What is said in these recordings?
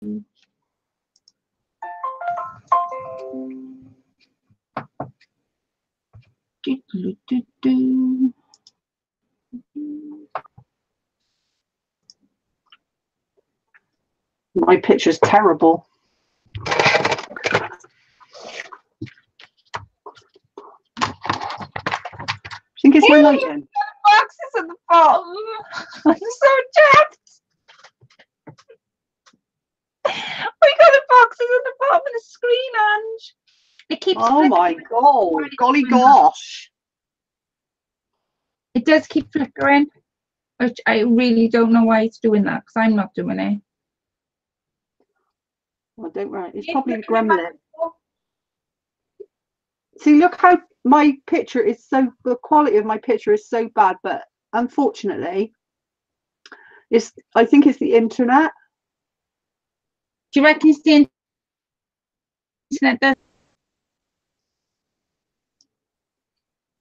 My picture's terrible. I think it's my lighting. Boxes at the bottom. I'm so jacked. We got the boxes at the bottom of the screen, Ange. It keeps. Oh my god! Golly gosh! It does keep flickering, which I really don't know why it's doing that, because I'm not doing it. Well, don't worry. It's probably the gremlin. See, look how my picture is so. The quality of my picture is so bad, but unfortunately, I think it's the internet. Do you reckon it's the internet that?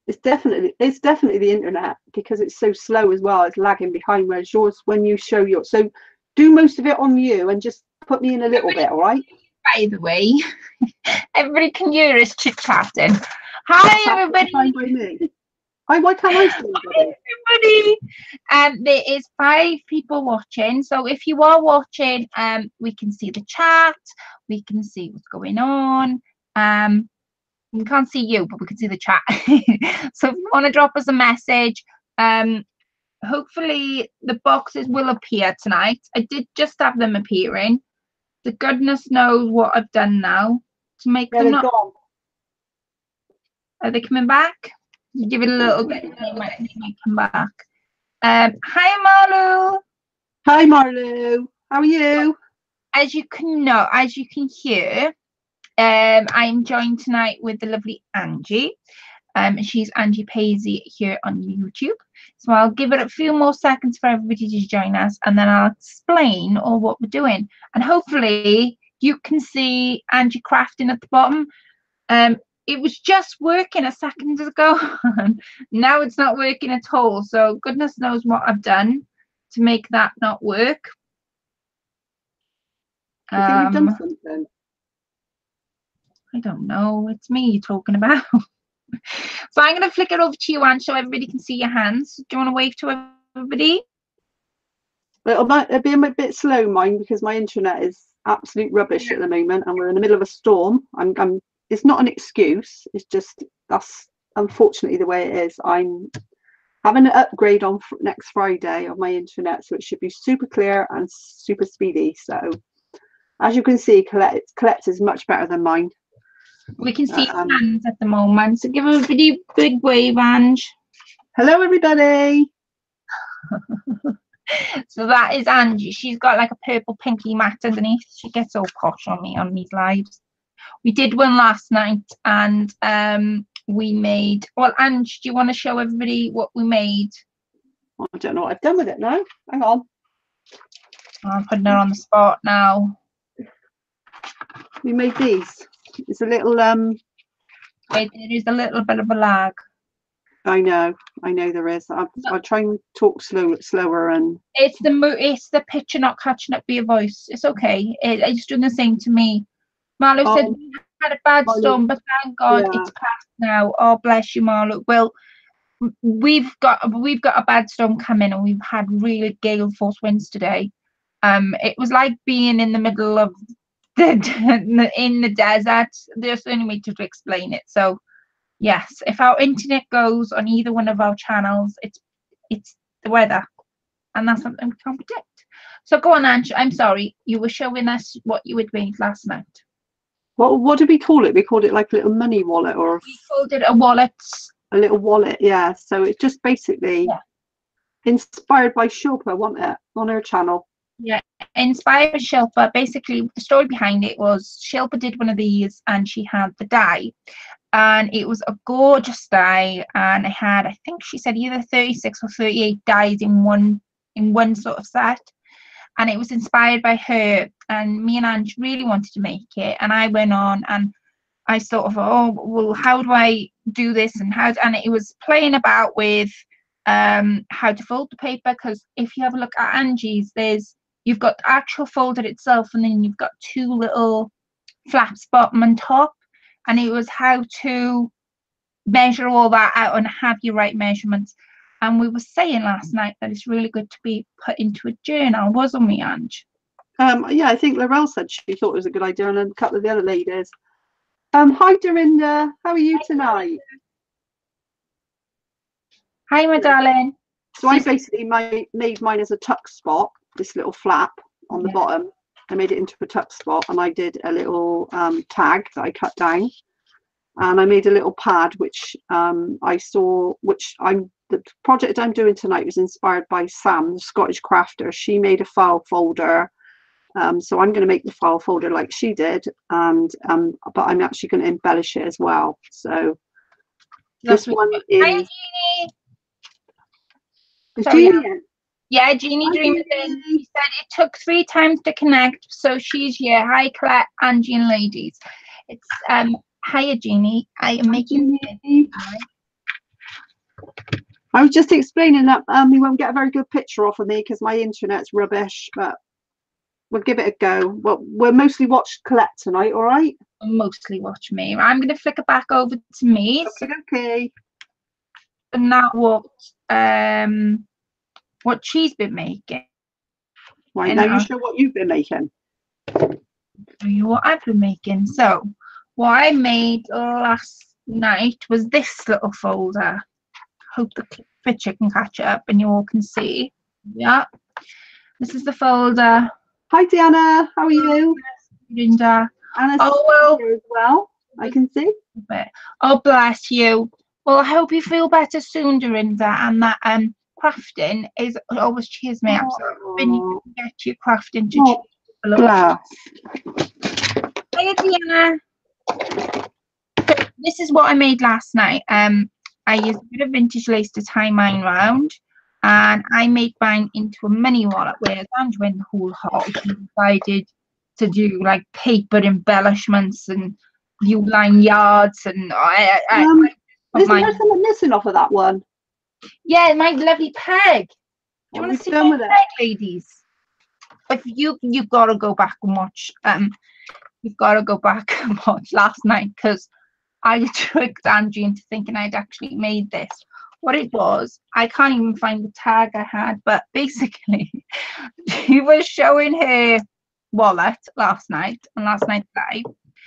It's definitely the internet, because it's so slow as well. It's lagging behind, whereas yours, when you show your, so do most of it on you and just put me in a little bit, all right? By the way, everybody can hear us chit chatting. Hi everybody. Why can't I see everybody? There is 5 people watching, so if you are watching, we can see the chat, we can see what's going on. We can't see you, but we can see the chat. So if you want to drop us a message, hopefully the boxes will appear tonight. I did just have them appearing. The goodness knows what I've done now to make them not. Gone. Are they coming back? Give it a little bit. They might come back. Hi Marlu. Hi Marlu. How are you? As you can hear, I'm joined tonight with the lovely Angie. She's Angie Paisley here on YouTube. So I'll give it a few more seconds for everybody to join us, and then I'll explain all what we're doing. And hopefully you can see Angie crafting at the bottom. It was just working a second ago. Now it's not working at all. So goodness knows what I've done to make that not work. You think you've done something? I don't know. It's me you're talking about. So I'm going to flick it over to you, Anne, so everybody can see your hands. Do you want to wave to everybody? It'll be a bit slow, mine, because my internet is absolute rubbish at the moment, and we're in the middle of a storm. It's not an excuse. It's just that's unfortunately the way it is. I'm having an upgrade on next Friday of my internet, so it should be super clear and super speedy. So as you can see, Colette's is much better than mine. We can see your hands at the moment, so give everybody a big wave, Ange. Hello, everybody. So that is Angie. She's got like a purple pinky mat underneath. She gets all posh on me on these lives. We did one last night, and we made. Well, Ange, do you want to show everybody what we made? I don't know what I've done with it now. Hang on. I'm putting her on the spot now. We made these. It's a little There is a little bit of a lag. I know there is. I'll try and talk slower, and it's the picture not catching up with your voice. It's okay. It's doing the same to me. Marlo said we had a bad storm, but thank God it's passed now. Oh, bless you, Marlo. Well, we've got a bad storm coming, and we've had really gale force winds today. It was like being in the middle of in the desert. There's the only way to explain it. So yes, if our internet goes on either one of our channels, it's the weather, and that's something we can't predict. So go on, Ange. I'm sorry, you were showing us what you had made last night. What did we call it? We called it like a little money wallet, or we called it a wallet. A little wallet, yeah. So it's just basically inspired by Shilpa, wasn't it, on her channel? Yeah, inspired by Shilpa. Basically, the story behind it was Shilpa did one of these, and she had the die, and it was a gorgeous die, and it had, I think she said, either 36 or 38 dies in one sort of set, and it was inspired by her. And me and Ange really wanted to make it, and I went on and I sort of, oh well, how do I do this, and it was playing about with how to fold the paper, because if you have a look at Angie's, there's you've got the actual folder itself, and then you've got two little flaps bottom and top, and it was how to measure all that out and have your right measurements. And we were saying last night that it's really good to be put into a journal, wasn't we, Ange? Yeah, I think Laurel said she thought it was a good idea, and a couple of the other ladies. Hi Dorinda, how are you tonight? Hi, my darling. So I basically made mine as a tuck spot, this little flap on the bottom. I made it into a tuck spot, and I did a little tag that I cut down, and I made a little pad which I saw, the project I'm doing tonight was inspired by Sam, the Scottish crafter. She made a file folder, so I'm going to make the file folder like she did, and but I'm actually going to embellish it as well. So this one is. Hi, Jeannie. Is Jeannie in? Yeah, Jeannie Dreamer's in. She said it took 3 times to connect, so she's here. Hi, Claire, Angie, and ladies. It's hiya, Jeannie. I am making. I was just explaining that you won't get a very good picture off of me because my internet's rubbish, but we'll give it a go. Well, we'll mostly watch Colette tonight, all right? Mostly watch me. I'm going to flick it back over to me. Okay. And now what she's been making. Right, now you show what you've been making. Show you what I've been making. So what I made last night was this little folder. Hope the picture can catch up and you all can see. Yeah, this is the folder. Hi Deanna, how are you? Linda. Anna's here as well. I can see. Oh, bless you. Well, I hope you feel better soon, Dorinda, and that crafting is always cheers me up. So when you get your crafting to bless. Hi, Diana. So this is what I made last night. I used a bit of vintage lace to tie mine round, and I made mine into a mini wallet, whereas Ange went the whole hog. He decided to do like paper embellishments and U-line yards, and there's something missing off of that one. Yeah, my lovely peg. Do you want to see my peg, ladies? If you've got to go back and watch. You've got to go back and watch last night, because I tricked Angie into thinking I'd actually made this. What it was, I can't even find the tag I had, but basically, she was showing her wallet last night on last night's live,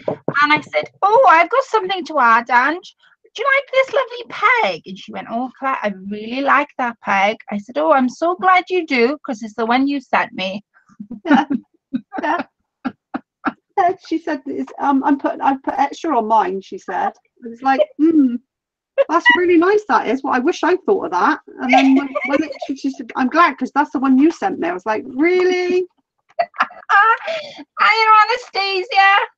and I said, "Oh, I've got something to add, Ange. Do you like this lovely peg?" And she went, "Oh, Claire, I really like that peg." I said, "Oh, I'm so glad you do, because it's the one you sent me." Yeah. She said, I've put extra on mine, she said. I was like, that's really nice, that is. Well, I wish I thought of that. And then when she said, "I'm glad, because that's the one you sent me." I was like, really? Hi, Anastasia.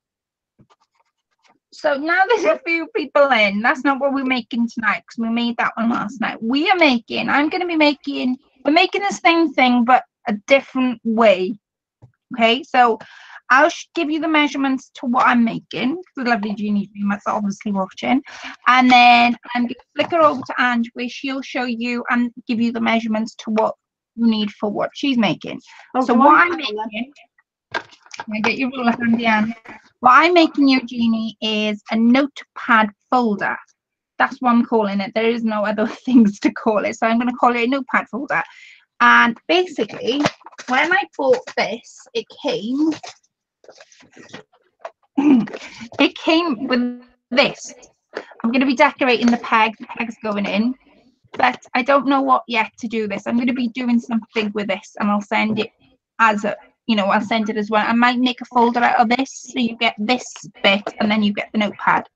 So now there's a few people in. That's not what we're making tonight, because we made that one last night. We're making the same thing, but a different way. Okay, so I'll give you the measurements to what I'm making. The lovely Jeannie Dreamer's obviously watching. And then I'm going to flick her over to Ange, where she'll show you and give you the measurements to what you need for what she's making. So what I'm making, I get your ruler handy, Anne. What I'm making you, Jeannie, is a notepad folder. That's what I'm calling it. There is no other things to call it. So I'm going to call it a notepad folder. And basically, when I bought this, it came with this. I'm going to be decorating the peg. The peg's going in. But I don't know what yet to do this. I'm going to be doing something with this, and I'll send it as a, I'll send it as well. I might make a folder out of this, so you get this bit, and then you get the notepad.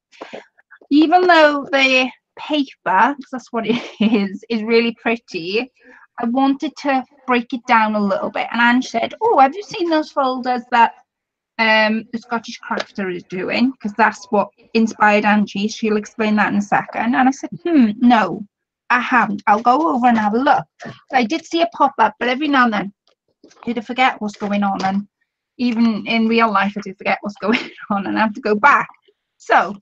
Even though the paper, because that's what it is really pretty, I wanted to break it down a little bit. And Ange said, "Oh, have you seen those folders that the Scottish crafter is doing?" Because that's what inspired Angie. She'll explain that in a second. And I said, no, I haven't. I'll go over and have a look. So I did see a pop-up, but every now and then I do forget what's going on. And even in real life, I do forget what's going on, and I have to go back. So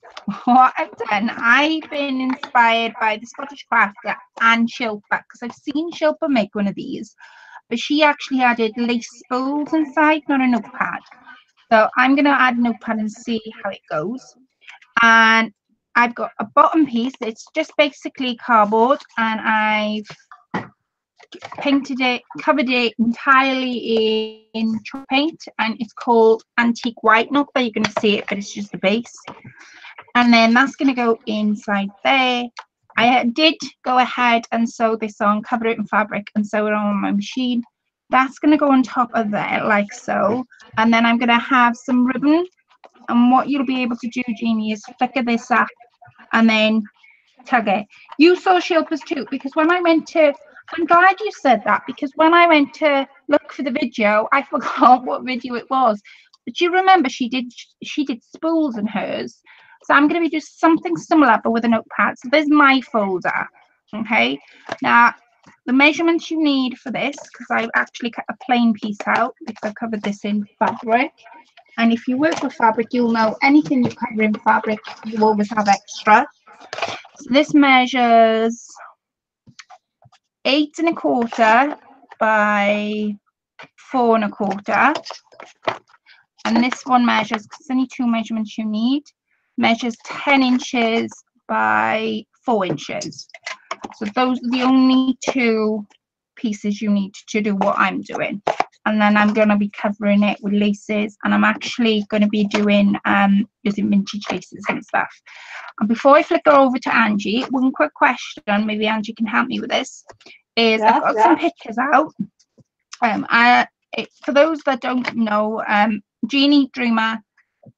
what I've done, I've been inspired by the Scottish crafter and Shilpa, because I've seen Shilpa make one of these. but she actually added lace spools inside, not a notepad. So I'm going to add a notepad and see how it goes. And I've got a bottom piece. It's just basically cardboard, and I've painted it, covered it entirely in chalk paint, and it's called Antique White. Not that you're going to see it, but it's just the base. And then that's going to go inside there. I did go ahead and sew this on, cover it in fabric and sew it on my machine. That's going to go on top of there like so. And then I'm going to have some ribbon. And what you'll be able to do, Jeannie, is flicker this up and then tug it. You saw Shilpa's too, because when I went to, I'm glad you said that, because when I went to look for the video, I forgot what video it was. But you remember she did spools in hers. So I'm going to be doing something similar, but with a notepad. So there's my folder. Okay. Now, the measurements you need for this, because I've actually cut a plain piece out because I covered this in fabric. And if you work with fabric, you'll know anything you cover in fabric, you always have extra. So this measures 8 1/4 by 4 1/4. And this one measures, because there's only 2 measurements you need, measures 10 inches by 4 inches. So those are the only 2 pieces you need to do what I'm doing. And then I'm going to be covering it with laces, and I'm actually going to be doing using vintage laces and stuff. And before I flick over to Angie, one quick question, maybe Angie can help me with this, is I've got some pictures out. For those that don't know, Jeannie Dreamer,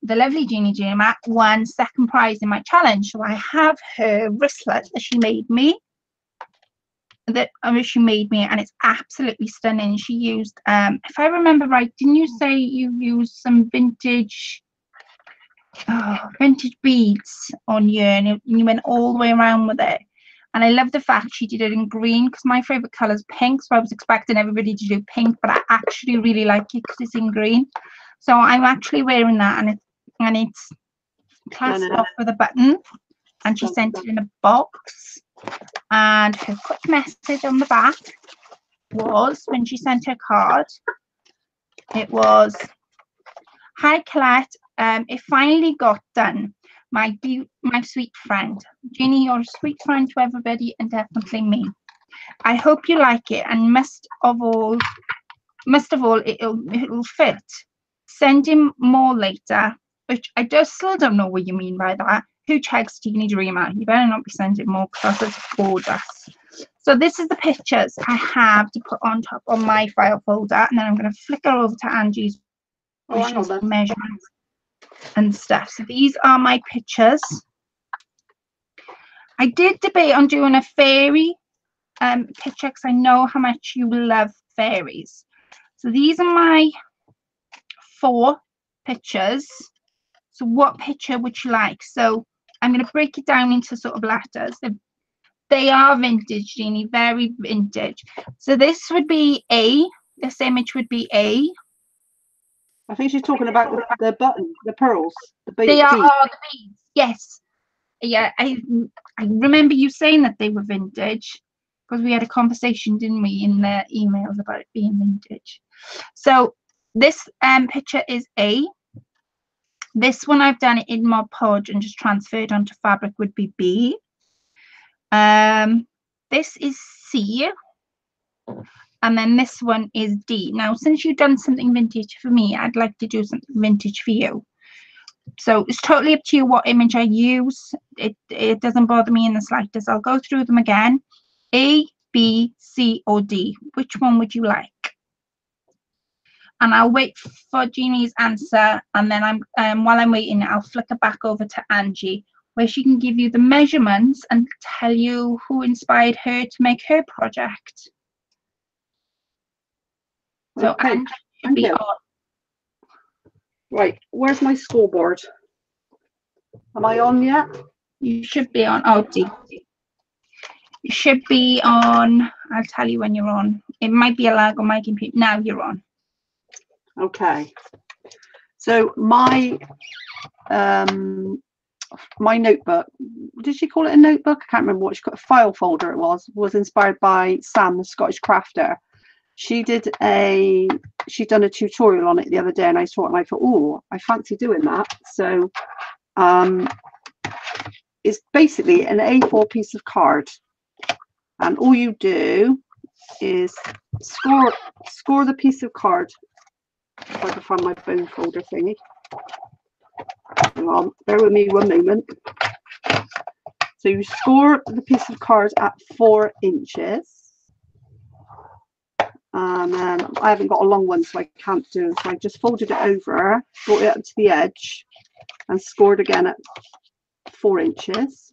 the lovely Jeannie Dreamer, won 2nd prize in my challenge. So I have her wristlet that she made me. And it's absolutely stunning. She used, if I remember right, didn't you say you used some vintage beads on you, and you went all the way around with it? And I love the fact she did it in green, because my favorite color is pink, so I was expecting everybody to do pink, but I actually really like it because it's in green. So I'm actually wearing that, and it's clasped off with a button, and she sent it in a box. And her quick message on the back was, when she sent her card, it was, "Hi Colette, it finally got done. My sweet friend. Jeannie, you're a sweet friend to everybody, and definitely me. I hope you like it, and most of all it'll fit. Send him more later," which I just still don't know what you mean by that. Who checks Jeannie Dreamer? You better not be sending more, because that's gorgeous. So this is the pictures I have to put on top of my file folder, and then I'm going to flicker over to Angie's measurements and stuff. So these are my pictures. I did debate on doing a fairy picture, because I know how much you love fairies. So these are my 4 pictures. So what picture would you like? So I'm going to break it down into sort of letters. They are vintage, Jeannie, very vintage. So this would be A. This image would be A. I think she's talking about the button, the pearls. They are the beads. Yes. Yeah, I remember you saying that they were vintage, because we had a conversation, didn't we, in the emails about it being vintage. So this picture is A. This one I've done it in Mod Podge and just transferred onto fabric would be B. This is C. And then this one is D. Now, since you've done something vintage for me, I'd like to do something vintage for you. So it's totally up to you what image I use. It doesn't bother me in the slightest. I'll go through them again. A, B, C, or D. Which one would you like? And I'll wait for Jeannie's answer, and then while I'm waiting, I'll flicker back over to Angie, where she can give you the measurements and tell you who inspired her to make her project. So okay. Angie should be on. Right, where's my scoreboard? Am I on yet? You should be on. Oh, D. You should be on. I'll tell you when you're on. It might be a lag on my computer. Now you're on. Okay, so my notebook, did she call it a notebook? I can't remember what she got. A file folder it was inspired by Sam, the Scottish crafter. she'd done a tutorial on it the other day, and I saw it and I thought, oh, I fancy doing that. So it's basically an A4 piece of card, and all you do is score the piece of card. If I can find my bone folder thingy. Hang on, bear with me one moment. So you score the piece of card at 4 inches. And I haven't got a long one, so I can't do it. So I just folded it over, brought it up to the edge, and scored again at 4 inches.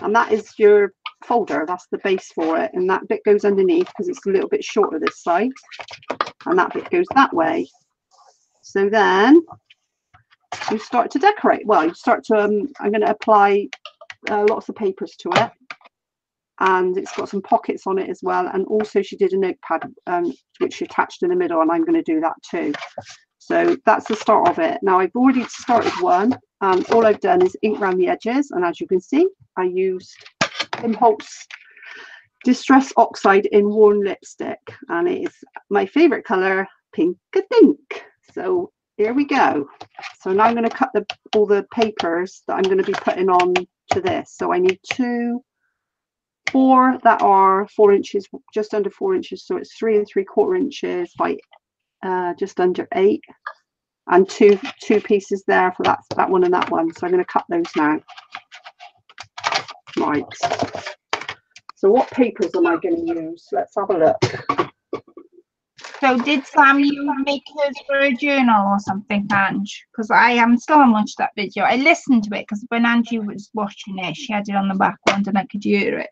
And that is your folder. That's the base for it. And that bit goes underneath because it's a little bit shorter this side. And that bit goes that way. So then you start to decorate. Well, you start to, I'm going to apply lots of papers to it. And it's got some pockets on it as well. And also she did a notepad, which she attached in the middle, and I'm going to do that too. So that's the start of it. Now I've already started one. All I've done is ink around the edges. And as you can see, I used Impulse Distress Oxide in Worn Lipstick. And it is my favourite colour, Pink-a-Dink. So here we go. So now I'm going to cut all the papers that I'm going to be putting on to this. So I need 4 that are 4 inches, just under 4 inches. So it's 3 3/4 inches by just under 8, and two pieces there for that one and that one. So I'm going to cut those now. Right. So what papers am I going to use? Let's have a look. So did Sam you make hers for a journal or something, Ange? Because I haven't still haven't watched that video. I listened to it because when Angie was watching it, she had it on the background and I could hear it.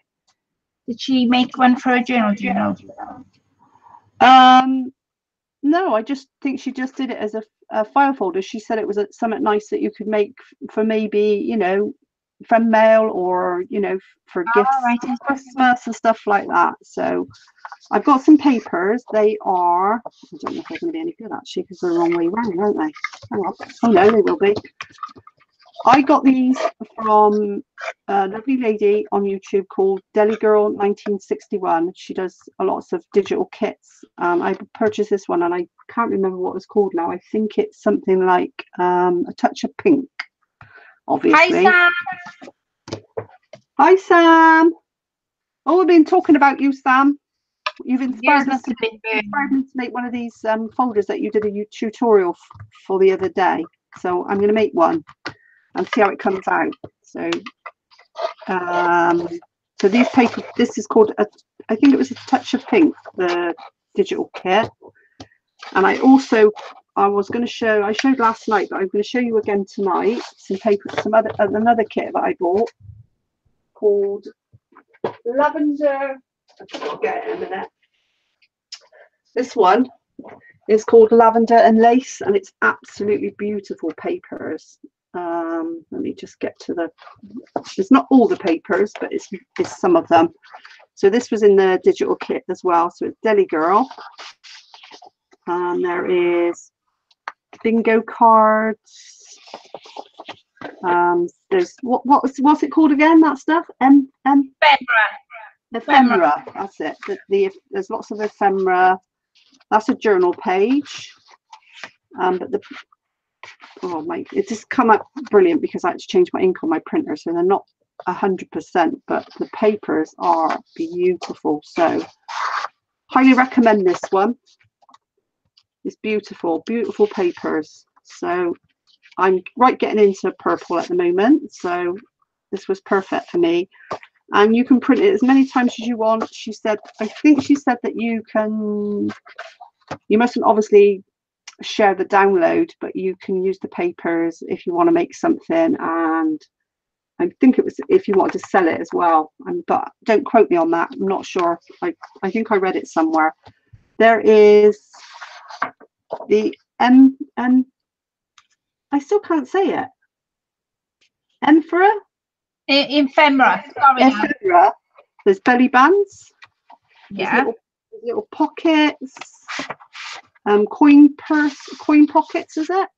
Did she make one for a journal? Do you know? No, I just think she just did it as a file folder. She said it was something nice that you could make for maybe, you know, friend mail or, you know, for gifts for Christmas and stuff like that. So I've got some papers. They are, I don't know if they're going to be any good actually because they're the wrong way round, aren't they? Hang on. Oh no, they will be. I got these from a lovely lady on YouTube called Deli Girl 1961. She does lots of digital kits. I purchased this one and I can't remember what it's called now. I think it's something like A Touch of Pink, obviously. Hi, Sam. Hi, Sam. Oh, we've been talking about you, Sam. You've inspired us to make one of these folders that you did a tutorial for the other day. So I'm going to make one and see how it comes out. So so these papers, this is called I think it was A Touch of Pink, the digital kit. And I was going to show, I showed last night, but I'm going to show you again tonight some paper, another kit that I bought called Lavender. I'll get it in a minute. This one is called Lavender and Lace, and it's absolutely beautiful papers. Let me just get to it's not all the papers, but it's some of them. So this was in the digital kit as well. So it's Deli Girl. There is bingo cards. There's what's it called again? That stuff? Ephemera. That's it. There's lots of ephemera. That's a journal page. But it just come out brilliant because I had to change my ink on my printer, so they're not 100%, but the papers are beautiful. So highly recommend this one. It's beautiful papers. So I'm getting into purple at the moment, so this was perfect for me. And you can print it as many times as you want. I think she said that you mustn't obviously share the download, but you can use the papers if you want to make something. And I think it was if you wanted to sell it as well. But don't quote me on that. I'm not sure. I think I read it somewhere. There is the I still can't say it. Ephemera. Sorry. Ephemera. There's belly bands. Yeah. Little pockets. Coin pockets, is it?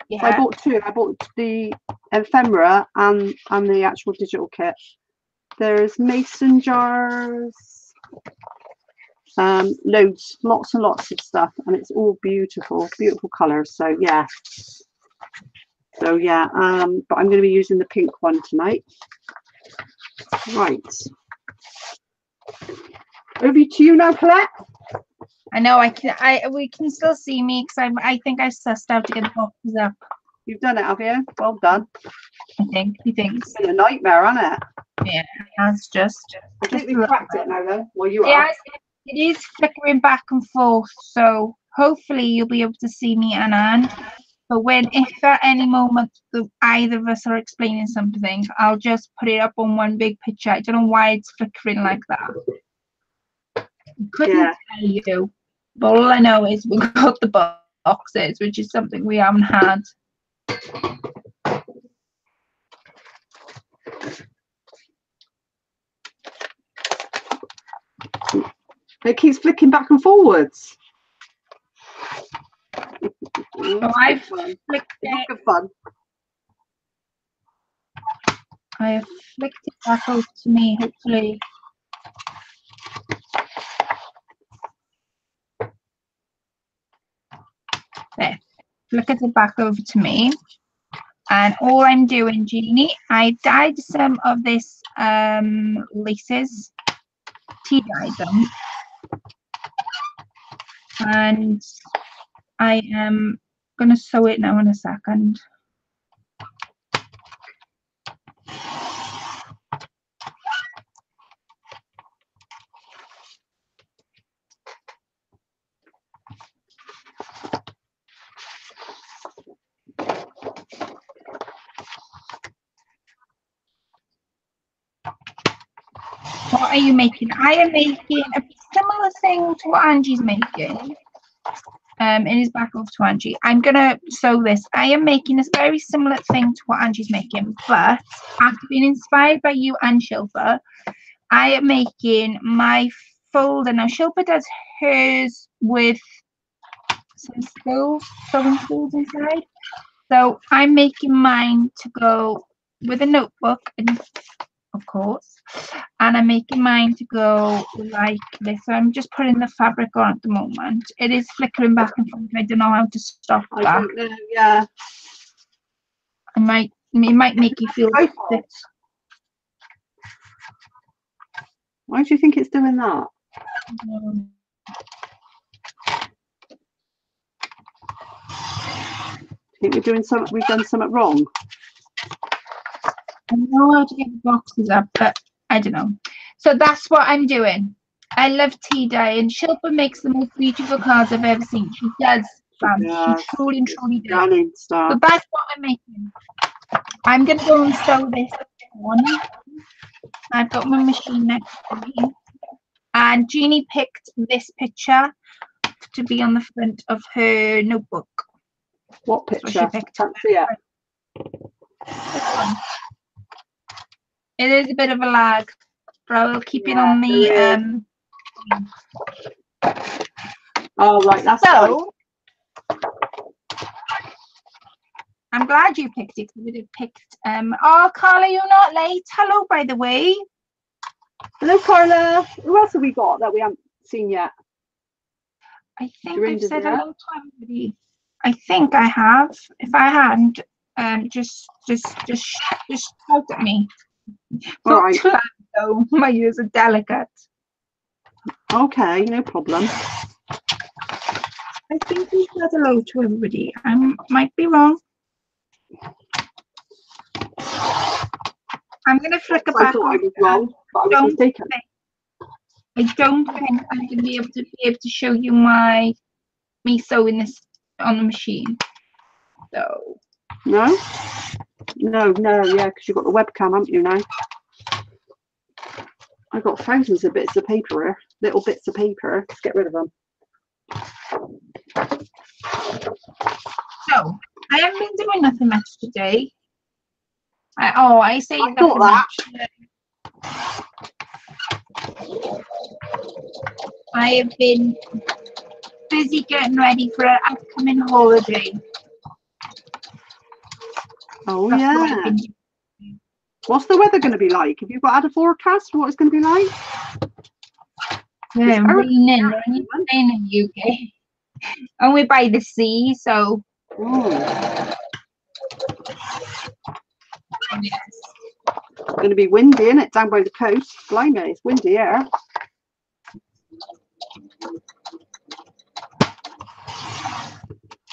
Yeah. So I bought 2. I bought the ephemera and the actual digital kit. There's mason jars. Loads, lots and lots of stuff, and it's all beautiful, beautiful colours. So yeah, but I'm going to be using the pink one tonight. Right, over to you now, Colette. I know we can still see me because I think I sussed out to get the boxes up. You've done it, have you? Well done. I think he thinks. It's been a nightmare, hasn't it? Yeah, that's just. I think we've cracked it now, though. Well, you are. Yeah, it is flickering back and forth, so hopefully you'll be able to see me and Anne. But if at any moment either of us are explaining something, I'll just put it up on one big picture. I don't know why it's flickering like that. I couldn't tell you. But all I know is we got the boxes, which is something we haven't had. It keeps flicking back and forwards. So I've flicked it. Good fun. I have flicked it back over to me, hopefully. There. Flick it back over to me. And all I'm doing, Jeannie, I dyed some of this laces. Tea dyed them. And I am going to sew it now in a second. What are you making? I am making a similar thing to what Angie's making. It is back over to Angie. I'm gonna sew this. I am making this very similar thing to what Angie's making, but after being inspired by you and Shilpa, I am making my folder. Now Shilpa does hers with some sewing spools inside. So I'm making mine to go with a notebook, of course, and I'm making mine to go like this. So I'm just putting the fabric on at the moment. It is flickering back and forth. I don't know how to stop that. I don't know, yeah. It might make you feel sick. Why do you think it's doing that? I think we've done something wrong. I know how to get the boxes up, but I don't know. So that's what I'm doing. I love tea dye, and Shilpa makes the most beautiful cards I've ever seen. She does, Yeah, she truly does. Stuff. So that's what I'm making. I'm gonna go and sew this on. I've got my machine next to me, and Jeannie picked this picture to be on the front of her notebook. What picture? Can't see it. It is a bit of a lag, but I will keep it on the Oh right, that's so. I'm glad you picked it. You would have picked oh Carla, you're not late. Hello, by the way. Hello Carla. Who else have we got that we haven't seen yet? I think I've said hello to everybody. I think I have. If I hadn't, just shout at me. All right. Though. My ears are delicate. Okay, no problem. I think we said hello to everybody. I might be wrong. I'm gonna flick it back. I was wrong, but I was mistaken. I don't think I'm gonna be able to show you me sewing this on the machine. So no, yeah, because you've got the webcam, haven't you now? I've got thousands of bits of paper here, little bits of paper. Let's get rid of them. So I haven't been doing nothing much today. I say I thought that. I have been busy getting ready for an upcoming holiday. Oh yeah. What's the weather going to be like? Have you had a forecast for what it's going to be like? Yeah, raining in the UK. And we're by the sea, so. Oh. It's going to be windy, isn't it? Down by the coast. Blimey, it's windy here.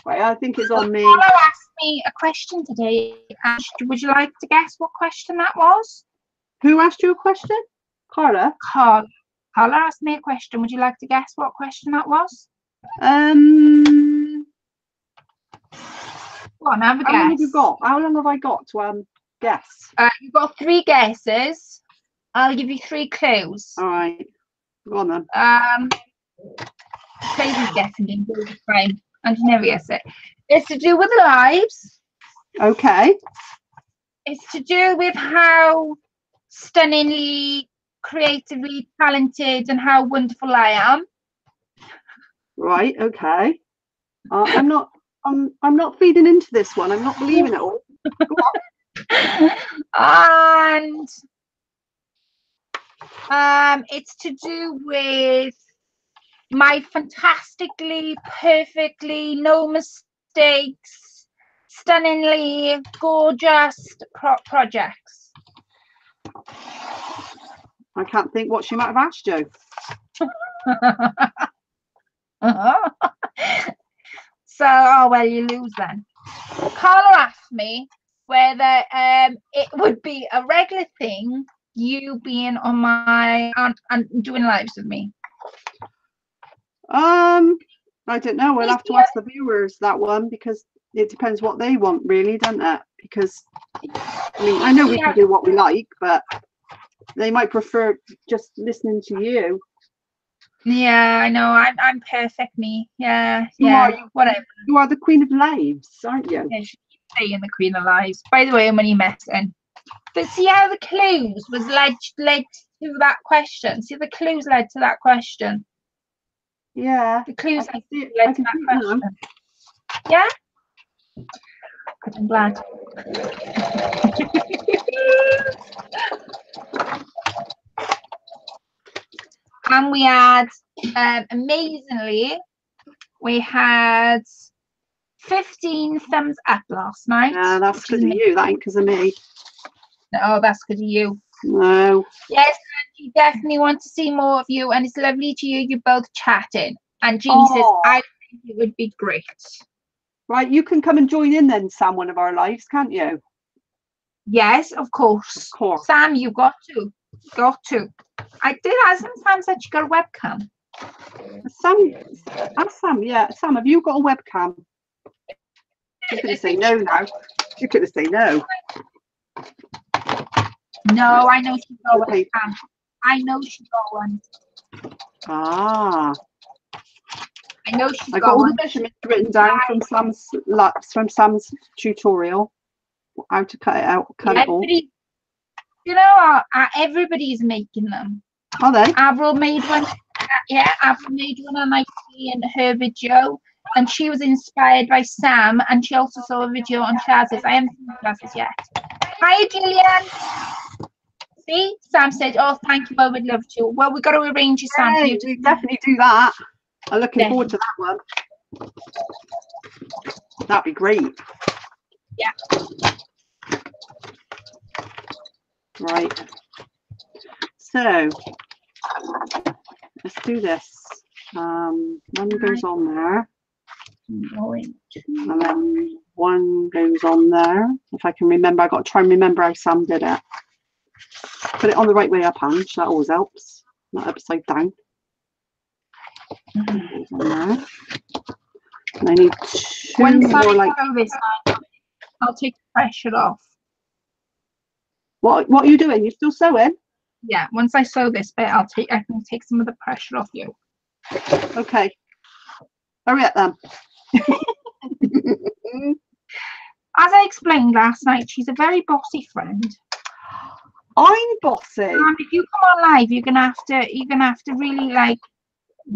Right, I think it's on me. Carla asked me a question today. Ash, would you like to guess what question that was? Who asked you a question? Carla? Carla asked me a question. Would you like to guess what question that was? Go on, have a guess. How long have you got? How long have I got to guess? You've got 3 guesses. I'll give you 3 clues. All right. Go on then. Play this guessing game all the time. And you never guess it. It's to do with lives. Okay. It's to do with how stunningly, creatively talented and how wonderful I am. Right. Okay. I'm not feeding into this one. I'm not believing it all. Go on. And it's to do with my fantastically, perfectly, no mistakes, stunningly gorgeous projects. I can't think what she might have asked you. So, oh well, you lose then. Carla asked me whether it would be a regular thing you being on my and doing lives with me. I don't know. We'll have to ask the viewers that one because it depends what they want, really, doesn't it? Because I mean, I know we can do what we like, but they might prefer just listening to you. Yeah, I know. I'm perfect, me. Yeah, whatever. You are the queen of lives, aren't you? Yeah, she's saying the queen of lives. By the way, I'm only messing. But see how the clues was led to that question. See, the clues led to that question. Yeah. The clues led to that question. Yeah. Good, I'm glad. And we had, amazingly, we had 15 thumbs up last night. Yeah, that's because of you. That ain't because of me. No, that's because of you. No. Yes, you definitely want to see more of you, and it's lovely to hear you both chatting. And Jean says, I think it would be great. Right, you can come and join in then, Sam, one of our lives, can't you? Yes, of course. Of course. Sam, you got to. Got to. I did ask him, Sam said you got a webcam. Sam, yeah. Sam, have you got a webcam? You're going to say no now. You're going to say no. No, I know she's got a webcam. I know she's got one. Ah. I know she's got all the measurements written down from Sam's tutorial. How to cut it out, it all. You know, everybody's making them. Are they? Avril made one. Yeah, Avril made one on my in her video, and she was inspired by Sam, and she also saw a video on Shaz's. I haven't seen Shaz's yet. Hi, Gillian. See, Sam said, "Oh, thank you. I would love to." Well, we've got to arrange it, Sam. Hey, we definitely do that. I'm looking forward to that one. That'd be great. Yeah. Right. So let's do this. One goes on there. And then one goes on there. If I can remember, I've got to try and remember how Sam did it. Put it on the right way up, Ange. That always helps. Not upside down. Goes on there. And I need two more like. I'll take the pressure off. What are you doing? You're still sewing? Yeah, once I sew this bit, I can take some of the pressure off you. Okay. Hurry up then. As I explained last night, she's a very bossy friend. I'm bossy. And if you come on live, you're gonna have to really like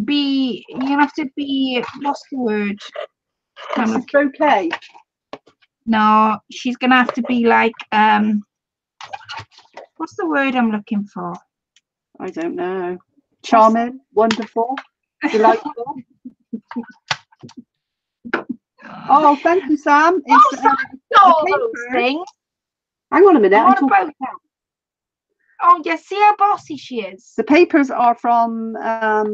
be. You're gonna have to be. What's the word? Okay. No, she's gonna have to be like what's the word I'm looking for? I don't know. charming, wonderful, delightful. Oh, thank you, Sam. All those things. Hang on a minute. Oh, you see how bossy she is. The papers are from a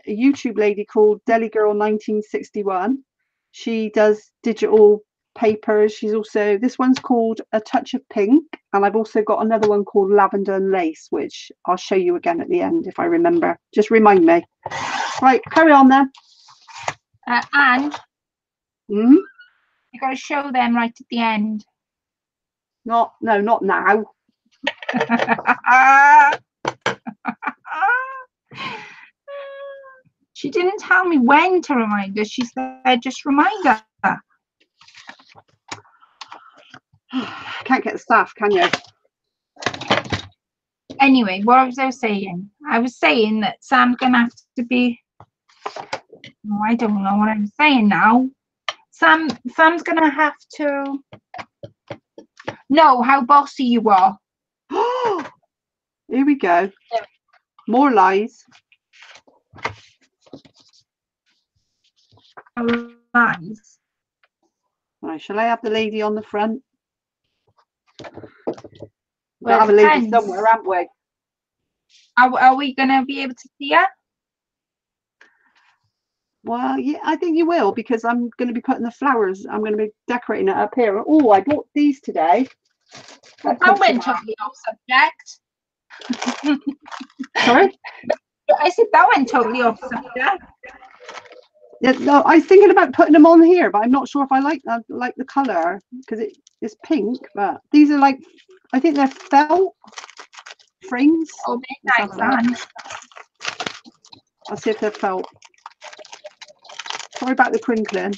YouTube lady called Deli Girl 1961. She does digital papers. She's also, this one's called A Touch of Pink, and I've also got another one called Lavender and Lace, which I'll show you again at the end if I remember. Just remind me. Right, carry on then. And you got to show them right at the end. Not now. She didn't tell me when to remind her. She said just remind her. Can't get the staff, can you? Anyway, what was I saying? I was saying that Sam's gonna have to be. Oh, I don't know what I'm saying now. Sam's gonna have to know how bossy you are. Here we go. More lies. Lies. Right, shall I have the lady on the front? Well, have a lady depends. somewhere, haven't we? Are we gonna be able to see her? Well, yeah, I think you will, because I'm going to be putting the flowers. I'm going to be decorating it up here. Oh, I bought these today. That went totally off subject. Sorry? I said that went totally off subject. Yeah, no, I was thinking about putting them on here, but I'm not sure if I like the colour, because it's pink. But these are like, I think they're felt frames. Oh, they're nice. I'll see if they're felt. Sorry about the crinkling.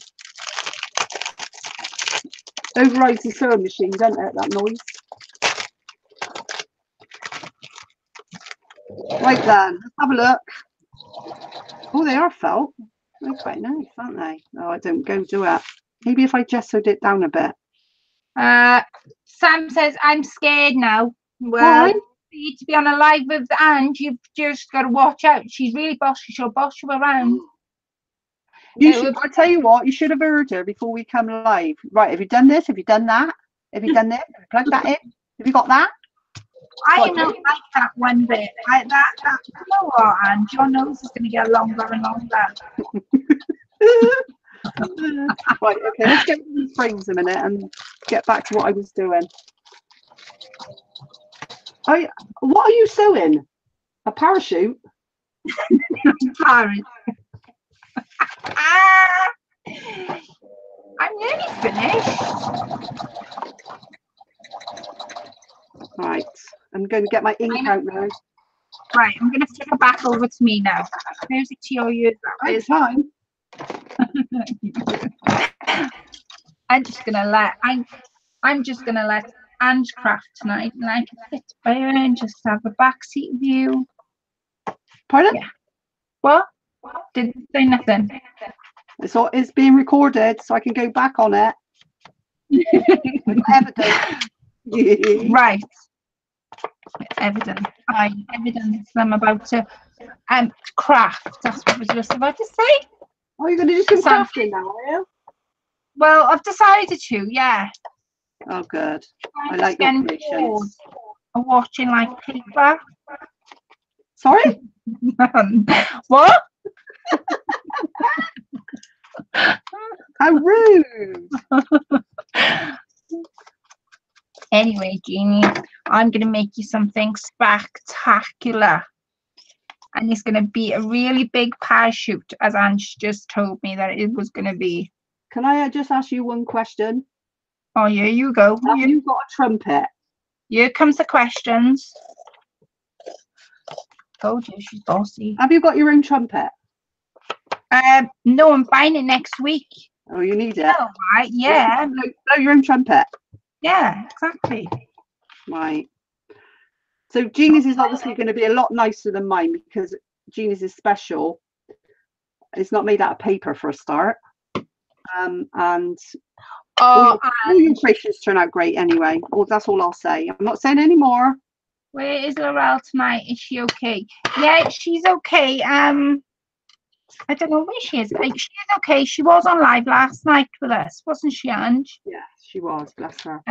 Overrides the sewing machine, doesn't it, that noise? Right then, let's have a look. Oh, they are felt. They're quite nice, aren't they? Oh, I don't go do it. Maybe if I gessoed it down a bit. Sam says, I'm scared now. Well, why? for you to be on a live with Ange, you've just got to watch out. She's really bossy. She'll boss you around. I tell you what, you should have heard her before we come live. Right, have you done this? Have you done that? Have you done this? Plug that in. Have you got that? I don't like that one bit. You know what, Ange? Your nose is going to get longer and longer. Right, okay, let's get these frames a minute and get back to what I was doing. What are you sewing? A parachute? Parachute. I'm nearly finished. Right, I'm going to get my ink out now. Right, I'm going to flip it back over to me now. There's it to your ears. Right, time. I'm just gonna let Ange craft tonight, and I can sit by her and just have a backseat view. Pardon? Yeah. What? Didn't say nothing. It's being recorded, so I can go back on it. Evidence. Right. Evidence. Evidence. I'm about to craft. That's what I was just about to say. Oh, you're going to do some crafting now, are you? Well, I've decided to, yeah. Oh, good. I like your patience. Watching like paper. Sorry? What? How rude. Anyway, Jeannie, I'm going to make you something spectacular. And it's going to be a really big parachute, as Ange just told me that it was going to be. Can I just ask you one question? Oh, yeah, you go. Have you got a trumpet? Here comes the questions. Told you, she's bossy. Have you got your own trumpet? No, I'm buying it next week. Oh, you need it? Oh, right, yeah. Blow your own trumpet? Yeah, exactly. Right. So Jeannie's is obviously going to be a lot nicer than mine, because Jeannie's is special. It's not made out of paper for a start. And all your creations turn out great anyway. Well, that's all I'll say. I'm not saying any more. Where is Laurel tonight? Is she okay? Yeah, she's okay. I don't know where she is. She is okay. She was on live last night with us, wasn't she, Ange? Yeah, she was. Bless her.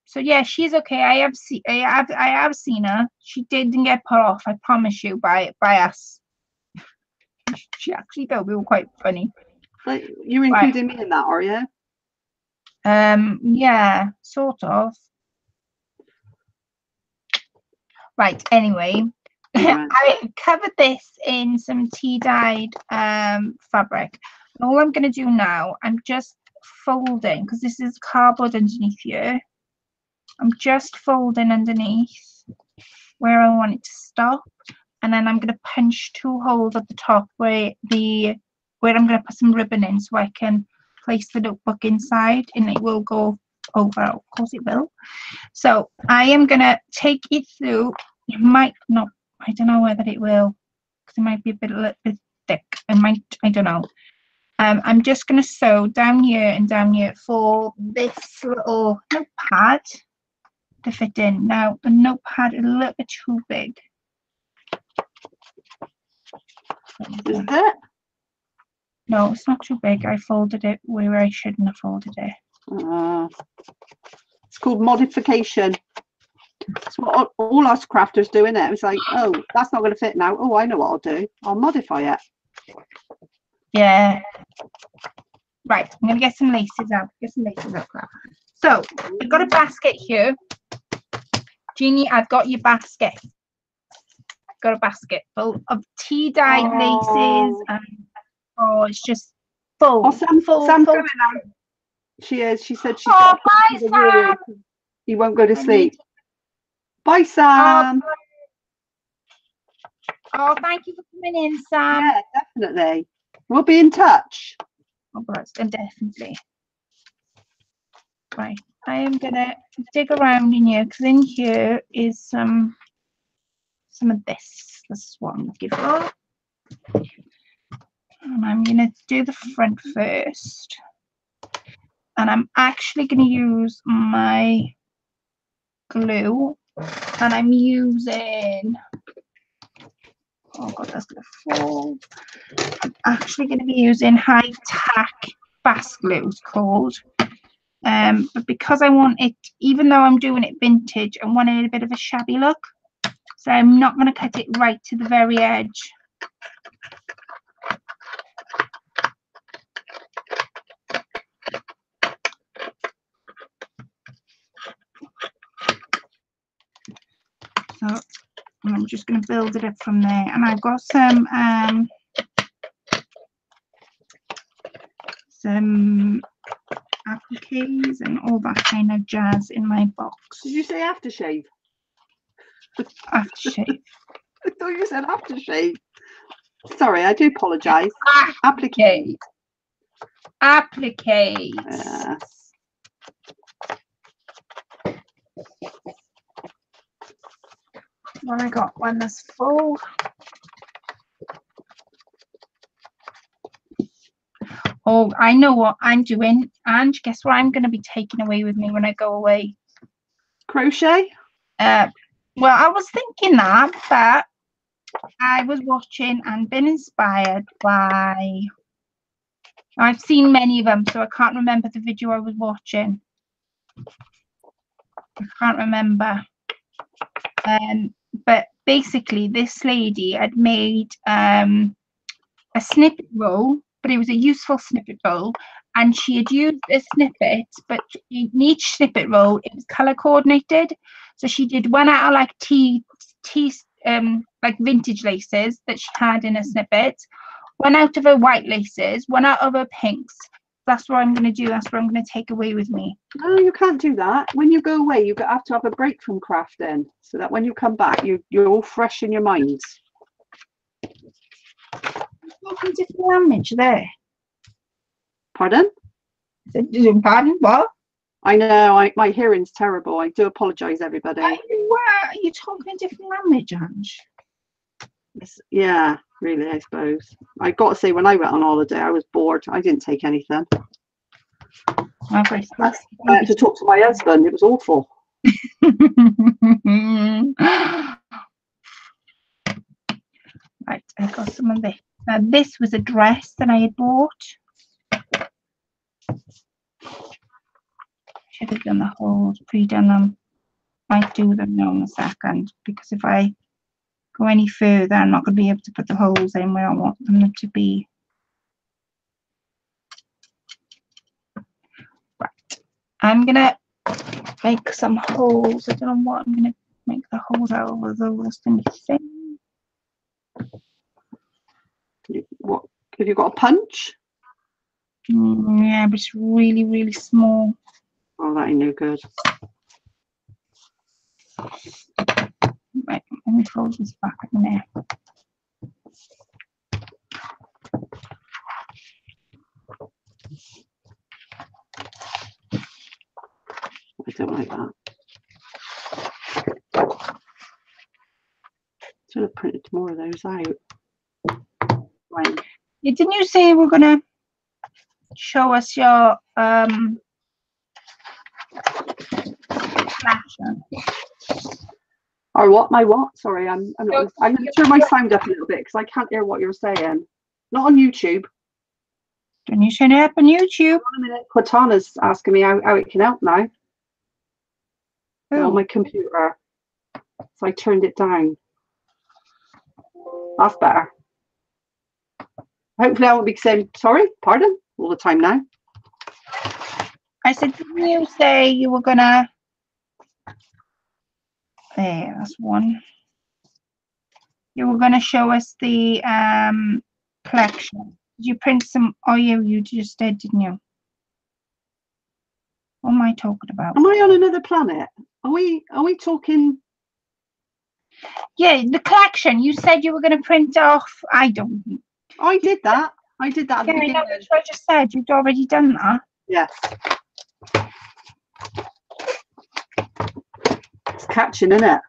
So yeah, she's okay. I have seen her. She didn't get put off. I promise you by us. She actually thought we were quite funny. But you're including me in that, are you? Yeah, sort of. Right. Anyway. I covered this in some tea-dyed fabric. And all I'm going to do now, I'm just folding, because this is cardboard underneath here. I'm just folding underneath where I want it to stop. And then I'm going to punch 2 holes at the top where I'm going to put some ribbon in so I can place the notebook inside, and it will go over. Of course it will. So I am going to take it through. It might not. I don't know whether it will, because it might be a little bit thick. I don't know. I'm just going to sew down here and down here for this little notepad to fit in. Now, the notepad is a little bit too big. Is it? No, it's not too big. I folded it where I shouldn't have folded it. It's called modification. That's what all us crafters do, isn't it? It's like, oh, that's not going to fit now. Oh, I know what I'll do. I'll modify it. Yeah. Right, I'm going to get some laces out. So, I've got a basket here. Jeannie, I've got your basket. I've got a basket full of tea-dyed laces. And, it's just full. Oh, Sam's going now. She is. She said she's got bye, Sam. He won't go to sleep. Bye, Sam. Oh, thank you for coming in, Sam. Yeah, definitely. We'll be in touch. Oh, definitely. Right, I am gonna dig around in here, because in here is some of this. This is what I'm looking for. And I'm gonna do the front first. And I'm actually gonna use my glue. And I'm using, oh god, that's gonna fall. I'm actually gonna be using high tack fast glue, it's called. But because I want it, even though I'm doing it vintage, I wanted a bit of a shabby look. So I'm not gonna cut it right to the very edge. So I'm just going to build it up from there, and I've got some appliques and all that kind of jazz in my box. Did you say aftershave? Aftershave. I thought you said aftershave. Sorry, I do apologise. Applique. Appliques. Yes. Well, I got one that's full. Oh, I know what I'm doing. And guess what I'm going to be taking away with me when I go away? Crochet? Well, I was thinking that, but I was watching and been inspired by... I've seen many of them, so I can't remember the video I was watching. I can't remember. But basically, this lady had made a snippet roll, but it was a useful snippet roll, and she had used a snippet, but in each snippet roll, it was color coordinated. So she did one out of like like vintage laces that she had in a snippet, one out of her white laces, one out of her pinks. That's what I'm going to do. That's what I'm going to take away with me. No, you can't do that. When you go away, you have to have a break from crafting, so that when you come back, you're all fresh in your minds. Talking different language there. Pardon? Pardon? What? I know. My hearing's terrible. I do apologise, everybody. You're talking a different language, Ange. Yeah, really, I suppose. I got to say, when I went on holiday, I was bored. I didn't take anything. Okay, I had to talk to my husband. It was awful. Right, I got some of this. Now this was a dress that I had bought. Should have done the holes, pre-done them. Might do them now in a second, because if I go any further, I'm not going to be able to put the holes in where I want them to be. Right, I'm gonna make some holes. I don't know what I'm gonna make the holes out of, those things. What have you got, a punch? Yeah, but it's really, really small. Oh, that ain't no good. Right, let me fold this back in there. I don't like that. Should have printed more of those out. Right. Yeah, didn't you say you were gonna show us your collection? Or what? My what? Sorry, I'm not. I'm going to turn my sound up a little bit because I can't hear what you're saying. Not on YouTube. Can you turn it up on YouTube? One minute. Cortana's asking me how it can help now. On my computer. So I turned it down. That's better. Hopefully I won't be saying sorry, pardon, all the time now. I said, didn't you say you were gonna... There, that's one. You were gonna show us the collection. Did you print some? Oh, you just did, didn't you? What am I talking about? Am I on another planet? Are we talking? Yeah, the collection. You said you were going to print off. I don't. I did that. I did that at the beginning. That's what I just said. You'd already done that. Yes. It's catching, isn't it?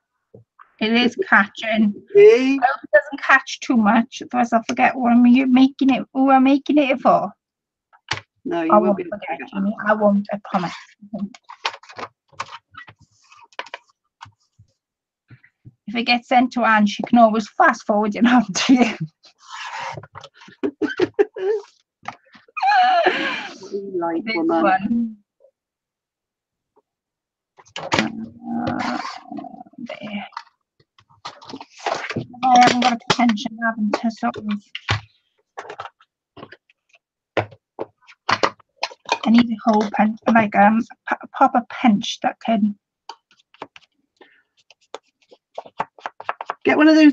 It is catching. See? I hope it doesn't catch too much, otherwise I'll forget what I'm making it. Who I'm making it for. No, you I won't won't be able to forget, forget Jimmy. I won't. I promise. If it gets sent to Anne, she can always fast forward it on to you. Like This woman. one. There. I haven't got a pension, haven't I? Sort of. I need a whole pinch, like a proper pinch that can. Get one of those.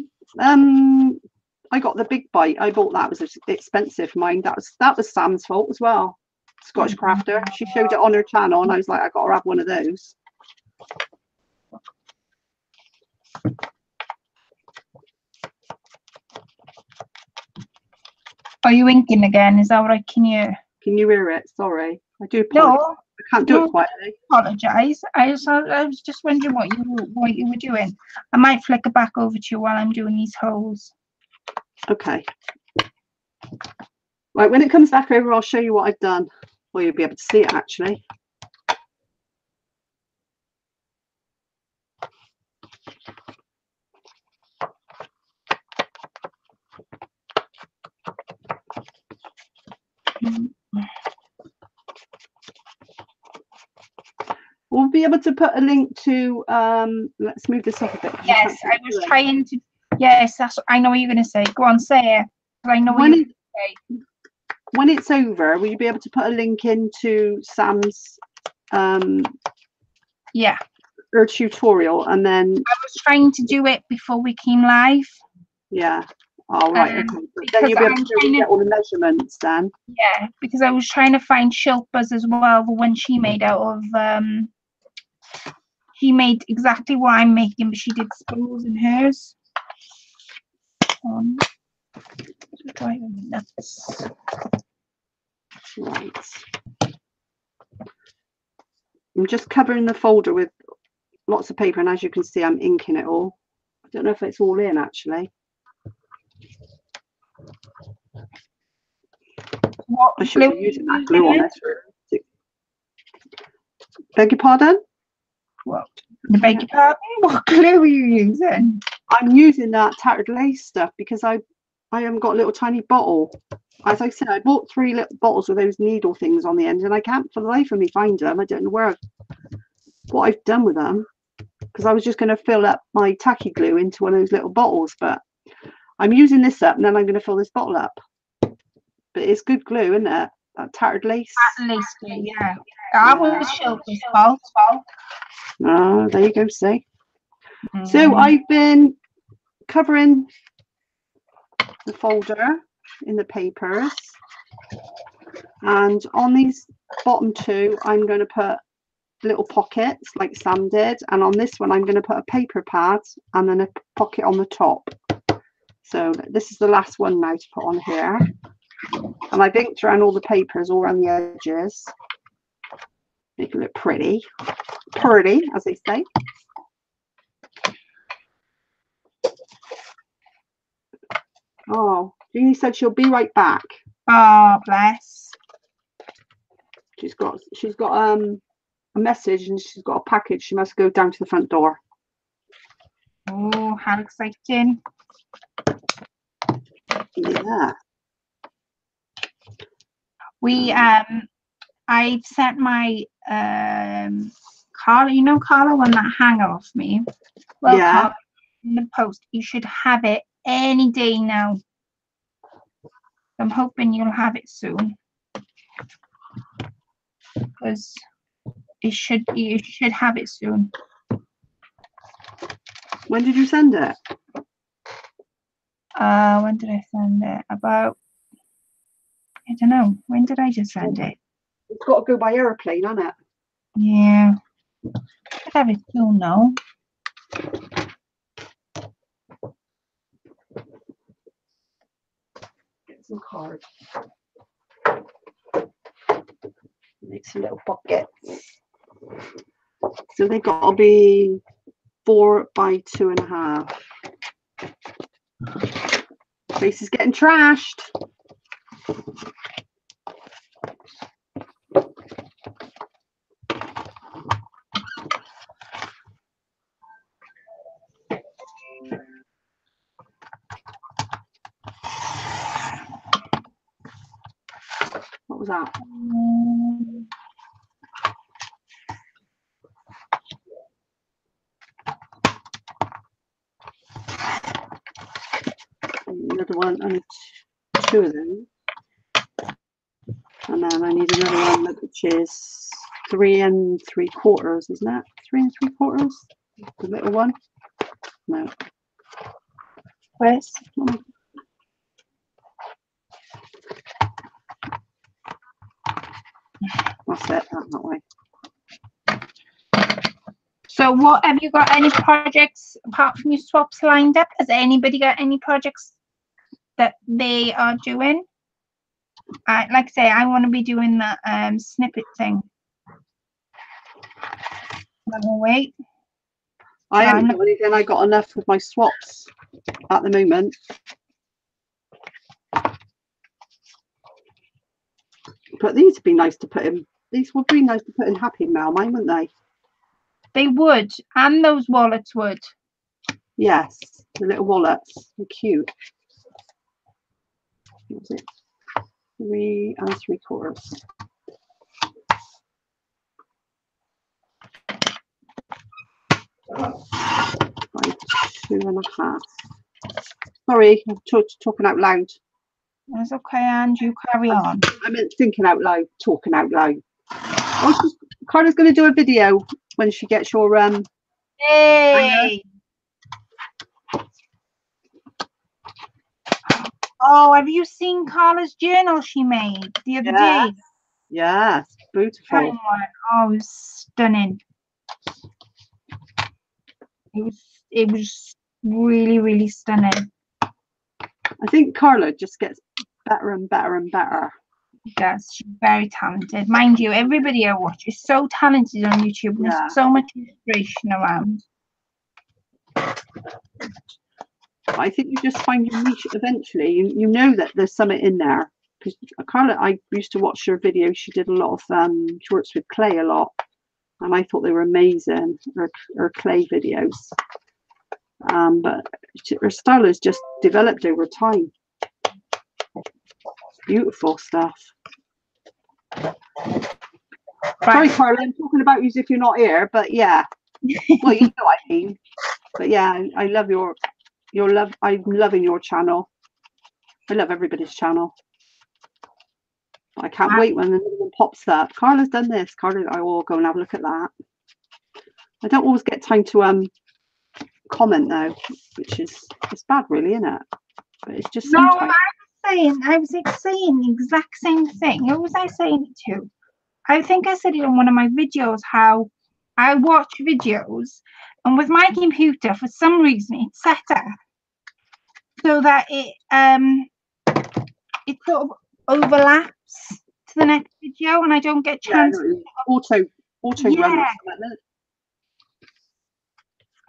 I got the big bite. I bought that. It was expensive. Mine. That was Sam's fault as well. Scottish crafter. She showed it on her channel, and I was like, I got to have one of those. Are you inking again? Is that what I can hear? Can you hear it? Sorry, I do apologize. No, I can't do it quietly. Apologise. I was just wondering what you were doing. I might flick it back over to you while I'm doing these holes. Okay. Right, when it comes back over, I'll show you what I've done. Well, you'll be able to see it actually. We'll be able to put a link to let's move this up a bit. Yes, I was trying to. Yes, I know what you're going to say. Go on, say it. I know what you're going to say. When it's over, will you be able to put a link into Sam's yeah, her tutorial, and then I was trying to do it before we came live. Yeah. Oh, right. Okay. But then you'll be able to get all the measurements then. Yeah, because I was trying to find shilpas as well, the one she made out of she made exactly what I'm making, but she did spools in hers. Driving me nuts. Right. I'm just covering the folder with lots of paper, and as you can see, I'm inking it all. I don't know if it's all in actually. What I should be using that glue on it. Beg your pardon? What I beg your pardon? What glue are you using? I'm using that tattered lace stuff because I haven't got a little tiny bottle. As I said, I bought 3 little bottles with those needle things on the end, and I can't for the life of me find them. I don't know what I've done with them, because I was just going to fill up my tacky glue into one of those little bottles, but I'm using this up and then I'm going to fill this bottle up. But it's good glue, isn't it? That tattered lace. Tattered lace glue, yeah. That was Shilpa's fault. Oh, there you go, see. So I've been covering the folder in the papers, and on these bottom 2 I'm going to put little pockets like Sam did, and on this one I'm going to put a paper pad and then a pocket on the top. So this is the last one now to put on here, and I've inked around all the papers all around the edges, make it look pretty as they say. Oh, Jeannie said she'll be right back. Oh, bless. She's got a message, and she's got a package. She must go down to the front door. Oh, how exciting. Yeah. I've sent my Carla, you know Carla, one that hang off me. Well, yeah. Carla, in the post, you should have it any day now. I'm hoping you'll have it soon, because you should have it soon. When did you send it? When did I send it? About, I don't know. When did I just send it? It's got to go by aeroplane, hasn't it? Yeah. Should have it soon now. Get some cards. Make some little pockets. So they've got to be 4 by 2.5. Face is getting trashed. What was that? Another one. I need 2 of them, and then I need another one which is 3 3/4, isn't it? 3 3/4. The little one. No. Where's? That's it. That way. So, what have you got? Any projects apart from your swaps lined up? Has anybody got any projects that they are doing? Like I say, I want to be doing that snippet thing. Wait. I haven't got anything. I got enough with my swaps at the moment. But these would be nice to put in. These would be nice to put in Happy Mail, mine, wouldn't they? They would, and those wallets would. Yes, the little wallets. They're cute. What was it? 3 3/4. 2.5. Sorry, I'm talking out loud. That's okay, and you carry on. I meant thinking out loud, talking out loud. Oh, Carla's going to do a video when she gets your Hey! Oh, have you seen Carla's journal she made the other day? Yes, beautiful. Oh, it was stunning. It was really, really stunning. I think Carla just gets better and better and better. Yes, she's very talented. Mind you, everybody I watch is so talented on YouTube. There's so much inspiration around. I think you just find your niche eventually. You know that there's something in there. Because Carla, I used to watch her videos. She did a lot of she works with clay a lot, and I thought they were amazing, her clay videos. But her style has just developed over time. Beautiful stuff. Sorry, Carla, I'm talking about you as if you're not here, but yeah. Well, you know what I mean. But yeah, I love your love. I'm loving your channel. I love everybody's channel. I can't wait when the new one pops up. Carla's done this. Carla, I will go and have a look at that. I don't always get time to comment though, which is, it's bad really, isn't it? But it's just sometimes. I was saying the exact same thing. Who was I saying it to? I think I said it on one of my videos, how I watch videos and with my computer, for some reason, it's set up so that it sort of overlaps to the next video and I don't get chance. Auto yeah. run.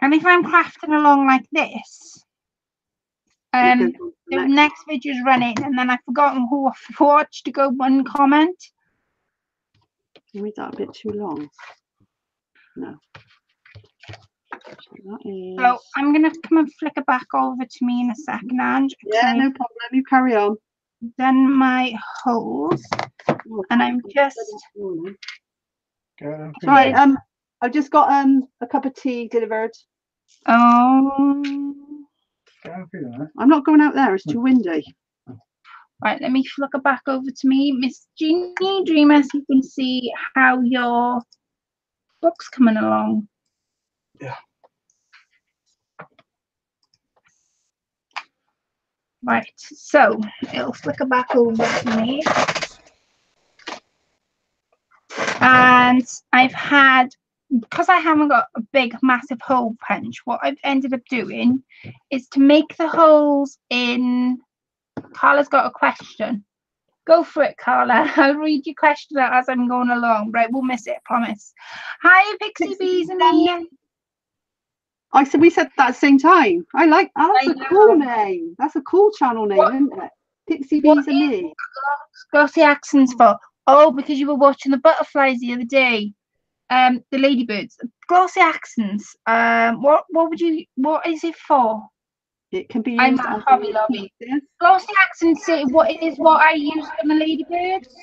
And if I'm crafting along like this, the next video's running and then I've forgotten who I've watched to go one comment. Is that a bit too long? No. So I'm going to come and flick it back over to me in a second, Ange. Yeah, no problem. You carry on. Done my holes, and I'm just. Sorry, I just got a cup of tea delivered. Oh. I'm not going out there. It's too windy. Right, let me flick it back over to me, Miss Jeannie Dreamer, so you can see how your book's coming along. Yeah. Right, so it'll flicker back over to me. And I've had, because I haven't got a big, massive hole punch, what I've ended up doing is to make the holes in. Carla's got a question. Go for it, Carla. I'll read your question out as I'm going along. Right, we'll miss it, I promise. Hi, Pixie Bees and Ian. We said that at the same time. That's a cool name. That's a cool channel name, isn't it? Pixie Bees and me. Glossy accents for? Oh, because you were watching the butterflies the other day. The ladybirds. Glossy accents. What is it for? It can be used. I'm a Hobby Lobby. Glossy accents what I use for the ladybirds.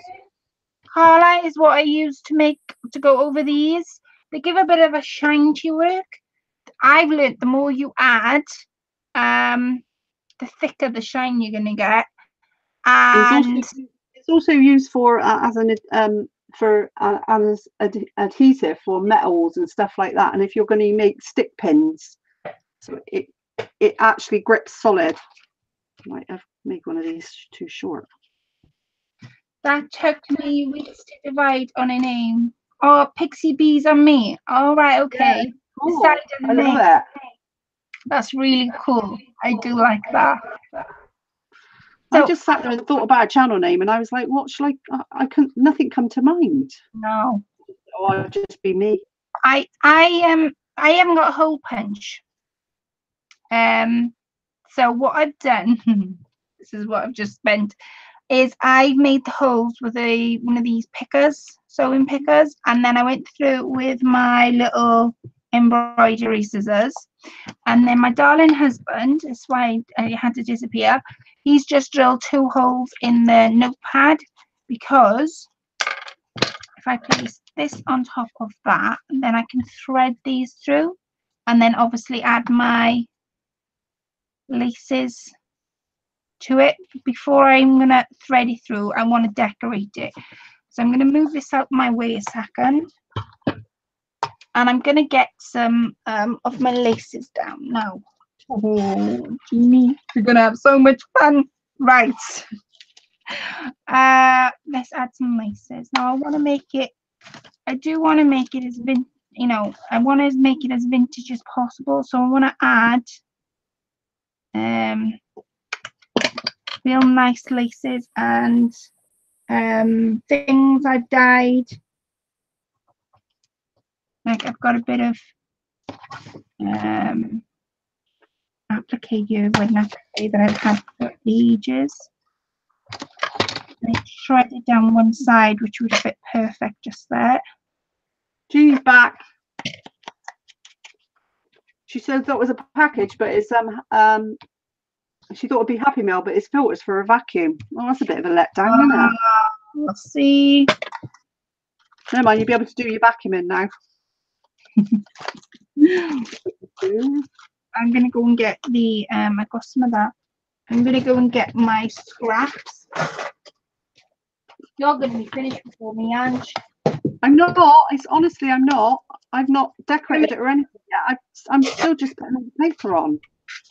Carla is what I use to go over these. They give a bit of a shine to your work. I've learnt the more you add, the thicker the shine you're gonna get. And it's also used for as adhesive for metals and stuff like that. And if you're going to make stick pins, so it actually grips solid. Might have make one of these too short. That took me weeks to divide on a name. Oh, Pixie Bees on me. All right, okay. Yeah, cool. I love that. That's really cool. I do like that. So, I just sat there and thought about a channel name, and I was like, "What should I couldn't. Nothing come to mind." No. Oh, I'll just be me. I haven't got a hole punch. So what I've done, this is what I've just spent, is I've made the holes with one of these pickers, sewing pickers, and then I went through with my little embroidery scissors, and then my darling husband, that's why I had to disappear, he's just drilled 2 holes in the notepad, because if I place this on top of that, then I can thread these through and then obviously add my laces to it. Before I'm going to thread it through, I want to decorate it. So I'm going to move this out my way a second. And I'm going to get some of my laces down now. Oh, Jeannie, you're going to have so much fun. Right. Let's add some laces. Now I want to make it, I do want to make it as I want to make it as vintage as possible. So I want to add real nice laces and things I've dyed. Like I've got a bit of applique here, but not that I've had for ages. And it's shredded down one side, which would fit perfect just there. Jeannie's back. She said that was a package, but it's she thought it'd be Happy Meal, but it's filters for a vacuum. Well, that's a bit of a letdown, isn't it? Let's see. Never mind, you'll be able to do your vacuuming now. I'm gonna go and get the I got some of that. I'm gonna go and get my scraps. You're gonna be finished before me, Ange. I'm not. It's honestly, I'm not. I've not decorated it or anything yet. I'm still just putting the paper on.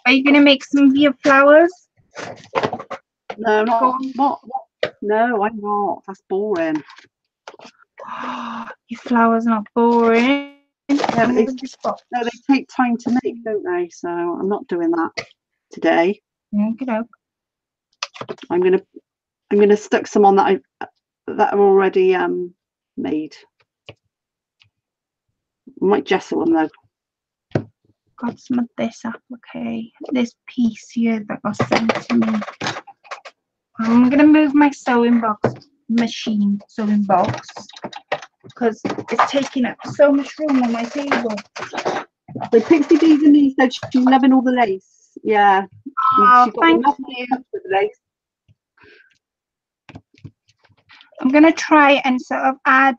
Are you gonna make some of your flowers? No, not. No, I'm not. That's boring. Your flowers not boring. Yeah, no, they take time to make, don't they? So I'm not doing that today. Okay. I'm gonna stick some on that are already made. I might gesso them though. Got some of this applique, this piece here that got sent to me. I'm gonna move my sewing box because it's taking up so much room on my table. So Pixie Bees and me said she's loving all the lace. Yeah. Oh, thank you. With the lace. I'm gonna try and sort of add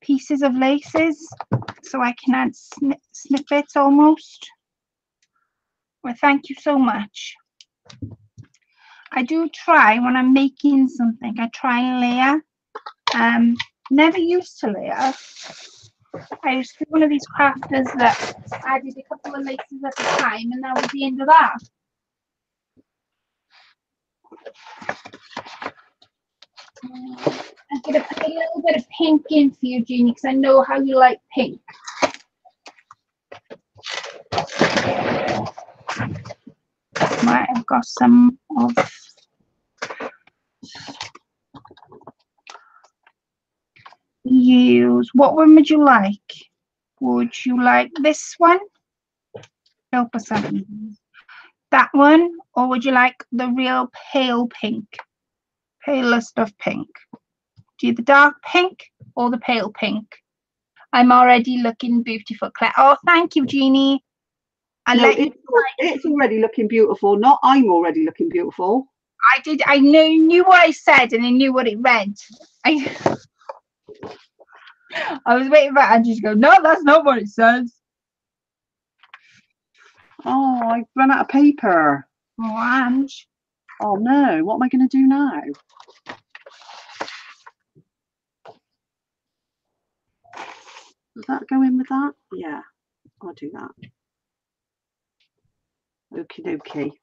pieces of laces so I can add snippets almost. Well, thank you so much. I do try when I'm making something, I try and layer. Never used to layer. I used to be one of these crafters that added a couple of laces at a time, and that was the end of that. I'm going to put a little bit of pink in for you, Jeannie, because I know how you like pink. Right, I've got some of use. What one would you like? Would you like this one? Help us out. That one, or would you like the real pale pink? Palest of pink. Do the dark pink or the pale pink? I'm already looking beautiful, Claire. Oh, thank you, Jeannie. It's already looking beautiful. Not I'm already looking beautiful. I knew what I said and I knew what it meant. I was waiting for Angie to go, no, that's not what it says. Oh, I ran out of paper. Oh, Ange. Oh no, what am I going to do now? Does that go in with that? Yeah, I'll do that. Okie dokie.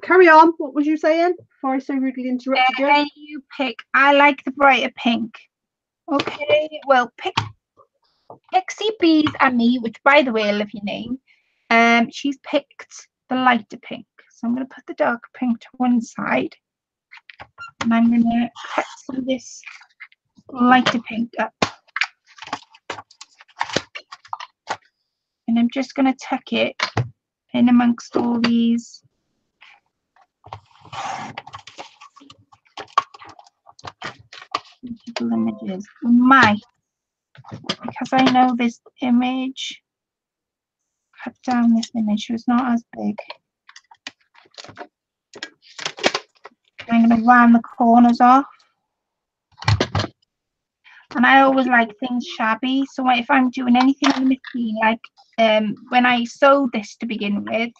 Carry on. What was you saying before I so rudely interrupted you? You pick. I like the brighter pink. Okay, well, Pixie Bees and me, which by the way, I love your name. She's picked the lighter pink. So I'm going to put the dark pink to one side. And I'm going to cut some of this lighter pink up. And I'm just going to tuck it in amongst all these. Beautiful images. Might, because I know this image, cut down this image, so it's not as big. I'm going to round the corners off. And I always like things shabby, so if I'm doing anything on the machine, like when I sewed this to begin with,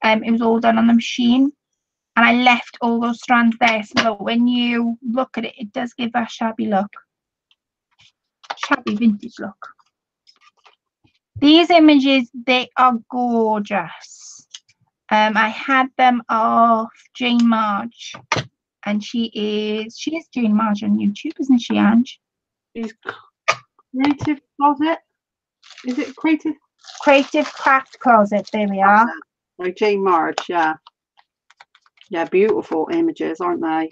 it was all done on the machine, and I left all those strands there so that when you look at it, it does give that shabby look, shabby vintage look. These images, they are gorgeous. I had them off Jane Marge, and she is Jane Marge on YouTube, isn't she, Ange? She's Creative Closet. Is it Creative Craft Closet? There we are. Like Jane Marge, yeah. Yeah, beautiful images, aren't they?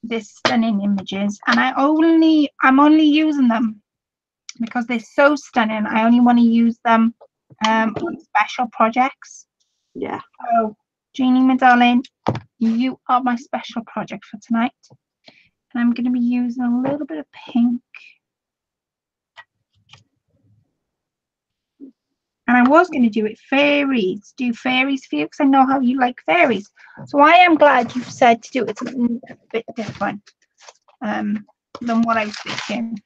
They're stunning images, and I'm only using them because they're so stunning. I only want to use them on special projects. Yeah. So, Jeannie, my darling, you are my special project for tonight. And I'm going to be using a little bit of pink. And I was going to do fairies for you because I know how you like fairies. So I am glad you've said to do it something a bit different than what I was thinking.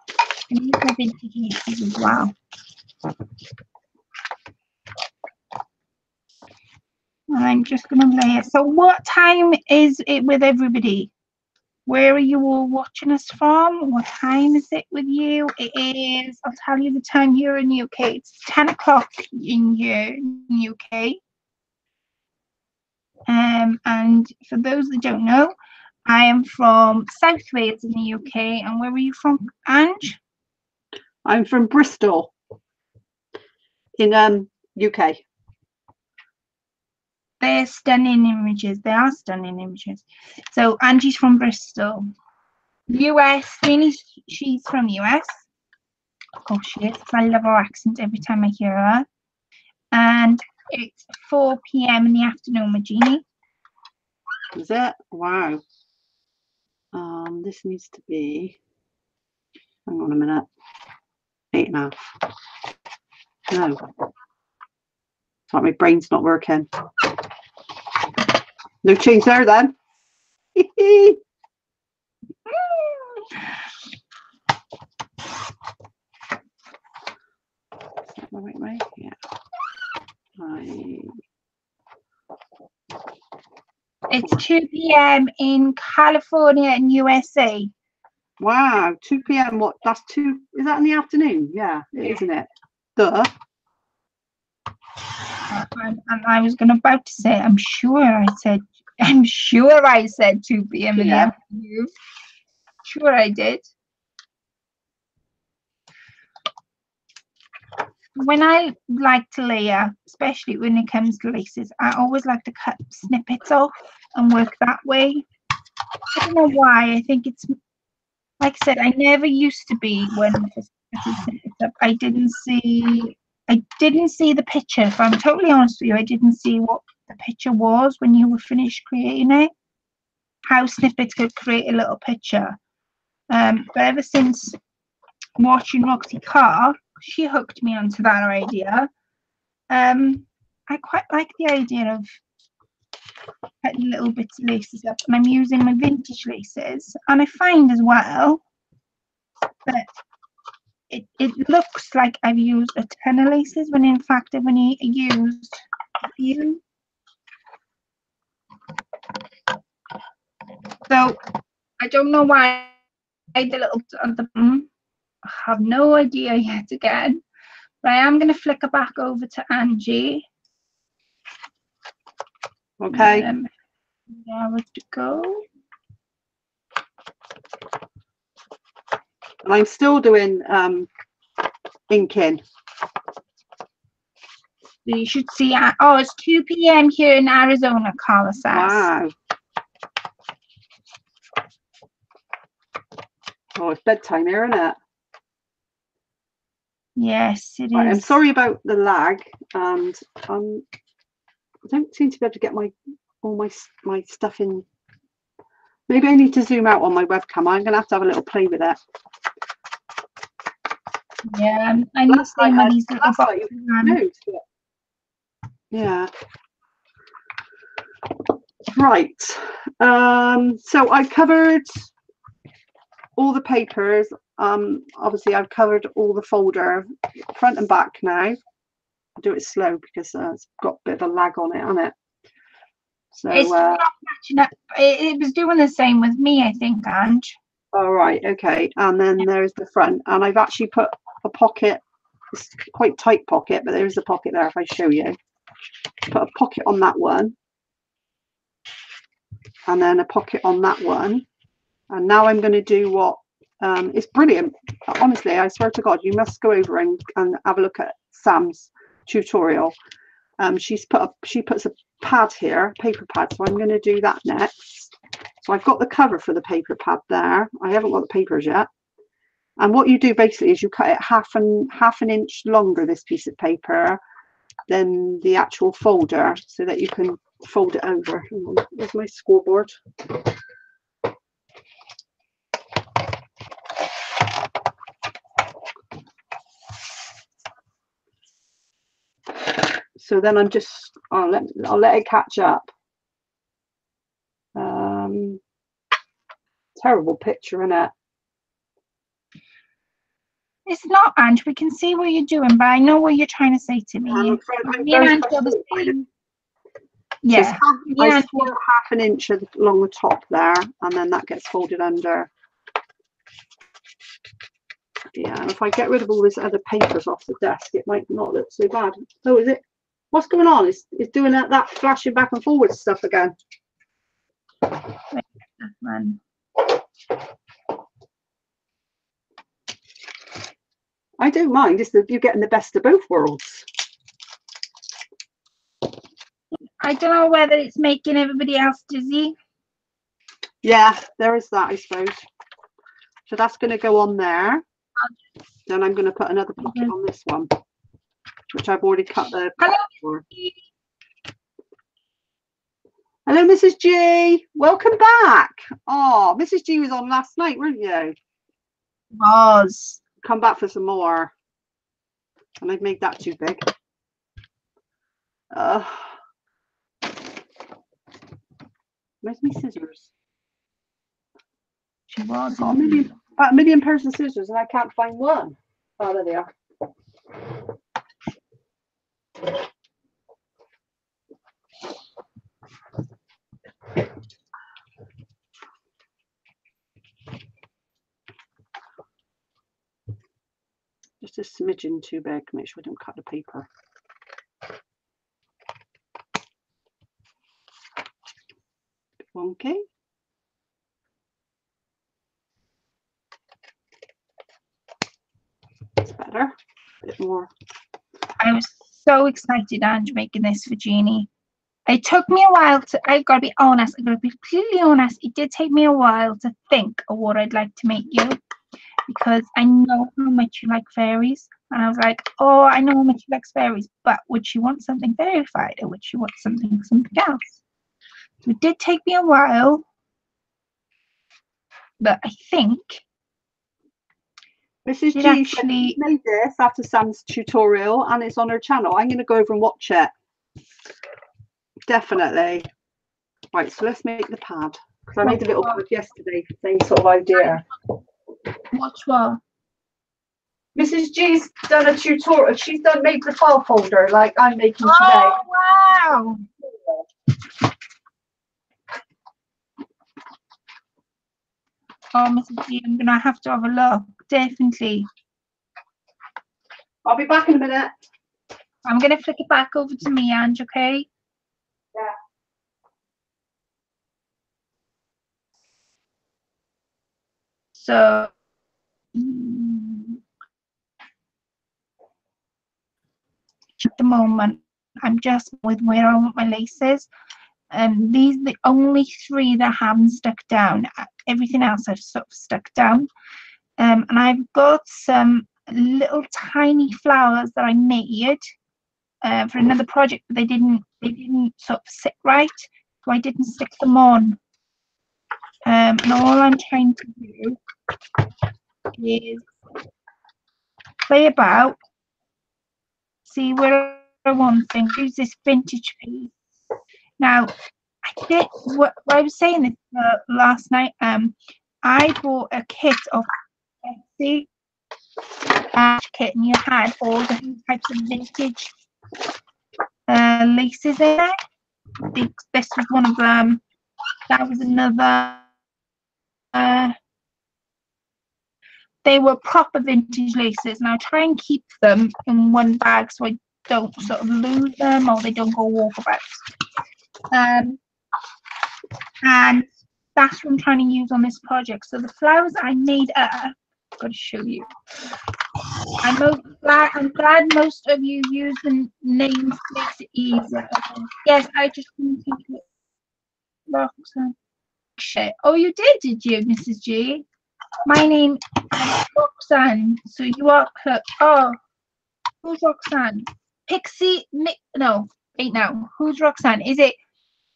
And use my vintage laces as well. And I'm just going to lay it. So what time is it with everybody? Where are you all watching us from? What time is it with you? It is, I'll tell you the time here in the UK. It's 10 o'clock in the UK. And for those that don't know, I am from South Wales in the UK. And where are you from, Ange? I'm from Bristol in UK. They're stunning images. They are stunning images. So Angie's from Bristol. US, really, she's from US. Of course she is. I love her accent every time I hear her. And it's 4 p.m. in the afternoon with Jeannie. Is it? Wow. This needs to be, hang on a minute, 8.5. No. It's like my brain's not working. No change there then. Is that the right way? Yeah. It's 2 p.m. in California and USA. Wow, 2 p.m. What? That's 2. Is that in the afternoon? Yeah, isn't it? Duh. And I was about to say, I'm sure I said 2 p.m. in the afternoon. Sure I did. When I like to layer, especially when it comes to laces, I always like to cut snippets off and work that way. I don't know why. I think it's, like I said, I never used to be when I was cutting snippets up. I didn't see the picture. If I'm totally honest with you, I didn't see what the picture was when you were finished creating it. How snippets could create a little picture. But ever since watching Roxy Carr, she hooked me onto that idea. I quite like the idea of cutting little bits of laces up, and I'm using my vintage laces. And I find as well that it looks like I've used a ton of laces when in fact I've only used a few. So I don't know why the little on the I have no idea yet again. But I am going to flicker back over to Angie. Okay. There we go. And I'm still doing inking. You should see. Oh, it's 2 p.m. here in Arizona, Carla says. Wow. Oh, it's bedtime here, isn't it? Yes, it Right, is. I'm sorry about the lag, and I don't seem to be able to get all my stuff in. Maybe I need to zoom out on my webcam. I'm going to have a little play with it. Yeah, I need to see my these little boxes. Yeah. Right. So I covered all the papers. Obviously I've covered all the folder front and back now. I'll do it slow because it's got a bit of a lag on it, hasn't it? So it's not matching up. It was doing the same with me, I think, Ange. All right, okay. And then there's the front, and I've actually put a pocket. It's quite tight pocket, but there is a pocket there if I show you. Put a pocket on that one, and then a pocket on that one. And now I'm going to do what it's brilliant. Honestly, I swear to God, you must go over and have a look at Sam's tutorial. She puts a pad here, paper pad. So I'm going to do that next. So I've got the cover for the paper pad there. I haven't got the papers yet. And what you do basically is you cut it half an inch longer, this piece of paper, than the actual folder, so that you can fold it over. Hang on, there's my scoreboard. So then I'm just, I'll let it catch up. Terrible picture, innit? It's not, Ange. We can see what you're doing, but I know what you're trying to say to me. Me and Ange are the same. Yeah. I score half an inch along the top there, and then that gets folded under. Yeah, and if I get rid of all this other papers off the desk, it might not look so bad. So is it? What's going on? It's doing that flashing back and forward stuff again. Man. I don't mind. You're getting the best of both worlds. I don't know whether it's making everybody else dizzy. Yeah, there is that, I suppose. So that's going to go on there. Then I'm going to put another pocket on this one, which I've already cut the pocket for. Hello, Mrs. G. Welcome back. Oh, Mrs. G was on last night, weren't you? Was. Come back for some more. And I've made that too big. Where's my scissors? She was. About a million pairs of scissors, and I can't find one. Oh, there they are. Just a smidgen too big. Make sure I don't cut the paper. Bit wonky. It's better. A bit more. I was so excited, Ange, making this for Jeannie. It took me a while I've got to be honest, I've got to be completely honest, it did take me a while to think of what I'd like to make you, because I know how much you like fairies, and I was like, oh, I know how much you like fairies, but would she want something verified, or would she want something else? So it did take me a while, but I think Mrs. G actually made this after Sam's tutorial, and it's on her channel. I'm going to go over and watch it. Definitely. Right, so let's make the pad. Because I made a little pad yesterday, same sort of idea. What's what? Mrs. G's done a tutorial. She's made the file folder like I'm making today. Oh, wow. Oh, Mrs. G, I'm going to have to have a look. Definitely. I'll be back in a minute. I'm going to flick it back over to me, Ange, okay? Yeah. So, at the moment, I'm just with where I want my laces. These are the only three that haven't stuck down. Everything else I've sort of stuck down. And I've got some little tiny flowers that I made for another project, but they didn't sort of sit right, so I didn't stick them on. And all I'm trying to do is play about, see where I want things, use this vintage piece. Now, I did what I was saying this last night. I bought a kit of Etsy kit, and you had all different types of vintage laces in there. I think this was one of them. That was another. They were proper vintage laces, and I'll try and keep them in one bag so I don't sort of lose them or they don't go walkabouts. And that's what I'm trying to use on this project. So the flowers I made up, I've got to show you. I'm glad most of you use the names makes it easier. Yes, I just didn't think it. Roxanne. Shit. Oh, you did you, Mrs. G? My name is Roxanne. So you are her. Oh, who's Roxanne? Pixie. No, wait now. Who's Roxanne? Is it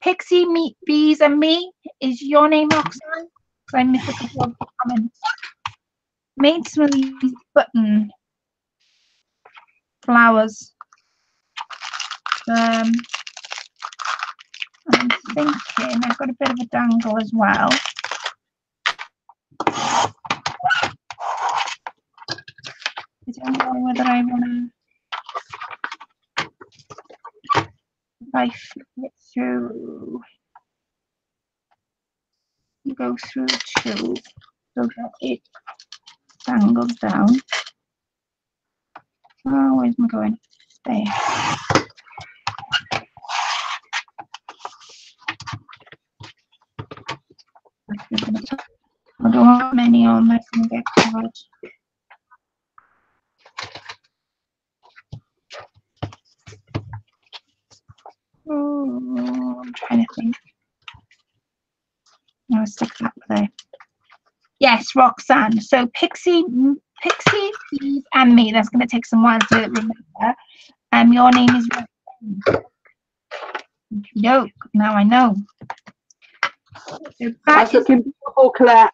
Pixie, Meet Bees, and Me? Is your name Roxanne? Because I missed a couple of comments. Made some of these button flowers. I'm thinking I've got a bit of a dangle as well. I don't know whether I want to, if I flip it through, you go through two so that it dangles down. Oh, where's my going? There. I don't want many on, that's going to get covered. Oh, I'm trying to think. No, stick that there. Yes, Roxanne. So Pixie, Eve, and me. That's going to take some while to remember. Your name is Roxanne. No, now I know. So that's looking beautiful, Colette.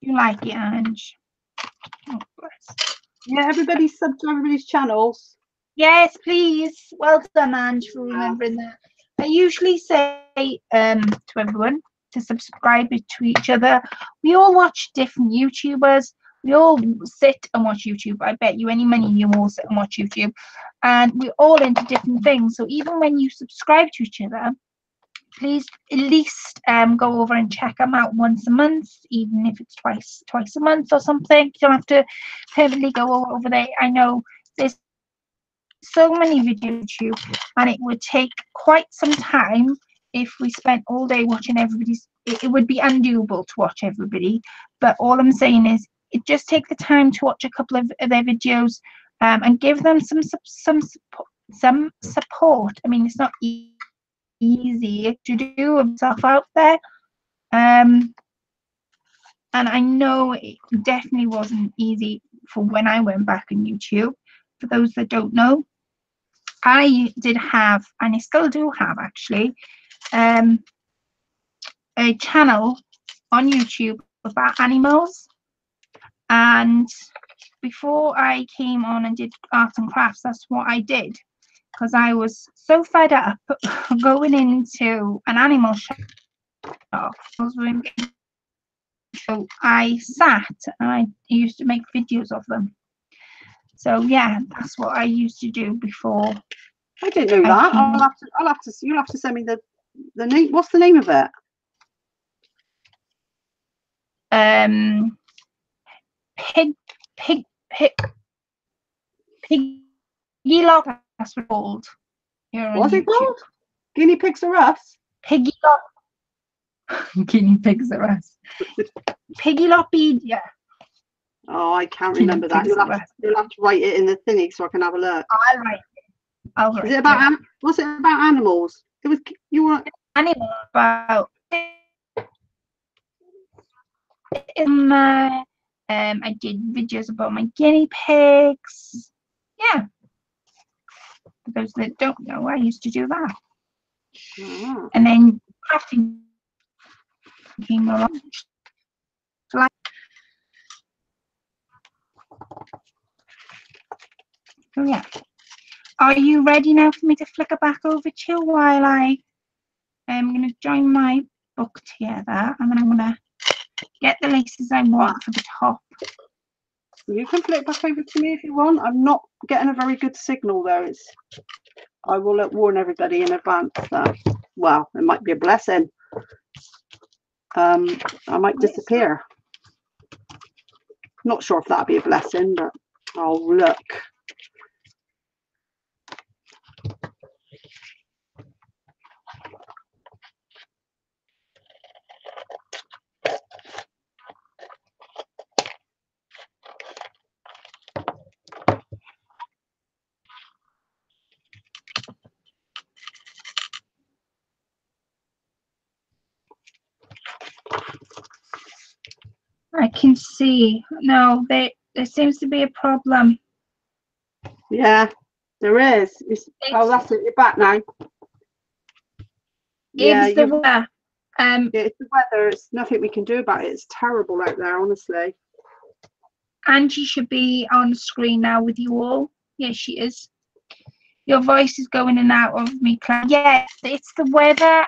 You like it, Ange? Oh, bless. Yeah, everybody sub to everybody's channels. Yes, please. Well done, Ange, for remembering that. I usually say to everyone to subscribe to each other. We all watch different YouTubers. We all sit and watch YouTube. I bet you any money you all sit and watch YouTube. And we're all into different things. So even when you subscribe to each other, please at least go over and check them out once a month, even if it's twice a month or something. You don't have to permanently go over there. I know there's so many videos on YouTube, and it would take quite some time if we spent all day watching everybody's. It would be undoable to watch everybody. But all I'm saying is, just take the time to watch a couple of their videos and give them some support. I mean, it's not easy to do stuff out there, and I know it definitely wasn't easy for when I went back on YouTube. For those that don't know, I did have, and I still do have actually, a channel on YouTube about animals. And before I came on and did arts and crafts, that's what I did, because I was so fed up going into an animal shop. So I sat and I used to make videos of them. So yeah, that's what I used to do before. I didn't know that. You'll have to send me the name. What's the name of it? Piggy Lot, that's what it's called. What's it called? Guinea Pigs Are Us? Piggy Lot. Guinea Pigs Are Us. Piggy Lotpedia. Oh, I can't remember that. You'll have to write it in the thingy so I can have a look. I'll write it. Is it about was it about animals? It was you were animal about I did videos about my guinea pigs. Yeah. For those that don't know, I used to do that. Oh. And then crafting came along. So yeah. Are you ready now for me to flicker back over to you while I am going to join my book together, and then I'm going to get the laces I want for the top. You can flick back over to me if you want. I'm not getting a very good signal there. I will warn everybody in advance that, well, it might be a blessing. I might disappear. Not sure if that'll be a blessing, but I'll look. I can see. No, there seems to be a problem. Yeah, there is. Oh, that's it. You're back now. Yeah, it's the weather. It's the weather. It's nothing we can do about it. It's terrible out there, honestly. Angie should be on the screen now with you all. Yes, she is. Your voice is going in and out of me, Claire. Yes, it's the weather.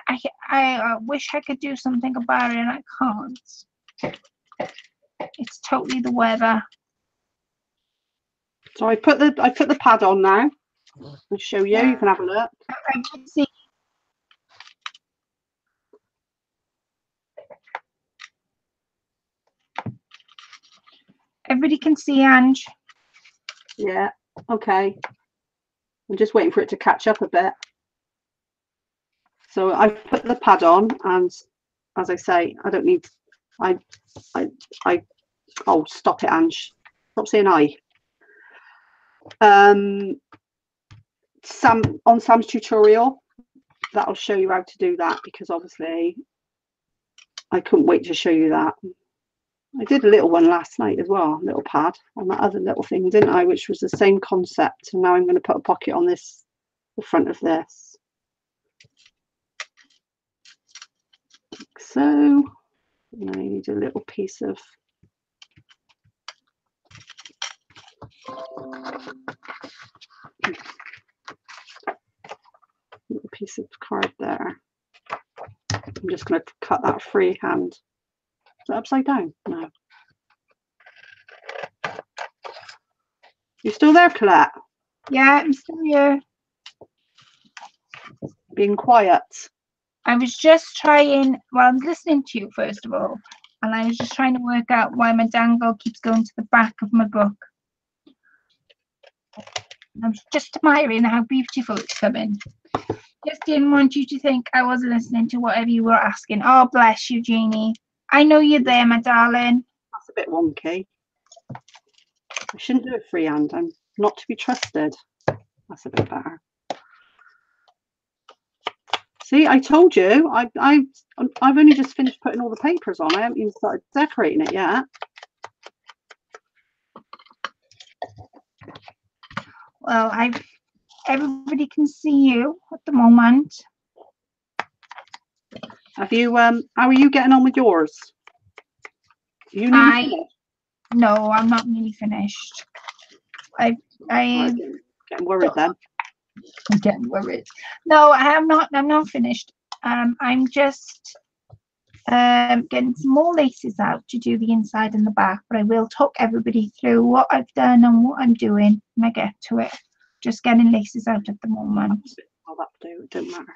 I wish I could do something about it, and I can't. It's totally the weather. So I put the pad on now. I'll show you. You can have a look. I can see. Everybody can see Ange. Yeah. Okay. I'm just waiting for it to catch up a bit. So I've put the pad on, and as I say, I don't need. Oh, stop it, Ange. Stop saying I. On Sam's tutorial, that'll show you how to do that, because obviously I couldn't wait to show you that. I did a little one last night as well, a little pad on that other little thing, didn't I? Which was the same concept. And now I'm going to put a pocket on this, the front of this. Like so. And I need a little piece of card there. I'm just going to cut that freehand. Is it upside down? No. You still there, Colette? Yeah, I'm still here. Being quiet. I was just trying, well, I'm listening to you first of all, and I was just trying to work out why my dangle keeps going to the back of my book. I'm just admiring how beautiful it's coming. Just didn't want you to think I wasn't listening to whatever you were asking. Oh, bless you, Jeannie. I know you're there, my darling. That's a bit wonky. I shouldn't do it freehand. I'm not to be trusted. That's a bit better. See, I told you. I've only just finished putting all the papers on. I haven't even started decorating it yet. Well, everybody can see you at the moment. Have you how are you getting on with yours? You nearly finished? No, I'm not nearly finished. I'm getting worried then. I'm getting worried. No, I'm not finished. I'm just getting some more laces out to do the inside and the back, but I will talk everybody through what I've done and what I'm doing when I get to it. Just getting laces out at the moment. Oh, that'll do. It don't matter.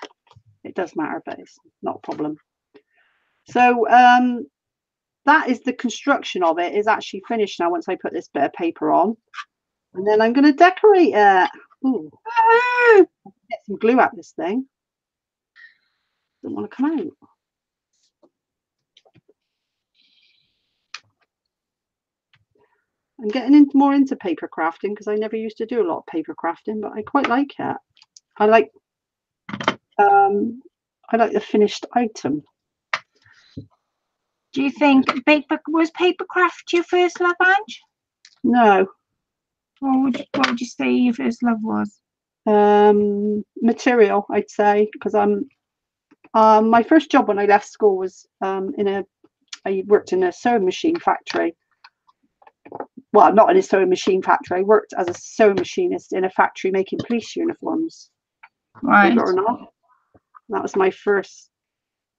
It does matter, but it's not a problem. So that is the construction of it is actually finished now once I put this bit of paper on. And then I'm going to decorate it. Ooh. Get some glue out this thing. Doesn't want to come out. I'm getting more into paper crafting because I never used to do a lot of paper crafting, but I quite like it. I like the finished item. Do you think was paper craft your first love, Ange? No. What would you say your first love was? Material, I'd say, because my first job when I left school was I worked in a sewing machine factory. Well, not in a sewing machine factory. I worked as a sewing machinist in a factory making police uniforms. Right. Believe it or not. That was my first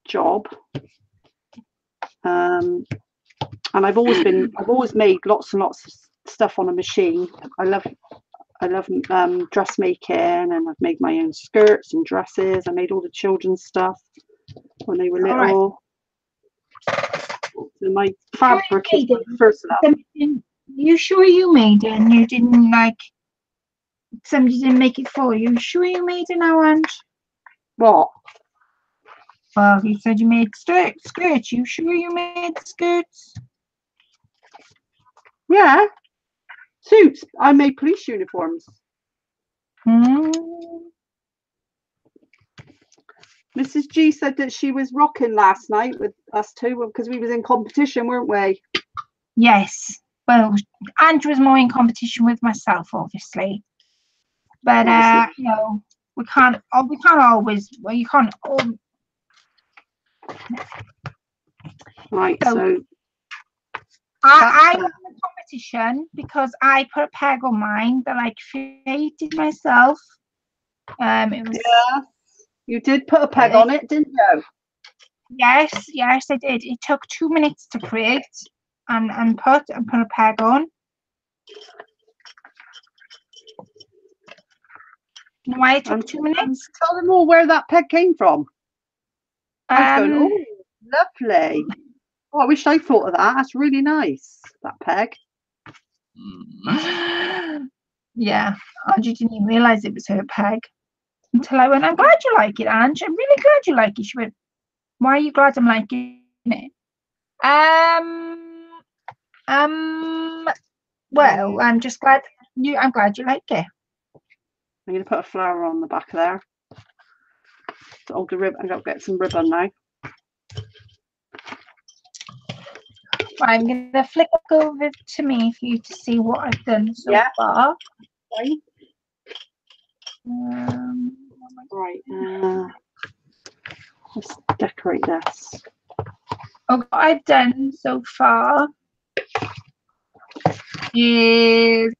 job. And I've always made lots and lots of stuff on a machine. I love dressmaking, and I've made my own skirts and dresses. I made all the children's stuff when they were little. Right. So my fabric is my first love. You sure you made it and you didn't somebody didn't make it for you? Sure you made it now, Ange? What? Well, you said you made skirts. You sure you made the skirts? Yeah. Suits. I made police uniforms. Mrs. G said that she was rocking last night with us too because we was in competition, weren't we? Yes. Well, Andrew was more in competition with myself, obviously. But you know, we can't always. Well, you can't. Right. So I won the competition because I put a peg on mine that I created myself, It was you did put a peg on it, didn't you? Yes, I did. It took 2 minutes to create and put a peg on. You know why it took 2 minutes? Tell them all where that peg came from. I was going, oh, lovely. Oh, I wish I thought of that. That's really nice, that peg. Yeah, Angie didn't even realise it was her peg until I went, I'm glad you like it, Angie. I'm really glad you like it. She went, why are you glad I'm liking it? Well, I'm just glad I'm glad you like it. I'm going to put a flower on the back there. Hold the ribbon. I've got to get some ribbon now. I'm going to flick over to me for you to see what I've done so far. Right. Let's decorate this. What I've done so far is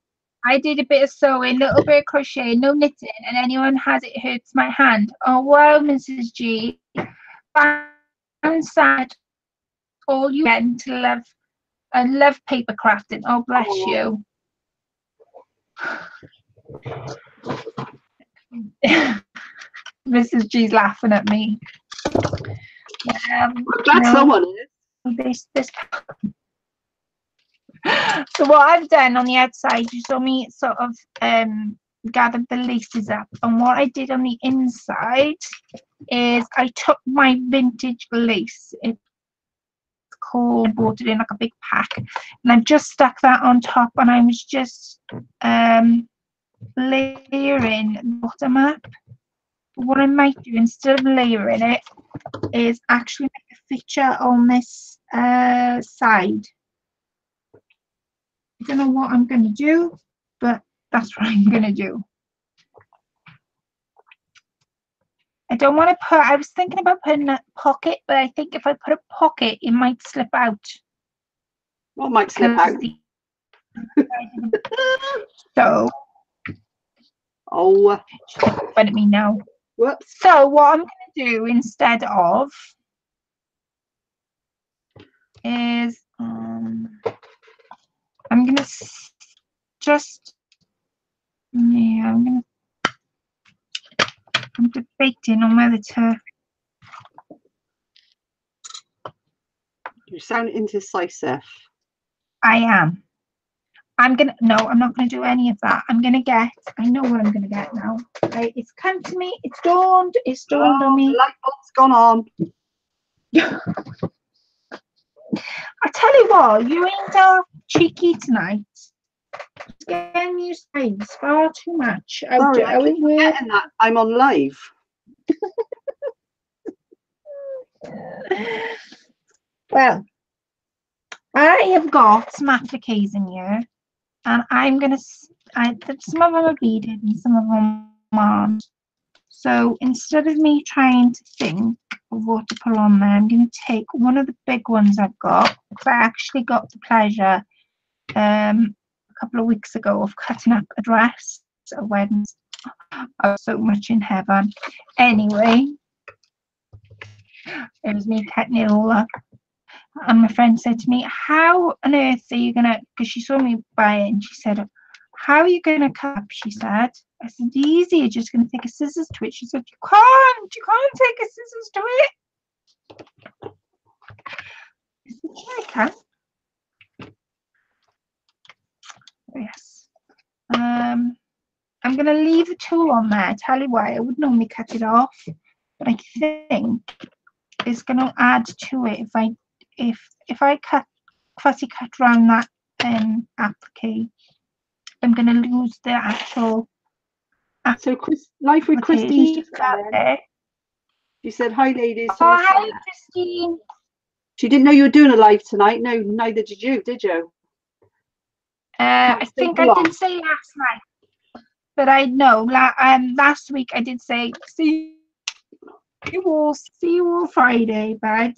I did a bit of sewing, a little bit of crochet, no knitting, and anyone has it hurts my hand. Oh wow, Mrs. G. I'm sad. All you get to love. I love paper crafting. Oh bless you. Mrs. G's laughing at me. That's someone is. This. So what I've done on the outside, you saw me sort of gathered the laces up, and what I did on the inside is I took my vintage lace. It's called, bought it in like a big pack, and I've just stuck that on top, and I was just layering the bottom up. What I might do instead of layering it is actually make a feature on this side. I don't know what I'm going to do, but that's what I'm going to do. I don't want to put, I was thinking about putting a pocket, but I think if I put a pocket, it might slip out. What might slip out? So. Oh. But at me now. Whoops. So what I'm going to do instead of is I'm going to just, I'm debating on whether to. You sound indecisive. I am. I'm not going to do any of that. I know what I'm going to get now. Right, it's come to me. It's dawned on me. The light bulb's gone on. I tell you what, you ain't all cheeky tonight. It's getting you signs far too much. Sorry, I keep forgetting that I'm on live. Well, I have got some appliques in here, and I'm gonna. Some of them are beaded and some of them aren't. So instead of me trying to think of what to put on there, I'm going to take one of the big ones I've got, because I actually got the pleasure a couple of weeks ago of cutting up a dress at a wedding. I was so much in heaven. Anyway, it was me cutting it all up. And my friend said to me, how on earth are you going to, because she saw me buy it, and she said, how are you going to cut up? She said. I said, easy, you're just going to take a scissors to it. She said, you can't take a scissors to it. I said, yeah, I can. Oh, yes. I'm going to leave the tool on there. I tell you why, I would normally cut it off, but I think it's going to add to it if I fussy cut around that applique. I'm going to lose the actual. So, life with Christine's just there. She said, "Hi, ladies." Oh, hi, Christine. She didn't know you were doing a live tonight. No, neither did you, did you? I think I did say last night, but I know. Last week I did say see you all Friday, but I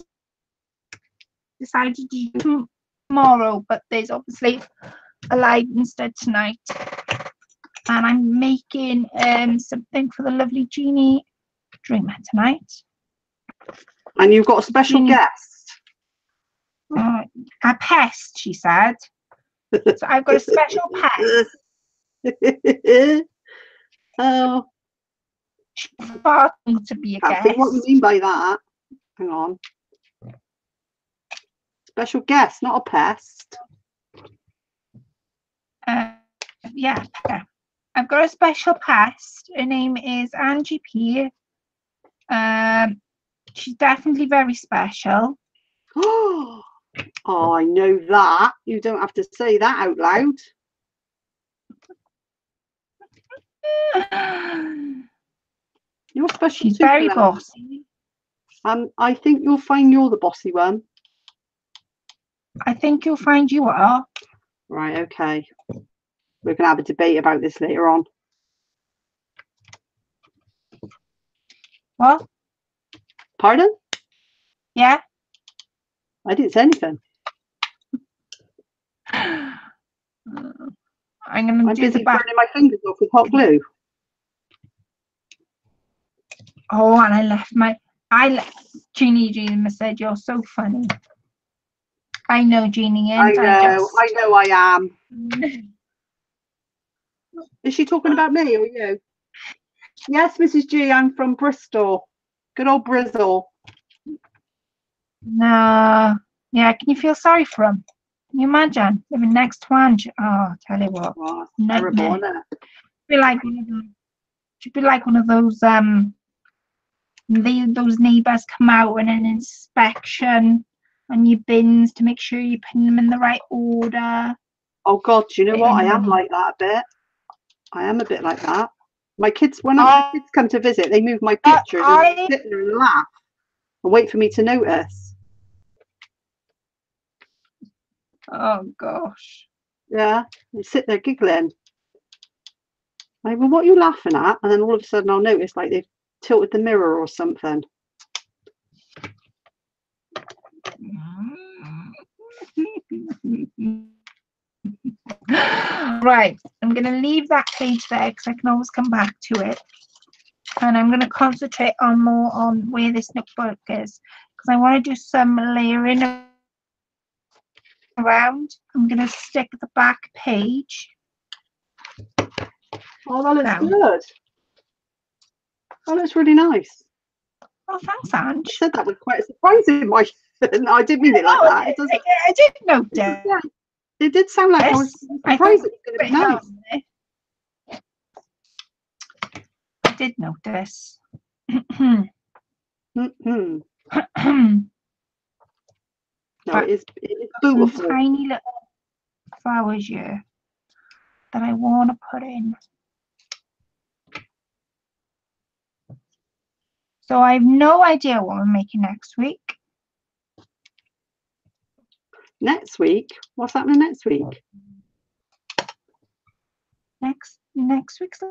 decided to do tomorrow. But there's obviously a live instead tonight. and I'm making something for the lovely Jeannie Dreamer tonight. And you've got a special Jeannie, guest. A pest, she said. So I've got a special pest. Oh, She's farting to be a can't guest. think what you mean by that. Hang on. Special guest, not a pest. Yeah, I've got a special pest. Her name is Angie P. She's definitely very special. Oh, I know that. You don't have to say that out loud. You're special. She's very bossy. I think you'll find you're the bossy one. I think you'll find you are. Right, okay. We're going to have a debate about this later on. What? Pardon? Yeah? I didn't say anything. I'm busy burning my fingers off with hot glue. Oh, and I left Jeannie said you're so funny. I know Jeannie, and I know I am. Is she talking about me or you? Yes, Mrs. G, I'm from Bristol. Good old Bristol. No. Yeah, can you feel sorry for him? Can you imagine living next to Ange? Oh, tell you what. Oh, terrible, isn't it? Should be like one of those those neighbours come out and an inspection on your bins to make sure you put them in the right order. Oh God, do you know what? I am like that a bit. I am a bit like that. My kids, when my kids come to visit, they move my pictures and they sit there and laugh and wait for me to notice. Oh gosh. Yeah, they sit there giggling. Like, well, what are you laughing at? And then all of a sudden I'll notice like they've tilted the mirror or something. Right, I'm going to leave that page there because I can always come back to it. And I'm going to concentrate more on where this notebook is because I want to do some layering around. I'm going to stick the back page. Oh, that looks good. That looks really nice. Oh, thanks, Ange. I said that with quite a surprise in my... No, I didn't mean it like that. It doesn't... I did notice. Yeah, it did sound like I was surprised it was going to be nice. I did notice. No, it is beautiful. Some tiny little flowers here that I want to put in. So I have no idea what we're making next week. Next week? What's happening next week? Next week's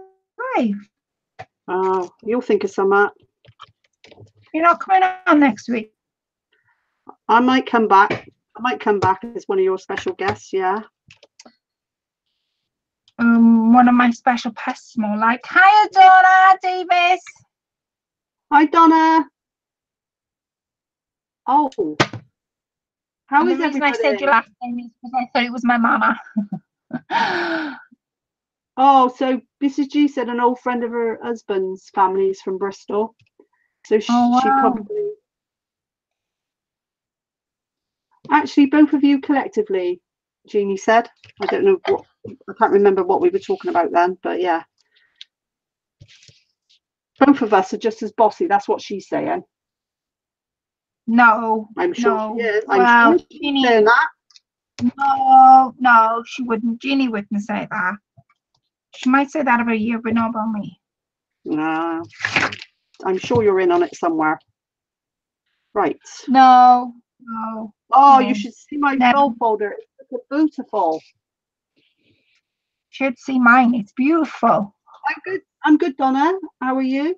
live. Oh, you'll think of something. You're not coming on next week. I might come back. I might come back as one of your special guests, yeah. One of my special pests, more like. Hiya, Donna Davis. Hi, Donna. Oh, how is everybody? The reason I said your last name is because I thought it was my mama. Oh, so Mrs. G said an old friend of her husband's family is from Bristol. So she probably... Actually, both of you collectively, Jeannie said. I don't know what... I can't remember what we were talking about then, but yeah. Both of us are just as bossy. That's what she's saying. No. I'm sure she is. I'm Well, sure she's saying that. No, she wouldn't. Jeannie wouldn't say that. She might say that about you, but not about me. No. I'm sure you're in on it somewhere. Right. No. Oh, you should see my file folder. It's beautiful. Should see mine. It's beautiful. I'm good, Donna. How are you?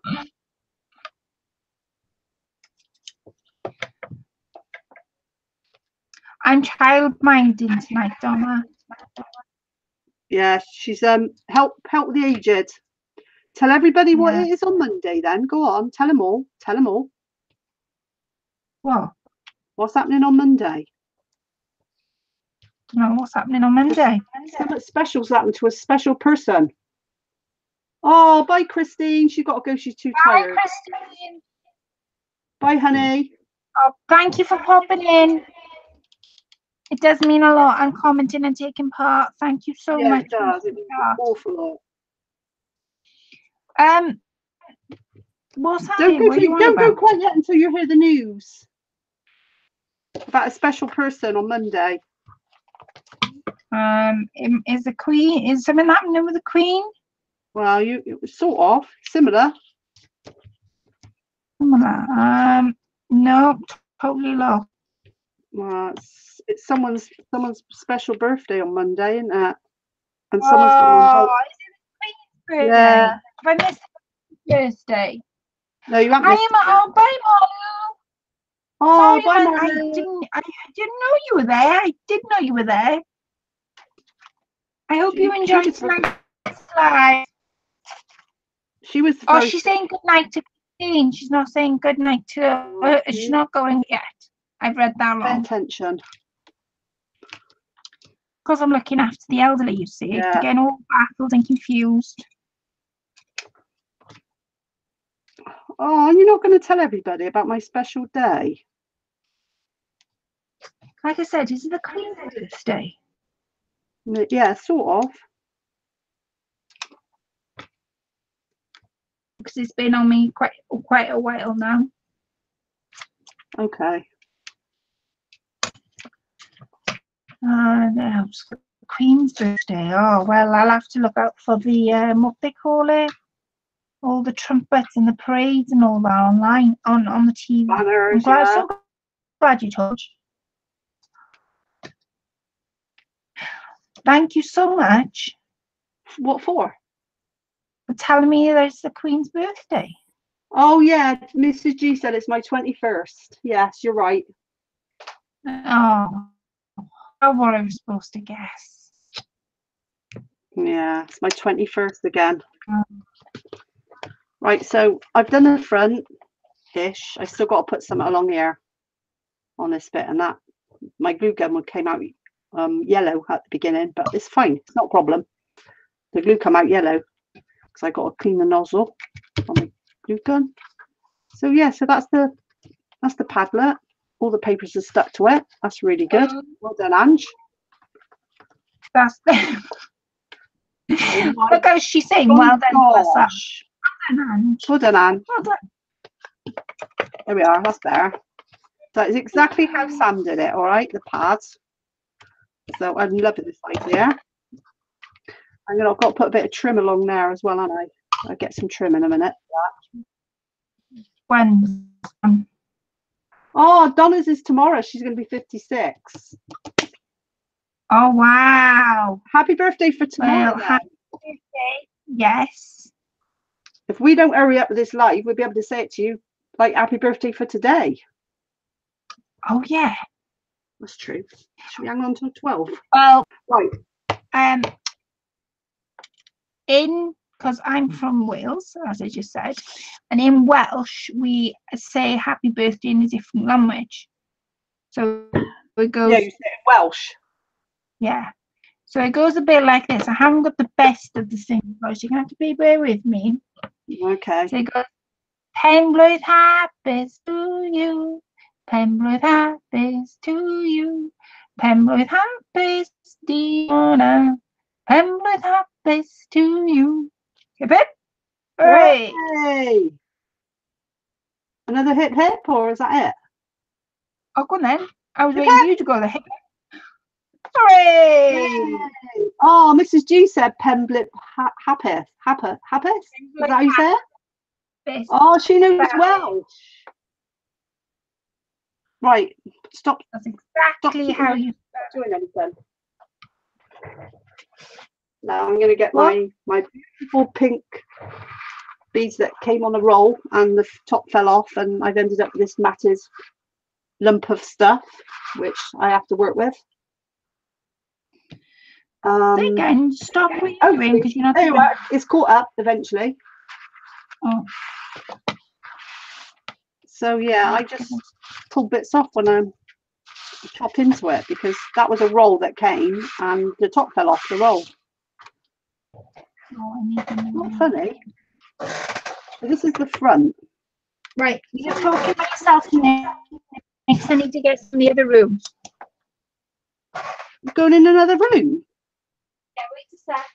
I'm child-minding tonight, Donna. Yeah, she's help the aged. Tell everybody what Yeah. it is on Monday then. Go on, tell them all. Tell them all. What? What's happening on Monday? No, what's happening on Monday? Something special's happened to a special person. Oh, bye, Christine. She's got to go. She's too tired. Bye, Christine. Bye, honey. Oh, thank you for popping in. It does mean a lot. I'm commenting and taking part. Thank you so Yeah, much. it does. It means an awful lot. What's happening? Don't go quite yet until you hear the news about a special person on Monday. Is the Queen? Is something happening with the Queen? Well, it was sort of similar. No, totally lost. Well, it's someone's special birthday on Monday, isn't it? And someone's going is it the Queen's birthday? Yeah. Have I missed the birthday? No, you haven't. Bye, Marlo. Oh, Sorry, bye, man. I Marlo. didn't know you were there. I didn't know you were there. I hope you enjoyed tonight's live. She was. Oh, she's saying good night to Christine. She's not saying good night to. She's not going yet. I've read that wrong. Pay attention. Because I'm looking after the elderly, you see. Yeah. I'm getting all baffled and confused. Oh, you're not going to tell everybody about my special day? Like I said, is it the Queen's birthday? Yeah, sort of. Because it's been on me quite a while now. Okay. The Queen's birthday. Oh well, I'll have to look out for the what they call it, all the trumpets and the parades and all that online on the TV. Banners, So glad you told. Thank you so much. What for? For telling me that it's the Queen's birthday. Oh yeah, Mrs. G said it's my 21st. Yes, you're right. Oh, what I was supposed to guess. Yeah, it's my 21st again. Right, so I've done the front-ish. I still got to put something along here on this bit, and that my glue gun came out yellow at the beginning, but it's fine. It's not a problem. The glue come out yellow because I got to clean the nozzle on the glue gun. So yeah, so that's the Padlet. All the papers are stuck to it. That's really good. Well done, Ange. That's the look how she's saying well done. Well done, Ange. Well done, Ange. Well done. There we are. That's better. That is exactly how Sam did it. All right, the pads. So I'm loving this idea. I've got to put a bit of trim along there as well, haven't I? I'll get some trim in a minute. When? Oh, Donna's is tomorrow. She's going to be 56. Oh, wow. Happy birthday for tomorrow. Well, happy birthday. Yes. If we don't hurry up with this live, we'll be able to say it to you like happy birthday for today. Oh, yeah. That's true. Should we hang on till 12? Well, right. Because I'm from Wales, as I just said, and in Welsh we say happy birthday in a different language. So it goes. Yeah, you say it Welsh. Yeah. So it goes a bit like this. I haven't got the best of the singing voice. You're going to have to bear with me. Okay. So it goes, Penblwydd hapus to you. Penblwydd hapus to you. Penblwydd hapus Diona. Penblwydd hapus to you. Hip hip. Hooray. Hey. Another hip hip, or is that it? Oh, go on then. I was waiting for you to go the hip hip. Hooray. Yay. Oh, Mrs. G said Penblwydd hapus. Hapus? Is that how you say it? Oh, she knows Welsh. Right, stop. That's exactly how you doing anything. Now I'm going to get my beautiful pink beads that came on a roll and the top fell off, and I've ended up with this matted lump of stuff which I have to work with. Say again, stop what you're doing because you're not anyway, it's caught up eventually. Oh. So yeah, I just pull bits off when I chop into it because that was a roll that came and the top fell off the roll. Not funny. So this is the front. Right, you're talking about yourself next. I need to get from the other room. You're going in another room? Yeah, wait a sec.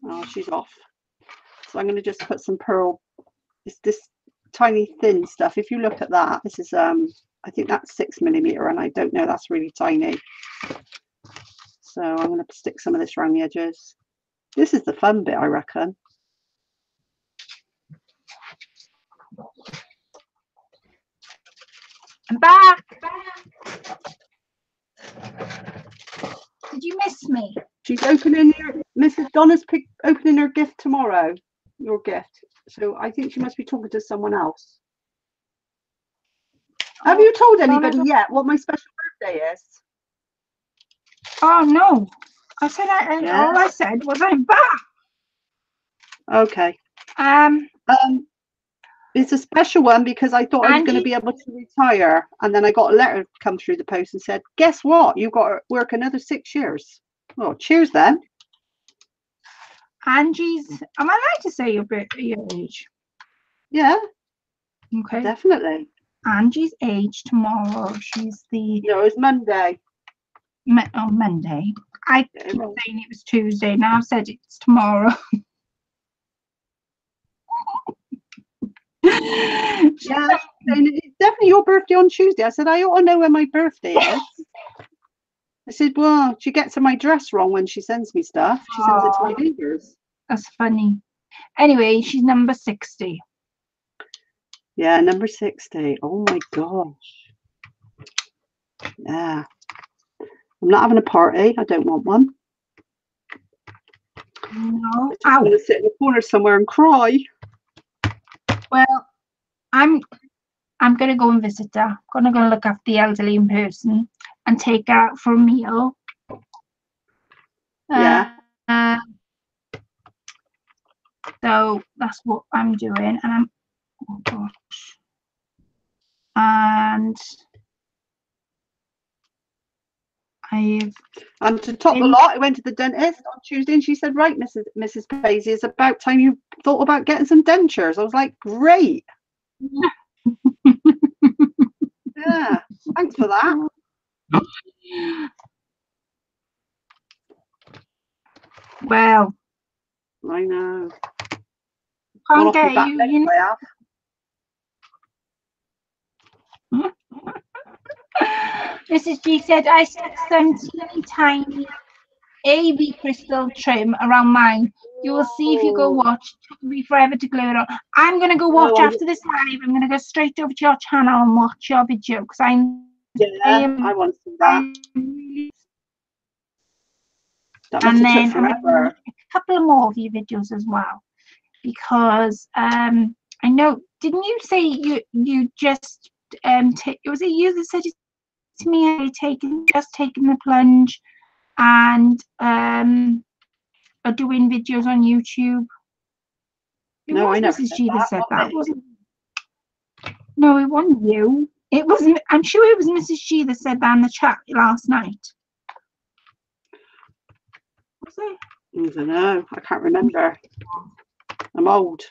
Oh, she's off. So I'm going to just put some pearl. It's this tiny thin stuff. If you look at that, this is I think that's 6mm, and I don't know, that's really tiny. So I'm going to stick some of this around the edges. This is the fun bit, I reckon. I'm back. Did you miss me? She's opening Mrs. Donna's opening her gift tomorrow. Your gift. So I think she must be talking to someone else. Have you told anybody yet what my special birthday is? Oh no. I said all I said was I'm back. Okay. It's a special one because I thought I was going to be able to retire, and then I got a letter come through the post and said, guess what? You've got to work another 6 years. Oh, cheers then. Angie's, am I allowed to say your age? Yeah. Okay. Definitely. Angie's age tomorrow. She's the... No, it's Monday. On Monday. I keep saying it was Tuesday. Now I've said it's tomorrow. Yeah, it's definitely your birthday on Tuesday. I said, I ought to know when my birthday is. I said, well, she gets my address wrong when she sends me stuff. She sends it to my neighbours. That's funny. Anyway, she's number 60. Yeah, number 60. Oh my gosh. Yeah. I'm not having a party. I don't want one. No. I'm going to sit in the corner somewhere and cry. Well, I'm going to go and visit her. I'm going to go look after the elderly in person and take her out for a meal. Yeah. So that's what I'm doing. And oh gosh. And and to top the lot, I went to the dentist on Tuesday and she said, right, Mrs. Paisley, it's about time you thought about getting some dentures. I was like, great. Yeah, thanks for that. Well, I know. Can't get you know. Mrs. G said, I stuck some teeny tiny AV crystal trim around mine. You will see if you go watch. It took me forever to glue it on. I'm going to go watch after this live. I'm going to go straight over to your channel and watch your video because I want to see that. And then I'm going to watch a couple of more of your videos as well because I know, didn't you say you just was it you that said it to me? Just taking the plunge and are doing videos on YouTube. No, I never Mrs. G that said that, me. wasn't it? No, it wasn't you. It wasn't. I'm sure it was Mrs. G that said that in the chat last night. Was it? I don't know. I can't remember. I'm old.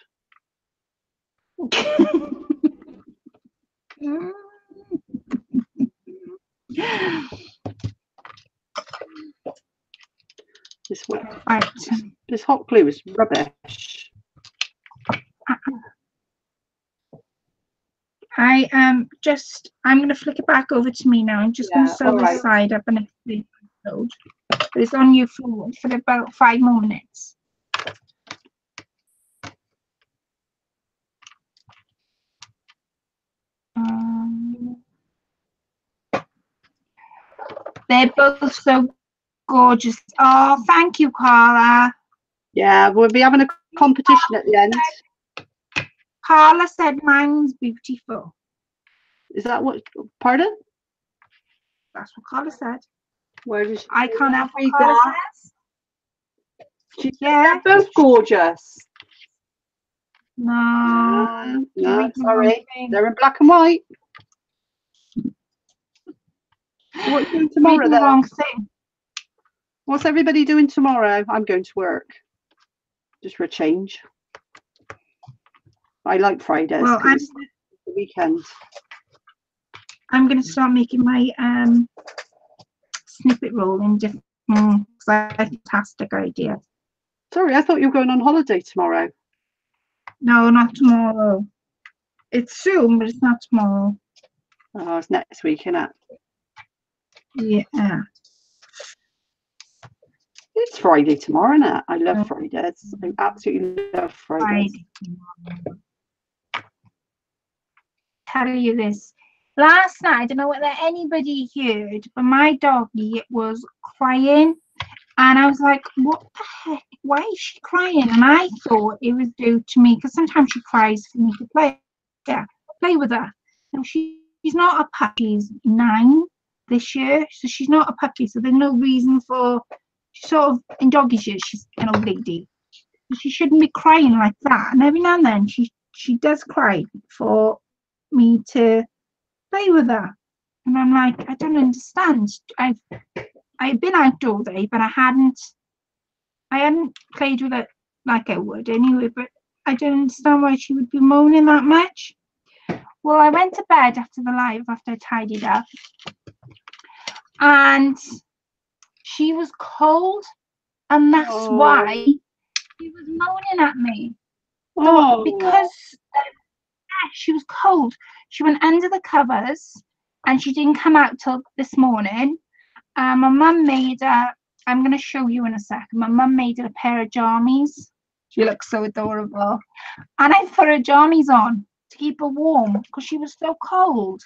This hot glue is rubbish. I'm going to flick it back over to me now. I'm just going to sew this side up and upload. But it's on you for about 5 more minutes. They're both so gorgeous. Oh, thank you, Carla. Yeah, we'll be having a competition at the end. Carla said mine's beautiful. Is that what? Pardon? That's what Carla said. Where does she I can't help read what Carla that? says. Yeah. They're both gorgeous. No. you No, read the wrong sorry. thing. They're in black and white. What are you doing tomorrow Reading the then? wrong thing. What's everybody doing tomorrow? I'm going to work. Just for a change. I like Fridays. Well, 'cause it's the weekend. I'm going to start making my snippet roll in different. Because I have a fantastic idea. Sorry, I thought you were going on holiday tomorrow. No, not tomorrow. It's soon, but it's not tomorrow. Oh, it's next week, isn't it? Yeah. It's Friday tomorrow, isn't it? I love Fridays. I absolutely love Fridays. Tell you this. Last night, I don't know whether anybody heard, but my doggy was crying. And I was like, what the heck? Why is she crying? And I thought it was due to me, because sometimes she cries for me to play with her. Now, she's not a puppy. She's 9 this year, so she's not a puppy. So there's no reason for, she's sort of, in doggy's years, she's an old lady. She shouldn't be crying like that. And every now and then, she does cry for me to play with her. And I'm like, I don't understand. I've been out all day, but I hadn't played with it like I would anyway, but I don't understand why she would be moaning that much. Well, I went to bed after the live, after I tidied up, and she was cold, and that's why she was moaning at me. So, because she was cold, she went under the covers, and she didn't come out till this morning. My mum made her, I'm going to show you in a second, my mum made her a pair of jammies. She looks so adorable. And I put her jammies on to keep her warm because she was so cold.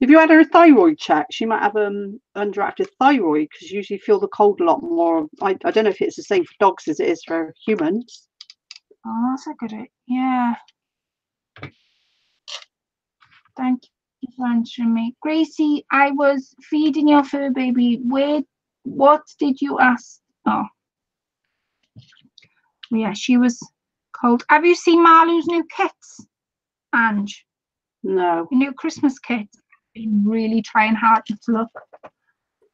If you had her a thyroid check, she might have underactive thyroid, because you usually feel the cold a lot more. I don't know if it's the same for dogs as it is for humans. Oh, that's a good idea. Yeah. Thank you for answering me. Gracie, I was feeding your fur baby. What did you ask? Oh. Yeah, she was cold. Have you seen Marlu's new kits, Ange? No. The new Christmas kit. I've been really trying hard to look,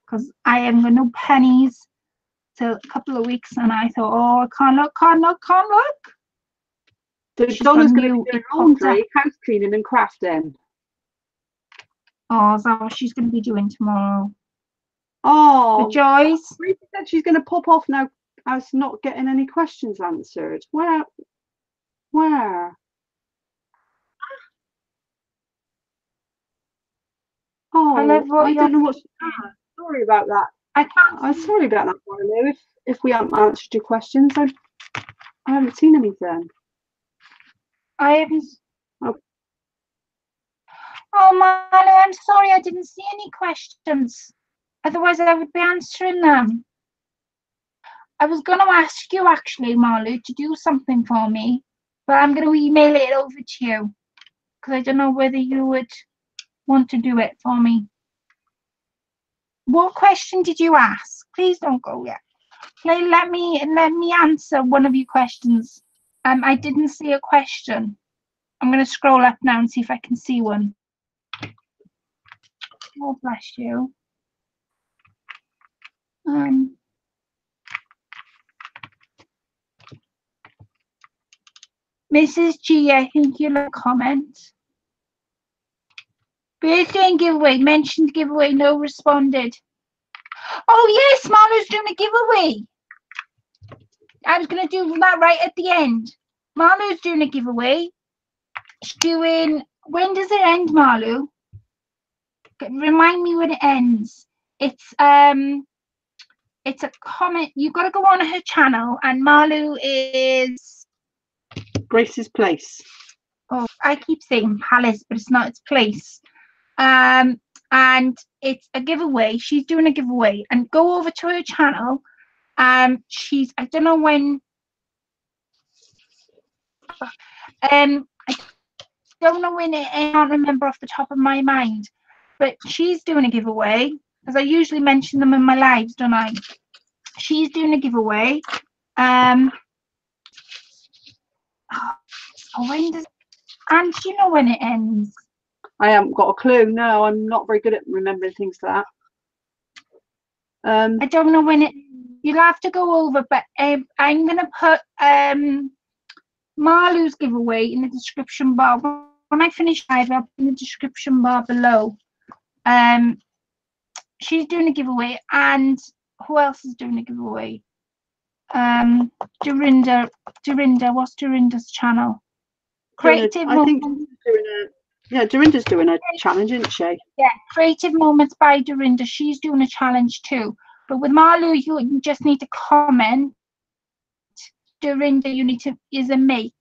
because I haven't got no pennies till a couple of weeks, and I thought, oh, I can't look. So Donna's going to be doing laundry, house cleaning and crafting. Oh, is that what she's going to be doing tomorrow? Oh, the joys. Rita said she's going to pop off now as not getting any questions answered. Where? Oh, I love what I don't know what's. Sorry about that. I'm sorry about that, Marlo. If we haven't answered your questions, I haven't seen anything. I haven't. Oh, Marlo, I'm sorry I didn't see any questions. Otherwise, I would be answering them. I was going to ask you, actually, Marlo, to do something for me, but I'm going to email it over to you, because I don't know whether you would want to do it for me. What question did you ask? Please don't go yet. Let me answer one of your questions. I didn't see a question. I'm going to scroll up now and see if I can see one. Oh, bless you. Mrs. G, I think you'll have a comment. Birthday and giveaway. Mentioned giveaway. No responded. Oh, yes, Marlo's doing a giveaway. I was going to do that right at the end. Marlo's doing a giveaway. She's doing... When does it end, Marlo? Remind me when it ends. It's a comment. You've got to go on her channel, and Marlo is Grace's Place. Oh, I keep saying Palace, but it's not. It's Place. And it's a giveaway. She's doing a giveaway, and go over to her channel. I don't know when. I don't know when I can't remember off the top of my mind. but she's doing a giveaway, because I usually mention them in my lives, don't I? She's doing a giveaway. Oh, when does, and do you know when it ends? I haven't got a clue. No, I'm not very good at remembering things like that. I don't know when it. You'll have to go over, but I'm gonna put Marlu's giveaway in the description bar. When I finish live, I'll put in the description bar below. She's doing a giveaway, and who else is doing a giveaway? Dorinda. What's Dorinda's channel? Creative Moments. Dorinda's doing a challenge, isn't she? Yeah, Creative Moments by Dorinda. She's doing a challenge too. But with Marlu, you just need to comment. Dorinda, you need to is a make.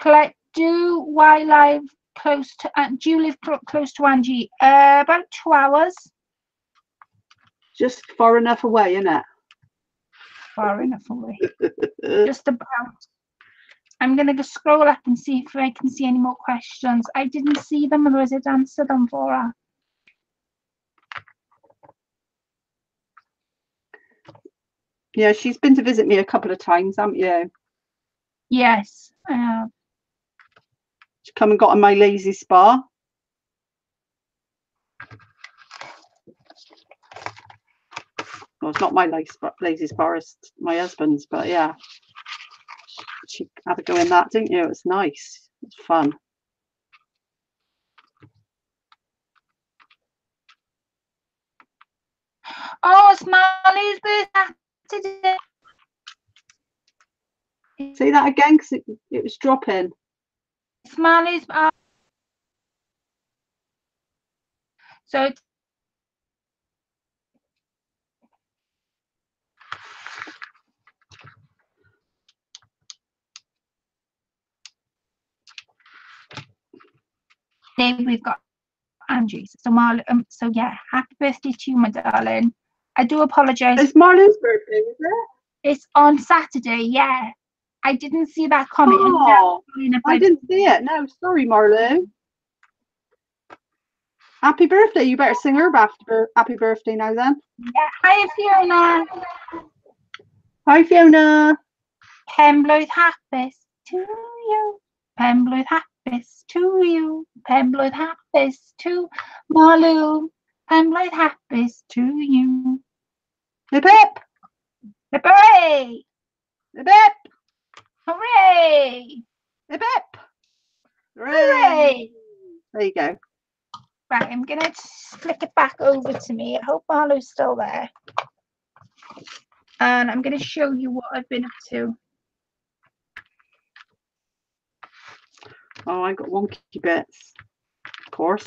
Do you live close to? Do you live close to Angie? About 2 hours. Just far enough away, isn't it? Far enough away. Just about. I'm gonna go scroll up and see if I can see any more questions. I didn't see them, otherwise I'd answer them for her. Yeah, she's been to visit me a couple of times, haven't you? Yes. She come and got on my lazy spa. Well, it's not my lazy spa, it's my husband's, but yeah. She had to go in that, didn't you? It was nice. It was fun. Oh, it's Marley's birthday. Say that again, because it was dropping. It's Marley's. So today we've got Angie's. So Marley, so yeah, happy birthday to you, my darling. I do apologise. It's Marley's birthday, is it? It's on Saturday, yeah. I didn't see that comment. Oh, I didn't see it. No, sorry, Marley. Happy birthday. You better sing her happy birthday now then. Yeah. Hi, Fiona. Hi, Fiona. Pembroke happy to you. Pembroke happy to you. Pembroke happy to Marlu. Pembroke happy to you. Hip hip. Hip hooray! Hip hip. Hooray! Hip hip. Hooray! There you go. Right, I'm gonna flick it back over to me. I hope Marlu's still there. And I'm gonna show you what I've been up to. Oh, I got wonky bits, of course.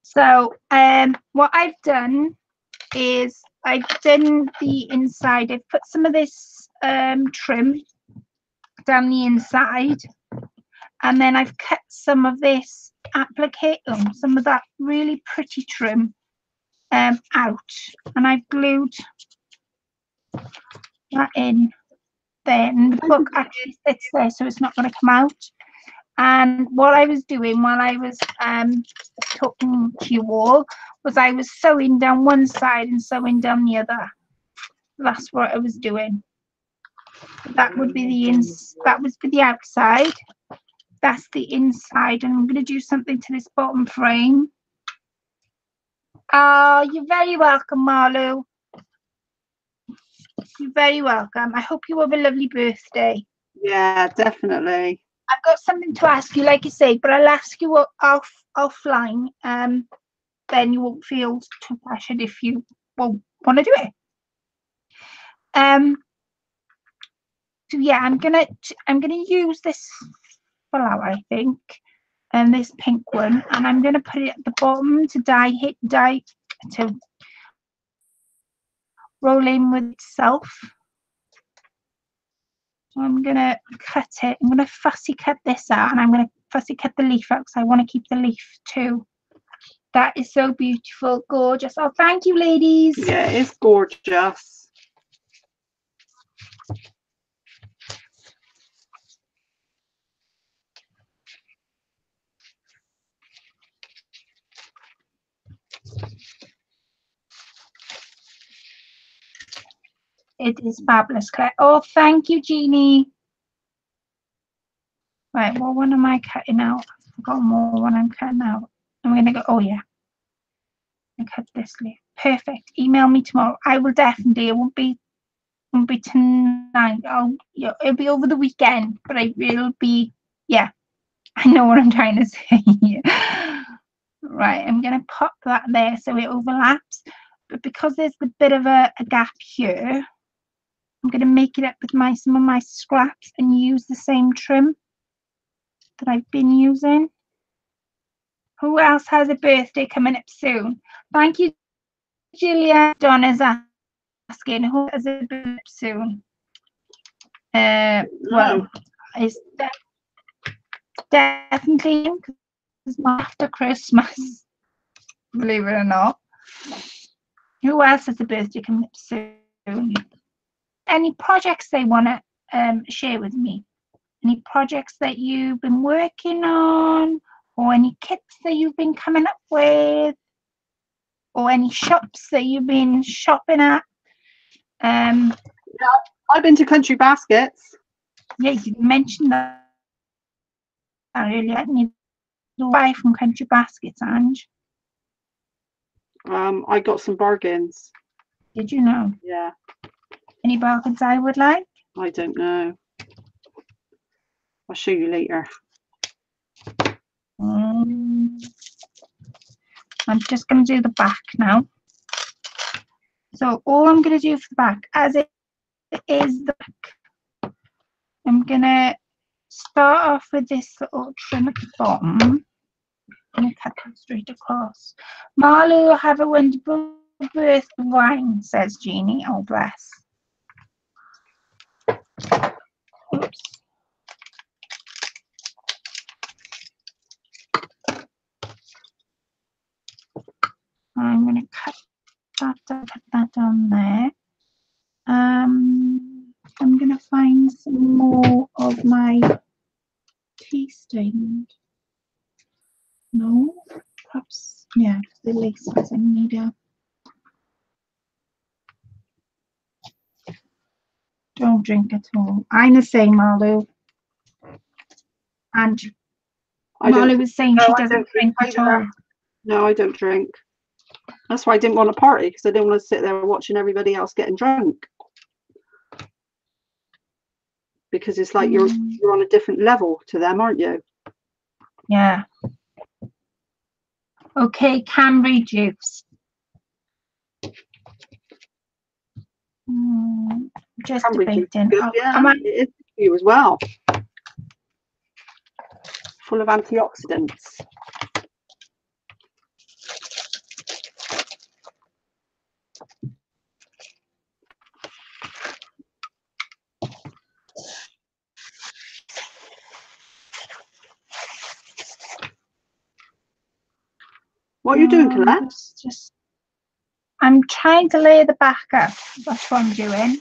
So, what I've done is I've done the inside. I've put some of this trim down the inside, and then I've cut some of this applique, some of that really pretty trim out, and I've glued that in. Then the book actually sits there, so it's not going to come out. And what I was doing while I was talking to you all was I was sewing down one side and sewing down the other. That's what I was doing. That would be the outside. That's the inside, and I'm going to do something to this bottom frame. Oh, you're very welcome, Marlu. You're very welcome. I hope you have a lovely birthday. Yeah, definitely. I've got something to ask you, like you say, but I'll ask you offline. Then you won't feel too pressured if you won't want to do it. So yeah, I'm gonna use this flower, I think, and this pink one, and I'm gonna put it at the bottom to to roll in with itself. So I'm gonna cut it. I'm gonna fussy cut this out, and I'm gonna fussy cut the leaf out because I want to keep the leaf too. That is so beautiful, gorgeous. Oh, thank you, ladies. Yeah, it's gorgeous. It is fabulous, Claire. Oh, thank you, Jeannie. Right, what one am I cutting out? I've forgotten more one I'm cutting out. I'm going to go, oh yeah. I cut this leaf. Perfect. Email me tomorrow. I will definitely, it won't be tonight. It'll be over the weekend, but I will be, yeah. I know what I'm trying to say. Right, I'm going to pop that there so it overlaps. But because there's a bit of a gap here, I'm going to make it up with some of my scraps and use the same trim that I've been using. Who else has a birthday coming up soon? Thank you, Julia. Donna's asking who has a birthday up soon. Well, it's definitely after Christmas, believe it or not. Who else has a birthday coming up soon? Any projects they want to share with me? Any projects that you've been working on, or any kits that you've been coming up with, or any shops that you've been shopping at? Yeah, I've been to Country Baskets. Yeah, you mentioned that earlier. I need to buy from Country Baskets, Ange. I got some bargains. Did you know? Yeah. Any bargains I would like? I don't know. I'll show you later. I'm just going to do the back now. So all I'm going to do for the back, as it is the back, I'm going to start off with this little trim at the bottom. I'm going to cut that straight across. Marlo, have a wonderful birthday wine, says Jeannie. Oh, bless. Oops. I'm going to cut that down there. I'm going to find some more of my tea stained. No, perhaps, yeah, the lace doesn't need a. Don't drink at all. I'm the same, Marlo. And Marlo was saying she doesn't drink at all. No, I don't drink. That's why I didn't want to party, because I didn't want to sit there watching everybody else getting drunk. Because it's like you're on a different level to them, aren't you? Yeah. Okay, Cranberry juice. Just Cranberry debating. juice, yeah, it is for you as well. Full of antioxidants. What are you doing, Colette? I'm trying to lay the back up. That's what I'm doing.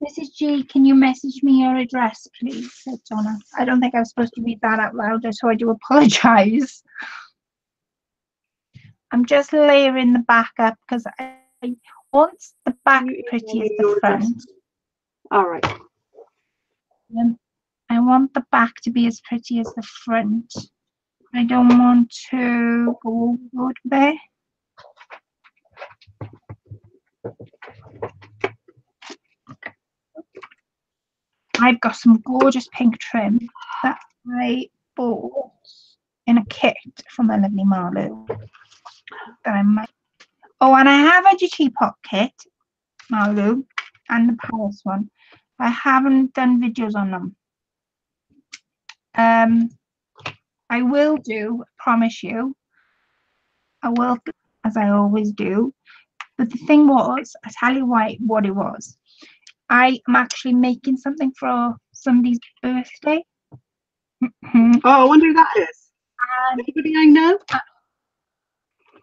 Mrs. G, can you message me your address, please? Said Donna. I don't think I was supposed to read that out loud, so I do apologise. I'm just layering the back up because I want the back pretty as the front. All right. I want the back to be as pretty as the front. I don't want to go overboard there. I've got some gorgeous pink trim that I bought in a kit from a lovely Marlo. That I might. Oh, and I have a GT pot kit, Marlo, and the Paris one. I haven't done videos on them. I will do, promise you. I will, as I always do. But the thing was, I tell you what it was. I am actually making something for somebody's birthday. Oh, I wonder who that is. Anybody I know?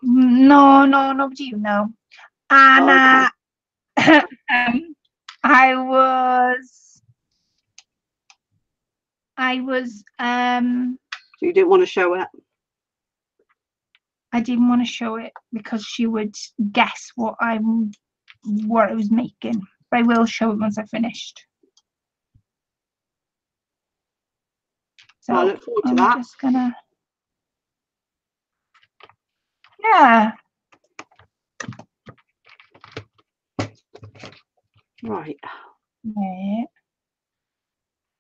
No, nobody you know. And I was So you didn't want to show it? I didn't want to show it because she would guess what I'm what I was making. But I will show it once I've finished. So I look forward to I'm that. just gonna, yeah. Right. Yeah.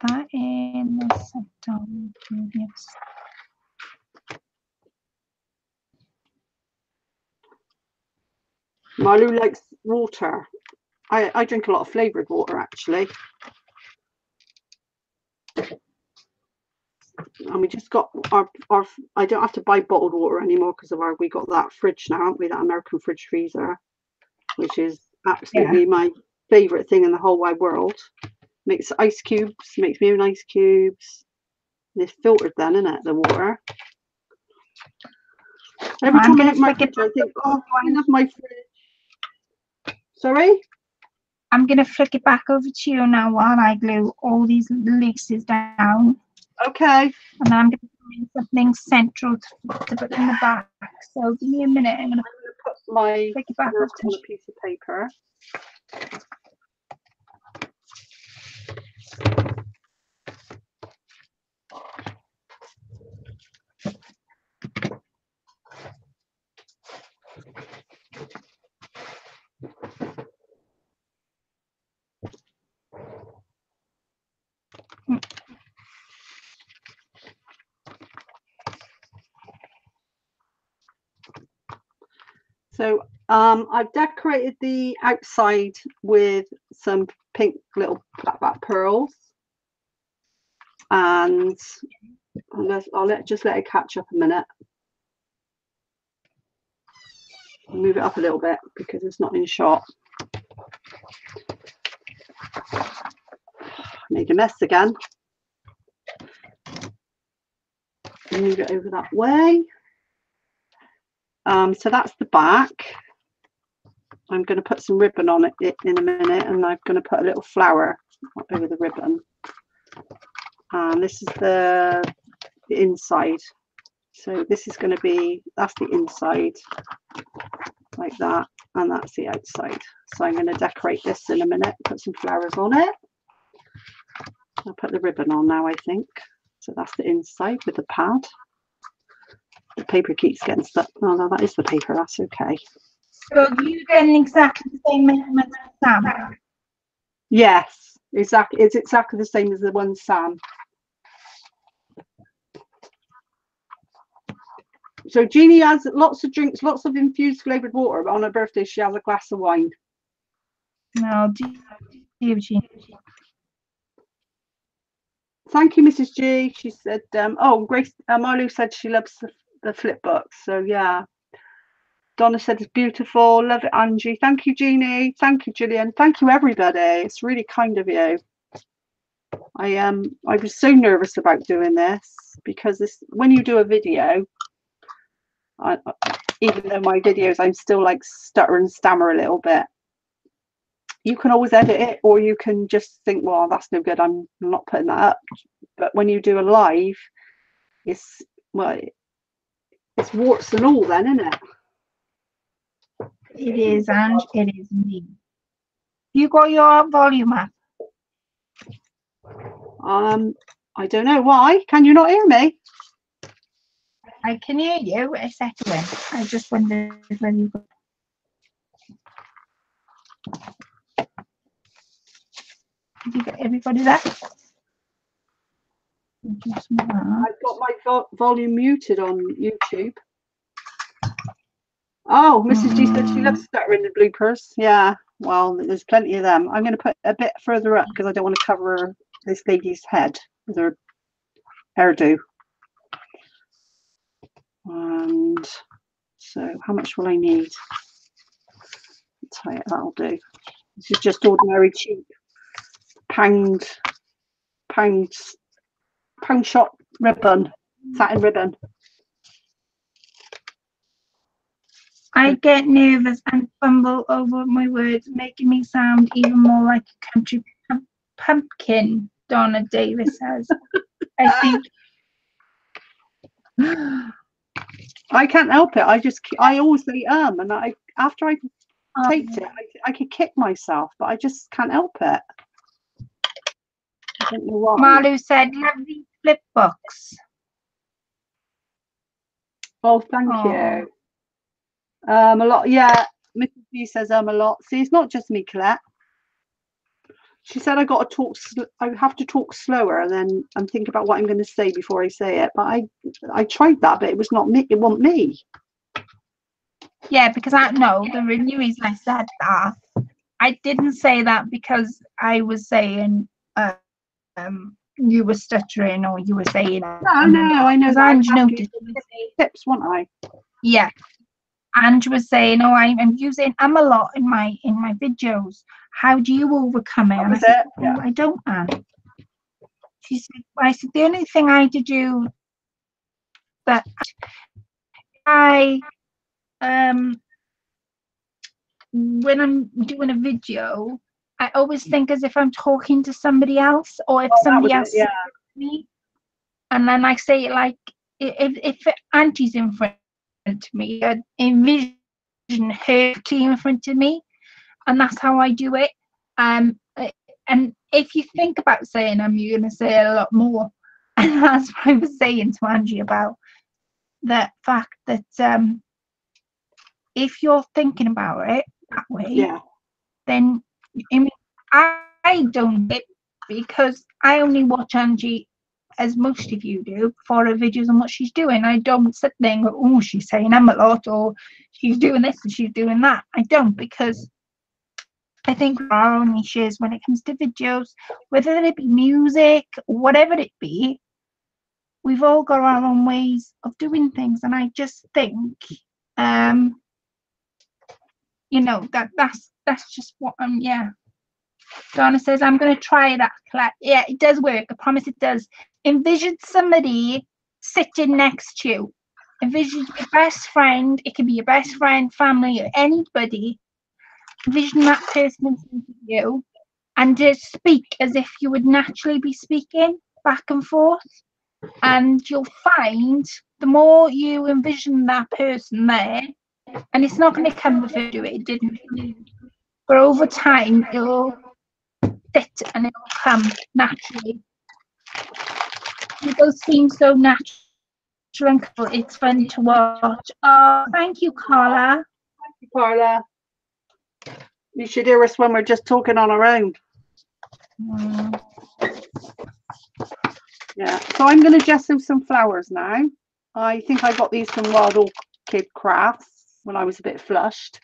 That in the set down previous. Marlou likes water. I drink a lot of flavoured water actually. And we just got our I don't have to buy bottled water anymore because of we got that fridge now, haven't we? That American fridge freezer, which is absolutely my favourite thing in the whole wide world. Makes ice cubes, makes me own ice cubes. And it's filtered then, isn't it, the water? Every time I look at my fridge, I think, oh, I love my fridge. Sorry? I'm going to flick it back over to you now while I glue all these laces down. Okay. And I'm going to find something central to put in the back. So give me a minute. I'm going to put my flick it back work over on a piece of paper. So I've decorated the outside with some pink little black pearls, and I'll just let it catch up a minute. Move it up a little bit because it's not in shot. Made a mess again. Move it over that way. So that's the back. I'm going to put some ribbon on it in a minute, and I'm going to put a little flower over the ribbon. And this is the inside. So this is going to be, that's the inside, like that, and that's the outside. So I'm going to decorate this in a minute, put some flowers on it. I'll put the ribbon on now, I think. So that's the inside with the pad. The paper keeps getting stuck. Oh no, that is the paper, that's okay. So you're getting exactly the same measurement as Sam? Yes, exactly. It's exactly the same as the one Sam. So Jeannie has lots of drinks, lots of infused flavoured water, but on her birthday she has a glass of wine. No, dear Jeannie. Thank you, Mrs. G. She said, oh, Grace, Marlou said she loves the flip books. So yeah. Donna said it's beautiful. Love it, Angie. Thank you, Jeannie. Thank you, Gillian. Thank you, everybody. It's really kind of you. I was so nervous about doing this because when you do a video, even though my videos I'm still like stutter and stammer a little bit, you can always edit it, or you can just think, well, that's no good, I'm not putting that up. But when you do a live, it's warts and all then, isn't it? It is, Ange, it is indeed. You got your volume up? I don't know why. Can you not hear me? I can hear you a second. I just wondered whether you got. Have you got everybody there? I've got my volume muted on YouTube. Oh, Mrs. G said she loves stuttering the bloopers. Yeah, well, there's plenty of them. I'm going to put a bit further up because I don't want to cover this lady's head with her hairdo. And so how much will I need? That'll do. This is just ordinary cheap pound shot ribbon, satin ribbon. I get nervous and fumble over my words, making me sound even more like a country pumpkin, Donna Davis says. I think. I can't help it. I always say and after I taped it, I could kick myself, but I just can't help it. I don't know why. Malu said, lovely flip books. Oh, thank you. A lot, yeah. Mrs. B says a lot. See, it's not just me, Colette. She said I got to talk. I have to talk slower and think about what I'm going to say before I say it. But I tried that, but it was not me. It wasn't me. Yeah, because I know the reason I said that. I didn't say that because I was saying you were stuttering or you were saying. No, I know. Because Ange noticed tips, wasn't I? Yeah. Ange was saying, "Oh, I'm using a lot in my videos. How do you overcome it?" And I said, "Oh, I don't, Anne." She said, "I said the only thing I had to do that I when I'm doing a video, I always think as if I'm talking to somebody else, or if somebody else sees me, and then I say it like if Auntie's in front of me, I envision her in front of me, and that's how I do it. And if you think about saying them, you're going to say a lot more. And that's what I was saying to Angie about the fact that if you're thinking about it that way, then I don't get, because I only watch Angie, as most of you do, for her videos and what she's doing. I don't sit there and go, oh, she's saying them a lot, or she's doing this and she's doing that. I don't, because I think our own niches when it comes to videos, whether it be music, whatever it be, we've all got our own ways of doing things. And I just think, you know, that's just what Donna says, I'm going to try that. Yeah, it does work. I promise it does. Envision somebody sitting next to you. Envision your best friend. It can be your best friend, family, or anybody. Envision that person in front of you and just speak as if you would naturally be speaking back and forth. And you'll find the more you envision that person there, and it's not going to come with it didn't. But over time, it'll sit and it'll come naturally. You both seem so natural and cool. It's fun to watch. Oh, thank you, Carla. Thank you, Carla. You should hear us when we're just talking on our own. Yeah, so I'm going to gesso some flowers now. I think I got these from Wild Orchid Crafts when I was a bit flushed.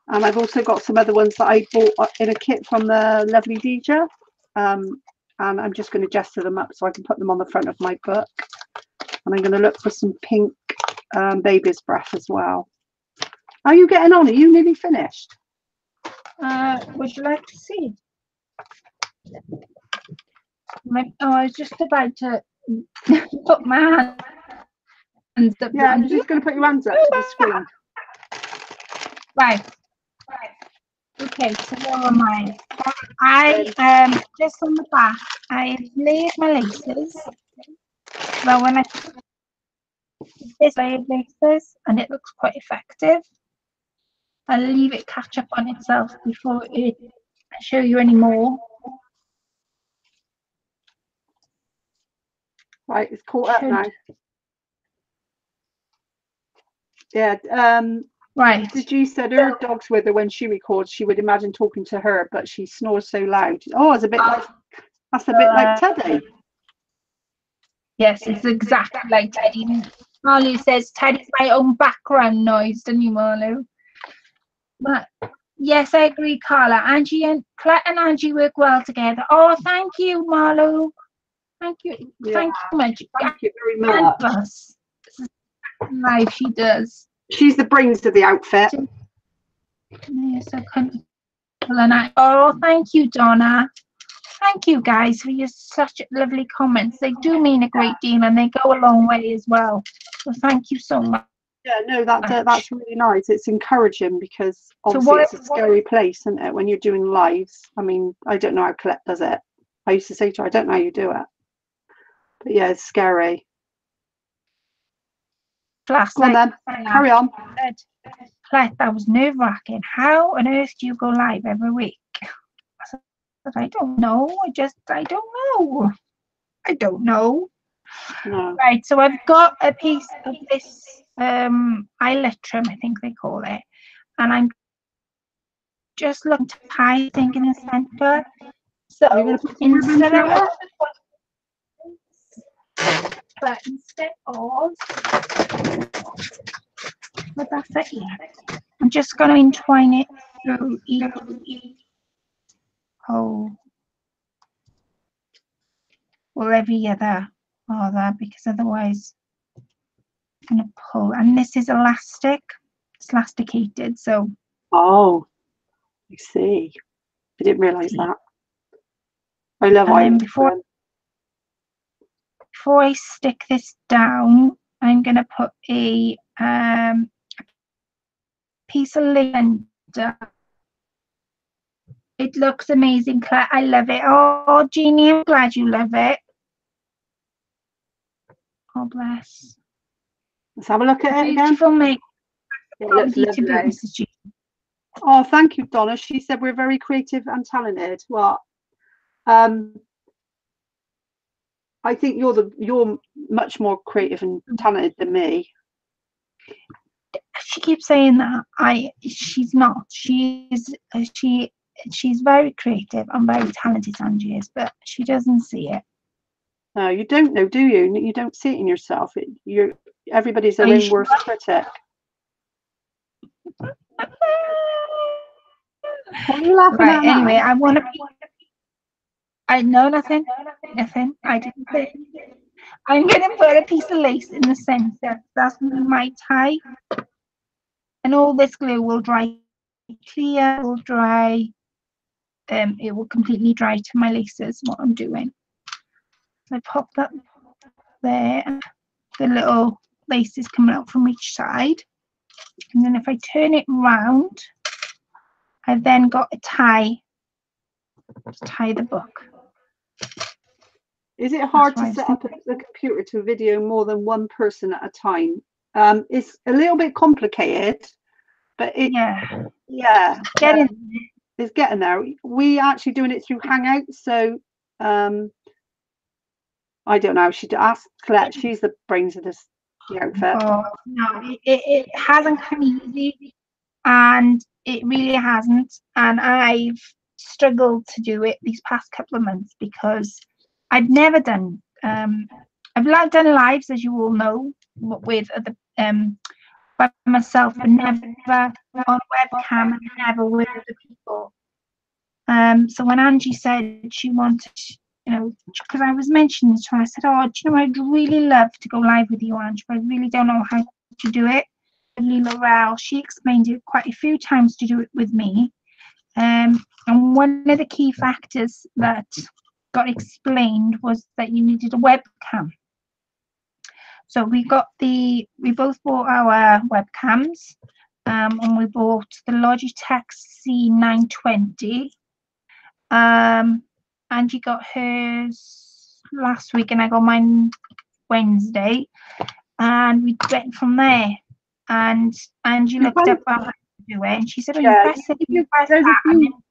And I've also got some other ones that I bought in a kit from the lovely Deja. And I'm just going to gesso them up so I can put them on the front of my book. And I'm going to look for some pink baby's breath as well. How are you getting on? Are you nearly finished? Would you like to see? I was just about to put my hands up. Yeah, I'm just going to put your hands up to the screen. Right. Okay, so where am I? Just on the back, I laid my laces. Well, when I this layered laces, and it looks quite effective. I'll leave it catch up on itself before I show you any more. Right, it's caught up now. Yeah. Right. Did said her dog's with her when she records. She would imagine talking to her, but she snores so loud. Oh, it's a bit like that's a bit like Teddy. Yes, it's exactly like Teddy. Marlu says Teddy's my own background noise, don't you, Marlu? But yes, I agree, Carla. Angie and Colette and Angie work well together. Oh, thank you, Marlu. Thank you. Yeah. Thank you much. Thank you very much. Life, she does. She's the brains of the outfit. Yeah, so oh, thank you, Donna. Thank you guys for your such lovely comments. They do mean a great deal and they go a long way as well. So thank you so much. Yeah, no, that's really nice. It's encouraging because obviously it's a scary place, isn't it? When you're doing lives. I mean, I don't know how Colette does it. I used to say to her, I don't know how you do it. But yeah, it's scary. Go on then. Carry on. Colette, that was nerve-wracking. How on earth do you go live every week? I said, I don't know. I don't know. I don't know. No. Right, so I've got a piece of this Eilitrim, I think they call it, and I'm just looking to tie, I think, in the centre. So instead of but that's it, yeah. I'm just going to entwine it through each hole, or every other other, because otherwise I'm going to pull. And this is elastic, it's elasticated, so. Oh, I see. I didn't realise that. I love it. Before I stick this down, I'm going to put a piece of linen. It looks amazing, Claire. I love it. Oh, Jeannie, I'm glad you love it. Oh, bless. Let's have a look at it again. Beautiful make. It looks lovely. Oh, thank you, Donna. She said we're very creative and talented. Well, I think you're much more creative and talented than me. She keeps saying that. She's not. She's very creative and very talented, Angie is, but she doesn't see it. No, you don't know, do you? You don't see it in yourself. Everybody's their own worst critic. What are you laughing at? Anyway, I want to. I know nothing. Nothing. I didn't say. I'm going to put a piece of lace in the centre. That's my tie. And all this glue will dry clear, will dry. It will completely dry to my laces, what I'm doing. So I pop that there. The little laces coming out from each side. And then if I turn it round, I've then got a tie to tie the book. Is it hard to set up the computer to video more than one person at a time? It's a little bit complicated, but it's getting there. We actually doing it through Hangouts, so I don't know. She'd ask Colette. She's the brains of the outfit. Oh, no, it hasn't come easy, and it really hasn't. And I've struggled to do it these past couple of months because I've never done. I've done lives, as you all know, with the by myself, and never on webcam, and never with other people. So when Angie said she wanted, because I was mentioning to her, I said, "Oh, do you know, I'd really love to go live with you, Angie, but I really don't know how to do it." And Laurel, she explained it quite a few times to do it with me. And one of the key factors that got explained was that you needed a webcam. So we both bought our webcams, and we bought the Logitech C920. Angie got hers last week, and I got mine Wednesday, and we went from there. And Angie looked up how to do it, and she said, "Oh, you press it."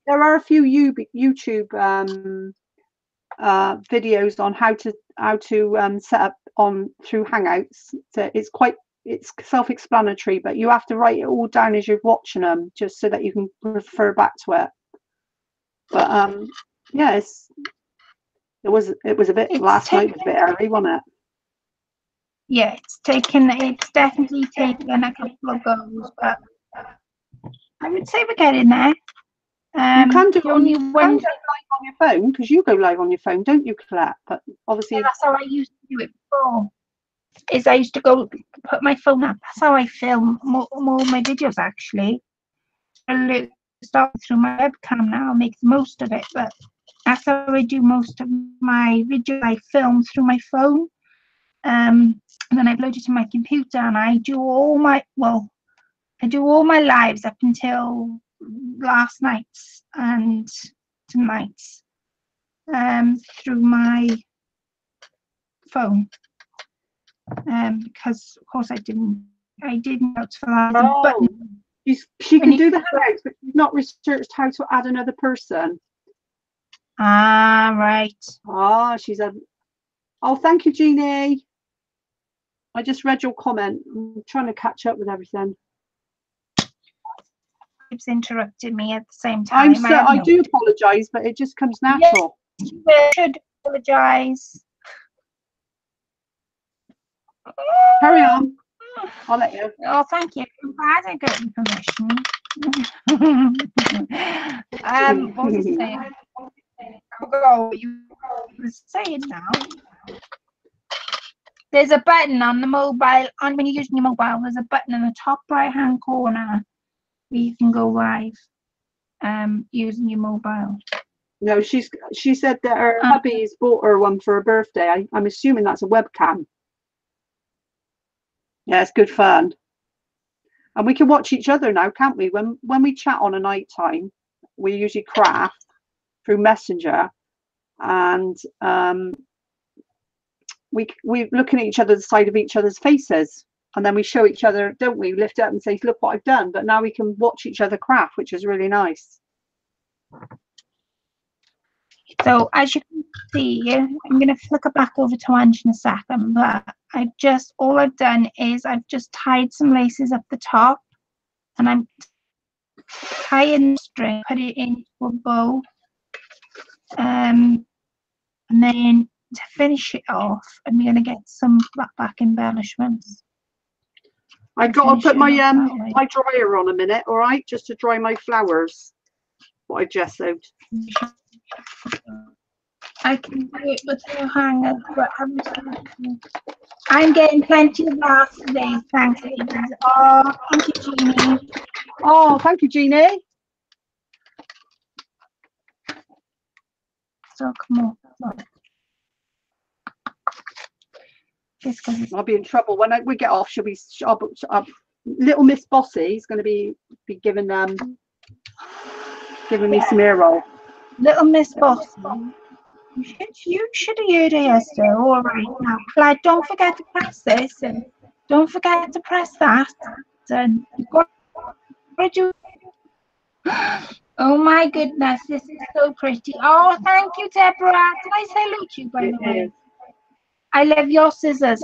There are a few YouTube videos on how to set up through Hangouts. So it's self-explanatory, but you have to write it all down as you're watching them, just so that you can refer back to it. But yeah, it was a bit last night, was a bit early, wasn't it? Yeah, it's definitely taken a couple of goes, but I would say we're getting there. You can do it on live on your phone, because you go live on your phone, don't you, Colette? But obviously, that's how I used to do it before. I used to go put my phone up. That's how I film more of my videos, actually. I start through my webcam now, make the most of it. But that's how I do most of my videos. I film through my phone, and then I upload it to my computer, and I do all my lives up until last night's and tonight's through my phone, because of course I didn't note for that button. She can do the house, but she's not researched how to add another person. Ah, right. Ah, she's a. Oh, thank you, Jeannie. I just read your comment. I'm trying to catch up with everything. Keeps interrupting me at the same time. I do apologise, but it just comes natural. Yes, you should apologise. Carry on. I'll let you. Oh, thank you. I'm glad I got your permission. What was I saying? Oh, you were saying now. There's a button on the mobile, when you're using your mobile, there's a button in the top right hand corner where you can go live using your mobile. No, she said that her hubby's bought her one for her birthday. I'm assuming that's a webcam. Yeah, it's good fun. And we can watch each other now, can't we? When we chat on a night time, we usually craft through Messenger, and we're looking at each other, the side of each other's faces, and then we show each other, don't we? Lift up and say, look what I've done. But now we can watch each other craft, which is really nice. So as you can see, I'm going to flick it back over to Ange in a second, but all I've done is I've just tied some laces up the top, and I'm tying the string, put it into a bow, and then to finish it off, I'm going to get some flat back embellishments. I've got to put my my dryer on a minute, all right, just to dry my flowers. What I gessoed. I can do it with no hanger, but I'm getting plenty of laughs today. Thanks, ladies. Oh, thank you, Jeannie. Oh, thank you, Jeannie. So come on. I'll be in trouble when we get off. She'll be. Little Miss Bossy is going to be giving me some ear roll. Little Miss Bossy. You should have heard her yesterday. All right, now, Clyde, don't forget to press this, and don't forget to press that. And you've got to do. Oh my goodness, this is so pretty. Oh, thank you, Deborah. Did I say hello to you, by the way? I love your scissors.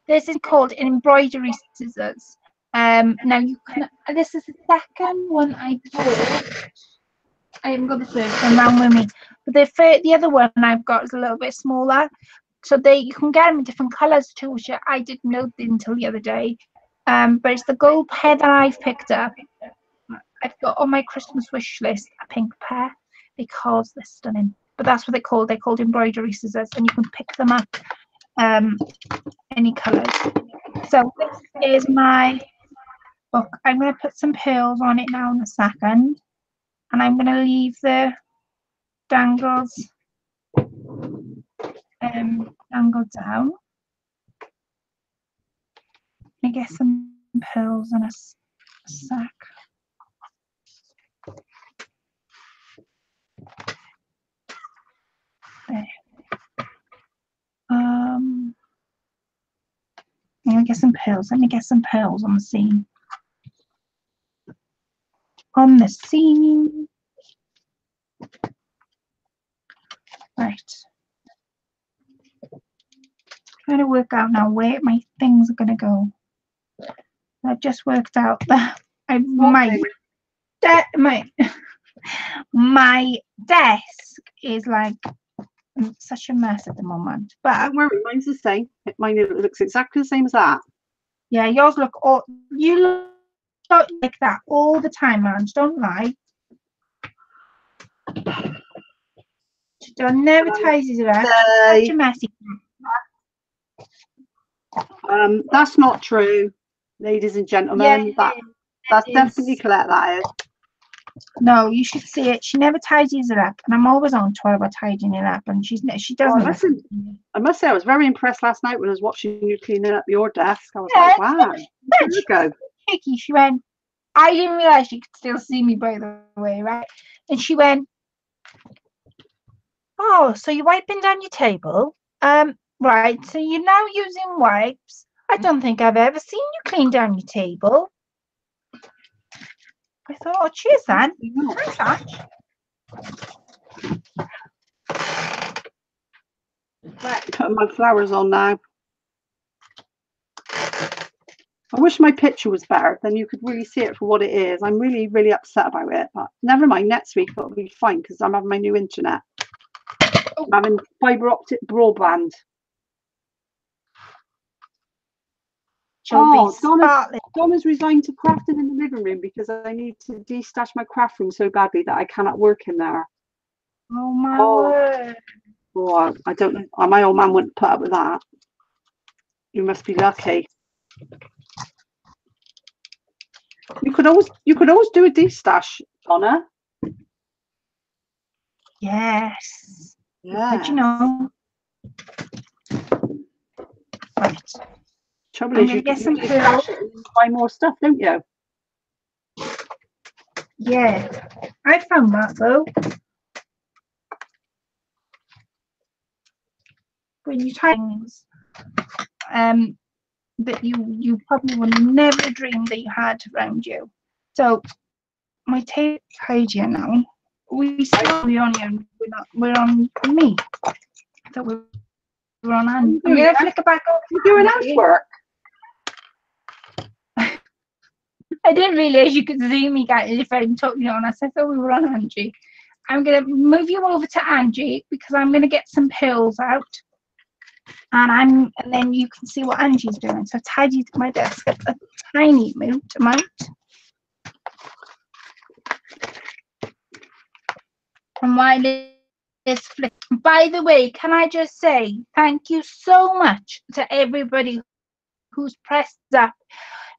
This is called embroidery scissors. Now you can. This is the second one I bought. I haven't got the first one round with me, but the other one I've got is a little bit smaller, so you can get them in different colours too, which I didn't know until the other day. But it's the gold pair that I've picked up. I've got on my Christmas wish list a pink pair because they're stunning. But that's what they're called. They're called embroidery scissors, and you can pick them up any colours. So this is my book. I'm going to put some pearls on it now in a second. And I'm going to leave the dangles dangled down. Let me get some pearls in a sack. There. I'm going to get some pearls. Let me get some pearls on the scene. On the scene. Right. Trying to work out now where my things are going to go. I've just worked out that my desk is like such a mess at the moment. But don't worry, mine's the same. Mine looks exactly the same as that. Yeah, yours look you look like that all the time, Ange. Don't lie. She never ties it up. Such a messy. That's not true, ladies and gentlemen. Yeah, that's definitely Colette, that is. No, you should see it. She never tidies it up, and I'm always on to her about tidying it up, and she doesn't. I must say, I was very impressed last night when I was watching you cleaning up your desk. I was like, wow, there you go. Cheeky. She went, I didn't realise she could still see me, by the way, right? And she went, oh, so you're wiping down your table? Right, so you're now using wipes. I don't think I've ever seen you clean down your table. I thought, oh, cheers, Anne. Thanks, Anne. Right, putting my flowers on now. I wish my picture was better, then you could really see it for what it is. I'm really, really upset about it, but never mind, next week it'll be fine because I'm having my new internet. I'm having fibre optic broadband. Donna's resigned to crafting in the living room because I need to de-stash my craft room so badly that I cannot work in there. Oh my word. Oh, I don't know. My old man wouldn't put up with that. You must be lucky. You could always do a de-stash, Donna. Yes. Yeah. But you know. Right. Trouble is, you get some pills and buy more stuff, don't you? Yeah, I found that though. When you try things, that you probably would never dream that you had around you. So my tape tidier now. We still be on you. We're on me. I thought we were on Anne. I'm gonna flick it back over. You're doing housework. I didn't realise you could see me if I'm talking on us. I thought we were on Angie. I'm going to move you over to Angie because I'm going to get some pills out. And then you can see what Angie's doing. So I've tidied my desk up a tiny amount. And while it's flick. By the way, can I just say thank you so much to everybody who's pressed up.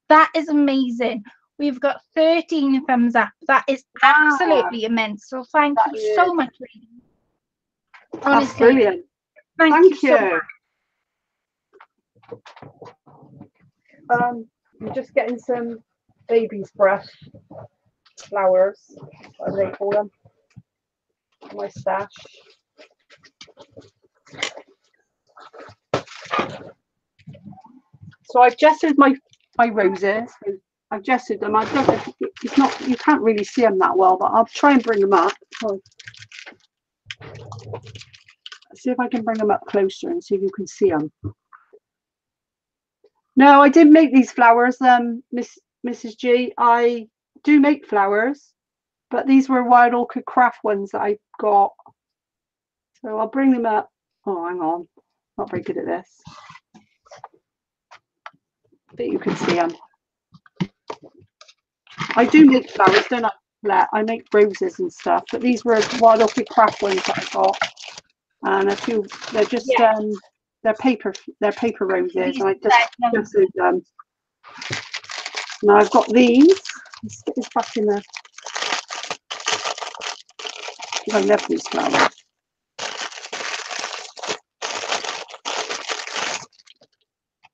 That is amazing. We've got 13 thumbs up. That is absolutely immense. So thank you so much, ladies. Honestly, that's brilliant. Thank you. So much. I'm just getting some baby's breath flowers, whatever they call them. My stash. So I've gessered my roses. I've gessered them. I don't know, it's not, you can't really see them that well, but I'll try and bring them up. So, see if I can bring them up closer and see if you can see them. No, I didn't make these flowers, Mrs. G. I do make flowers, but these were Wild Orchid Craft ones that I got. So I'll bring them up. Oh, hang on. Not very good at this. But you can see them. I do make flowers, don't I? I make roses and stuff, but these were Wild Orchid Craft ones that I got, and a few. They're just they're paper roses, and I just did them. Now I've got these. Let's get this back in there. I love these flowers.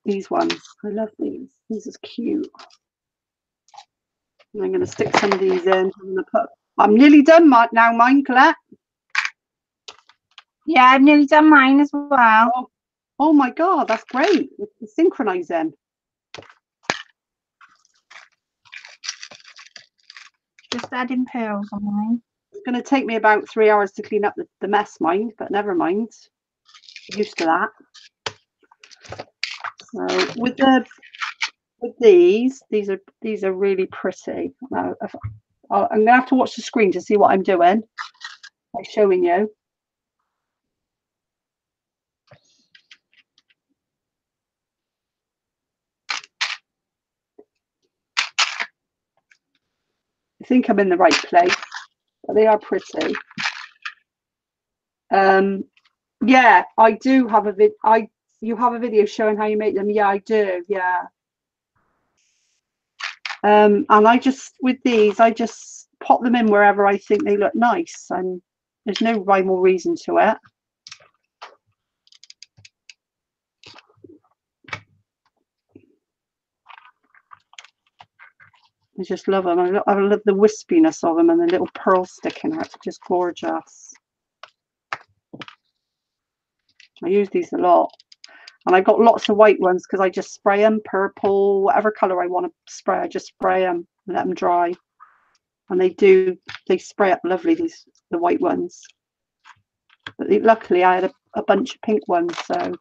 These ones, I love these. These are cute. And I'm going to stick some of these in. I'm nearly done now, mine, Colette. Yeah, I've nearly done mine as well. Oh my God, that's great. We can synchronise them. Just adding pearls on mine. It's going to take me about 3 hours to clean up the mess, mind, but never mind. I'm used to that. So with these are really pretty. Now, I'm going to have to watch the screen to see what I'm doing by showing you. I think I'm in the right place, but they are pretty. Yeah, I do have you have a video showing how you make them. Yeah, I do. Yeah. And with these, I just pop them in wherever I think they look nice, and there's no rhyme or reason to it. I just love them. I love the wispiness of them and the little pearls sticking out. It's just gorgeous. I use these a lot. And I got lots of white ones because I just spray them, purple, whatever colour I want to spray, I just spray them and let them dry. And they spray up lovely, the white ones. But luckily I had a bunch of pink ones, so.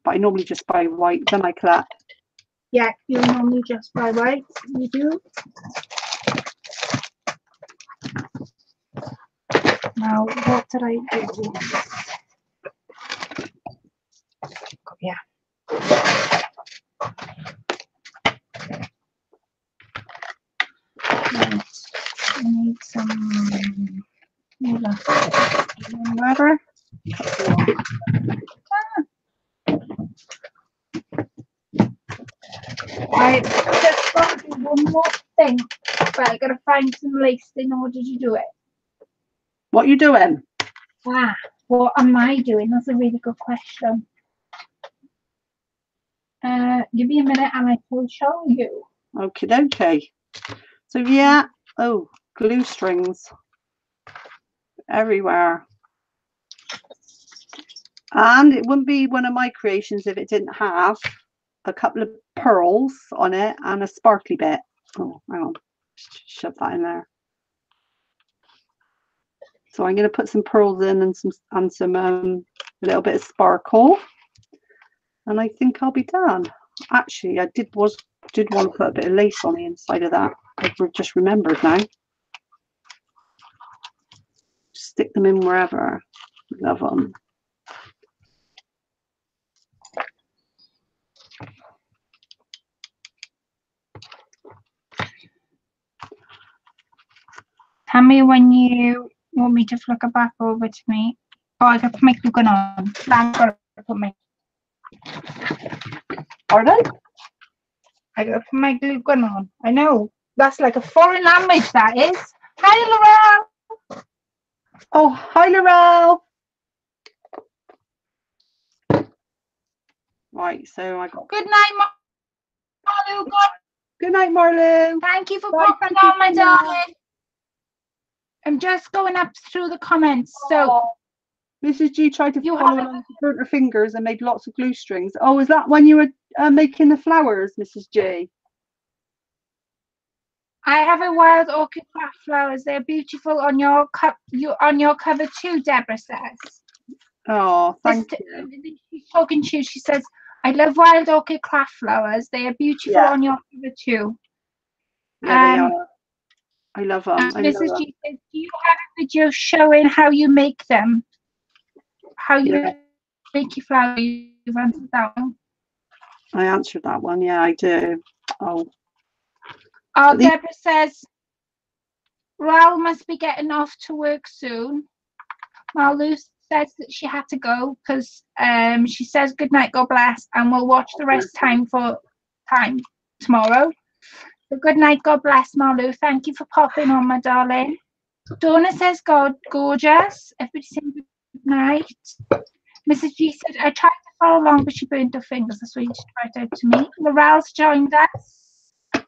But I normally just buy white, don't I, Colette? Yeah, you normally just buy white, you do. Now, what did I do? Yeah. Right. I need some rubber. I just got to do one more thing, but I gotta find some lace in order to do it. What are you doing? What am I doing? That's a really good question. Give me a minute and I will show you. Okay. So yeah, oh, glue strings everywhere. And it wouldn't be one of my creations if it didn't have a couple of pearls on it and a sparkly bit. Oh, hang on, shove that in there. So I'm going to put some pearls in and some a little bit of sparkle, and I think I'll be done. Actually, I did want to put a bit of lace on the inside of that. I've just remembered now. Stick them in wherever. Love them. Tell me when you want me to flick it back over to me. Oh, I got to make the gun on. I've got to put my. Pardon? I got to put my glue gun on. I know. That's like a foreign language, that is. Hi, Laurel. Oh, hi, Laurel. Right, so I got. Good night, Marlo. Good night, Marlo. Thank you for popping on, my darling. I'm just going up through the comments. So, Mrs. G tried to follow along, burnt her fingers and made lots of glue strings. Oh, is that when you were making the flowers, Mrs. G? I have a wild orchid craft flowers. They're beautiful on your cover too, Deborah says. Oh, thank you. She's talking to you. She says, I love wild orchid craft flowers. They are beautiful on your cover too. Yeah, they are. I love them. Mrs. G says, do you have a video showing how you make them? How you make your flowers? You've answered that one. I answered that one. Yeah, I do. Oh, Deborah says, Raoul must be getting off to work soon. Marlu says that she had to go because she says good night, God bless, and we'll watch the rest time tomorrow. So good night, God bless, Marlu. Thank you for popping on, my darling. Donna says, God, gorgeous. Everybody saying good night. Mrs. G said, I tried to follow along, but she burnt her fingers. That's what she tried out to me. Laurel's joined us.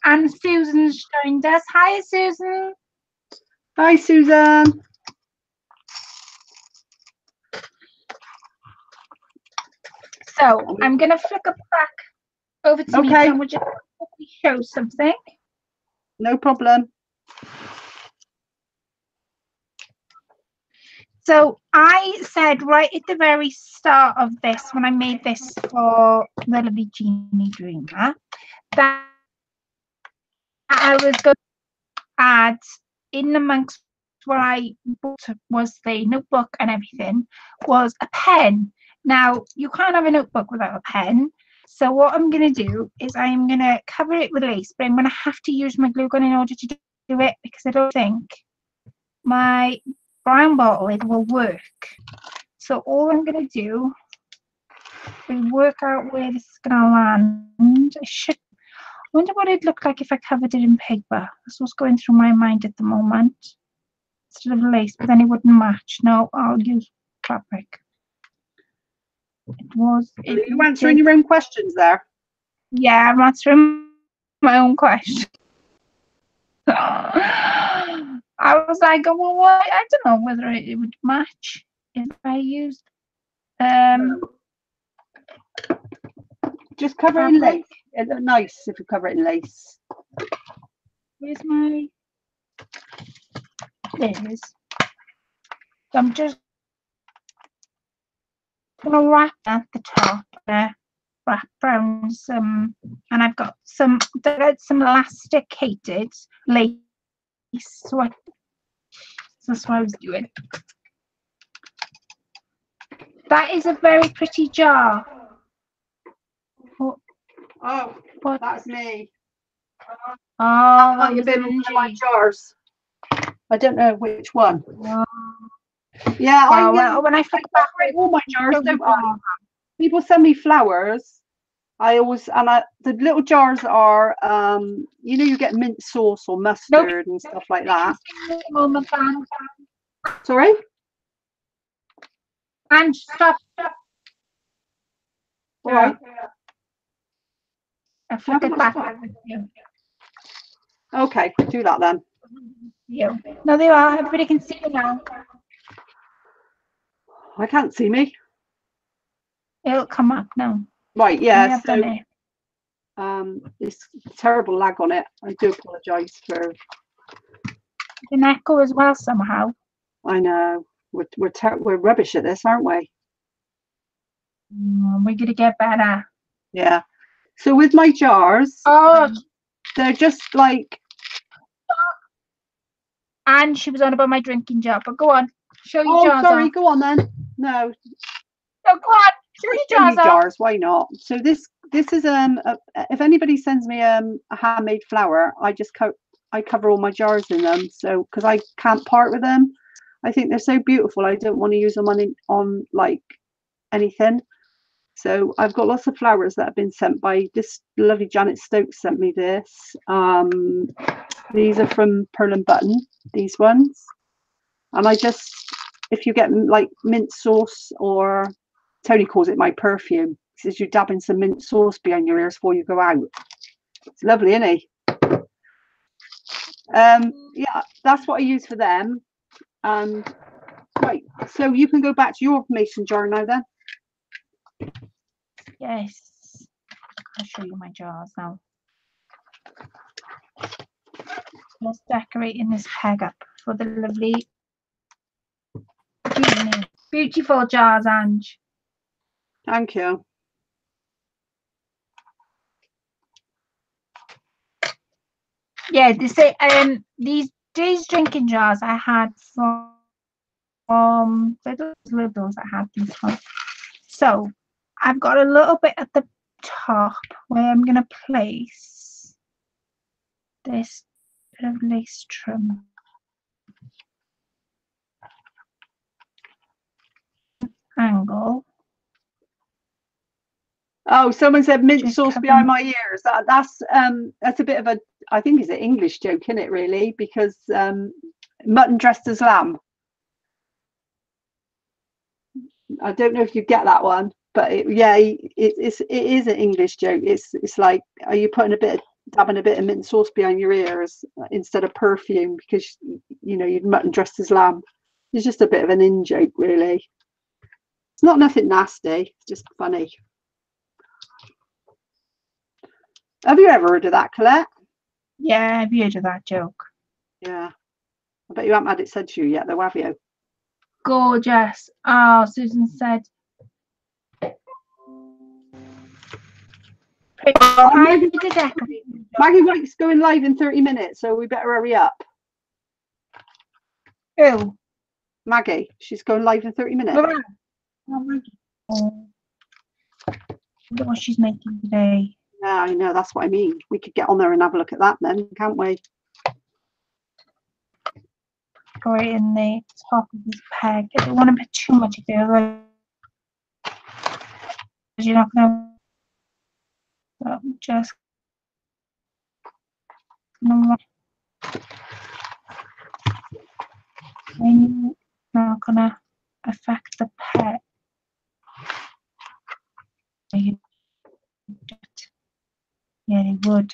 And Susan's joined us. Hi, Susan. Hi, Susan. So I'm going to flick it back over to me and we'll just quickly show something. No problem. So I said right at the very start of this, when I made this for the lovely Genie Dreamer, that I was going to add in amongst what I bought was the notebook and everything, was a pen. Now, you can't have a notebook without a pen. So what I'm going to do is I'm going to cover it with lace, but I'm going to have to use my glue gun in order to do it because I don't think my brown bottle it will work. So all I'm going to do is work out where this is going to land. I wonder what it'd look like if I covered it in paper. That's what's going through my mind at the moment. Instead of lace, but then it wouldn't match. No, I'll use fabric. You answering your own questions there? Yeah, I'm answering my own question. I was like, well, what? I don't know whether it would match if I used Just cover it in lace. It looks nice if you cover it in lace. Where's my... There it is. So I'm just going to wrap at the top there. Wrap around some, and I've got some elasticated lace. So that's what I was doing. That is a very pretty jar. Oh, what? That's me. Oh, Might have been one of my jars. I don't know which one. Oh. Yeah, well, when I flick back, all my jars, don't I? People send me flowers. The little jars are, you know, you get mint sauce or mustard and stuff like that. Sorry? And stop. All right. I flick it back with you. Okay, do that then. You. No, they are. Everybody can see you now. I can't see me. It'll come up now. Right, yeah. So, it's terrible lag on it. I do apologise for. An echo as well somehow. I know we're rubbish at this, aren't we? We're gonna get better. Yeah. So with my jars, they're just like. And she was on about my drinking jar, but go on, show your jars. Oh, sorry, go on then. No. Oh, go on, show your jars. Why not? So this is if anybody sends me a handmade flower, I cover all my jars in them. So because I can't part with them, I think they're so beautiful. I don't want to use them on like anything. So I've got lots of flowers that have been sent by this lovely Janet Stokes sent me this. These are from Pearl and Button, these ones. And if you get like mint sauce, or Tony calls it my perfume, says you dab in some mint sauce behind your ears before you go out. It's lovely, isn't it? Yeah, that's what I use for them. And right, so you can go back to your mason jar now then. Yes, I'll show you my jars now. Just decorating this peg up for the lovely, beautiful jars, Ange. Thank you. Yeah, these drinking jars I had from those I had these from. So I've got a little bit at the top where I'm going to place this bit of lace trim. Angle. Oh, someone said mint sauce behind my ears. That's a bit of a, I think it's an English joke, isn't it, really? Because mutton dressed as lamb. I don't know if you get that one, but it is an English joke. It's like, are you dabbing a bit of mint sauce behind your ears instead of perfume because you know you'd mutton dressed as lamb? It's just a bit of an in joke, really. It's not nothing nasty. It's just funny. Have you ever heard of that, Colette? Yeah, I've heard of that joke. Yeah. I bet you haven't had it said to you yet, though, have you? Gorgeous. Oh, Susan said. Maggie White's going live in 30 minutes, so we better hurry up. Who? Maggie. She's going live in 30 minutes. Oh, Maggie. Oh. Look what she's making today. Yeah, I know. That's what I mean. We could get on there and have a look at that then, can't we? Go right in the top of this peg. I don't want to put too much of it, otherwise you're not going to just not going to affect the peg. Yeah, it would.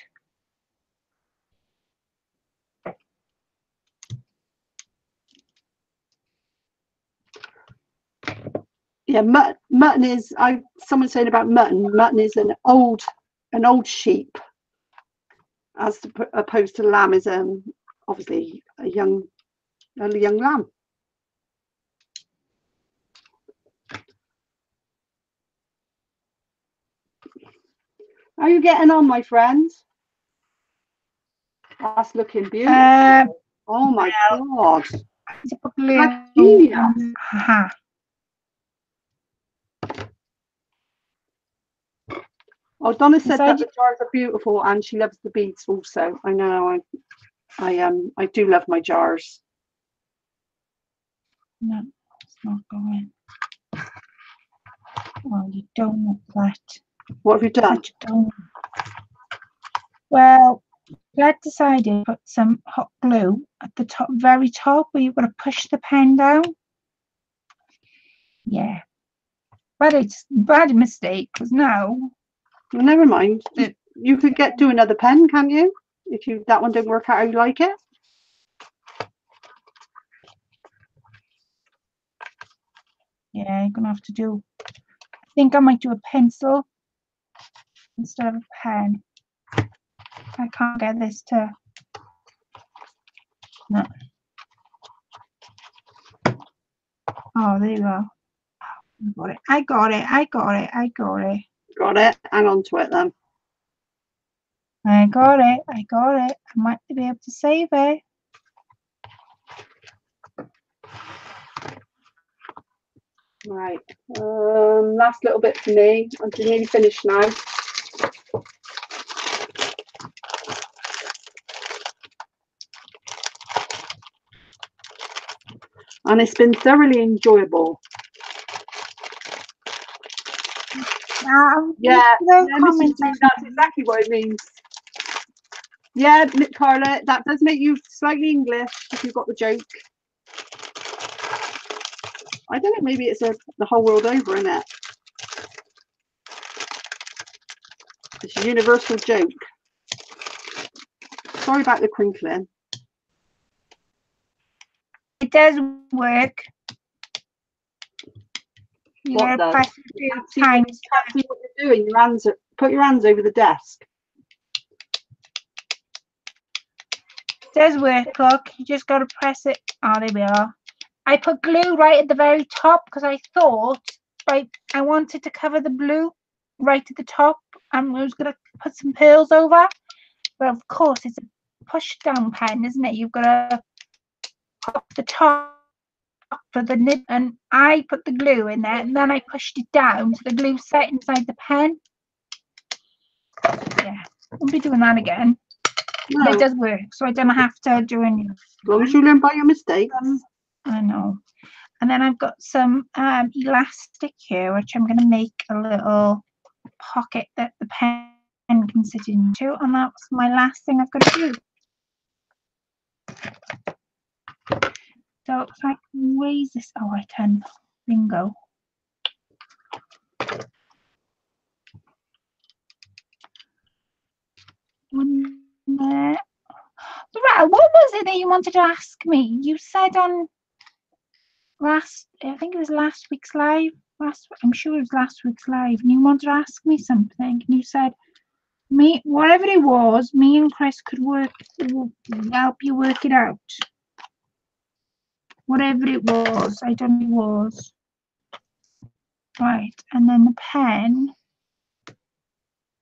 Yeah, mutton is, someone saying about mutton. Mutton is an old sheep, as opposed to lamb is obviously a young lamb. How are you getting on, my friends? That's looking beautiful. Oh my God. Oh, Donna said that the jars are beautiful and she loves the beads also. I know, I do love my jars. No, it's not going. Well, you don't want that. What have you done? Well, Glad decided to put some hot glue at the top, very top, where you've got to push the pen down. Yeah. But it's a bad mistake, because now... Well, never mind. You could do another pen, can't you? If that one didn't work out how you like it. Yeah, you're going to have to do... I think I might do a pencil instead of a pen. I can't get this to... No. Oh, there you go. I got it. Got it. Hang on to it then. I got it. I might be able to save it. Right. Last little bit for me. I'm nearly finished now. And it's been thoroughly enjoyable. Yeah, that's exactly what it means. Yeah, Carla, that does make you slightly English if you've got the joke. I don't know, maybe it's the whole world over, isn't it? It's a universal joke. Sorry about the crinkling. It does work. What does? Press a few times. See what you're doing. Put your hands over the desk. It does work, look. You just got to press it. Oh, there we are. I put glue right at the very top because I thought, right, I wanted to cover the blue right at the top. And I was going to put some pearls over. But of course, it's a push down pen, isn't it? You've got to pop the top for the nib, and I put the glue in there, and then I pushed it down so the glue set inside the pen. Yeah, won't be doing that again. No. But it does work, so I don't have to do anything. As long as you learn by your mistakes. I know. And then I've got some elastic here, which I'm going to make a little pocket that the pen can sit into, and that's my last thing I've got to do. So if I can raise this, oh, I can. Bingo. One there. Right, what was it that you wanted to ask me? You said on I think it was last week's live. I'm sure it was last week's live, and you wanted to ask me something, and you said, whatever it was, me and Chris could help you work it out. Whatever it was, I don't know what it was. Right, and then the pen.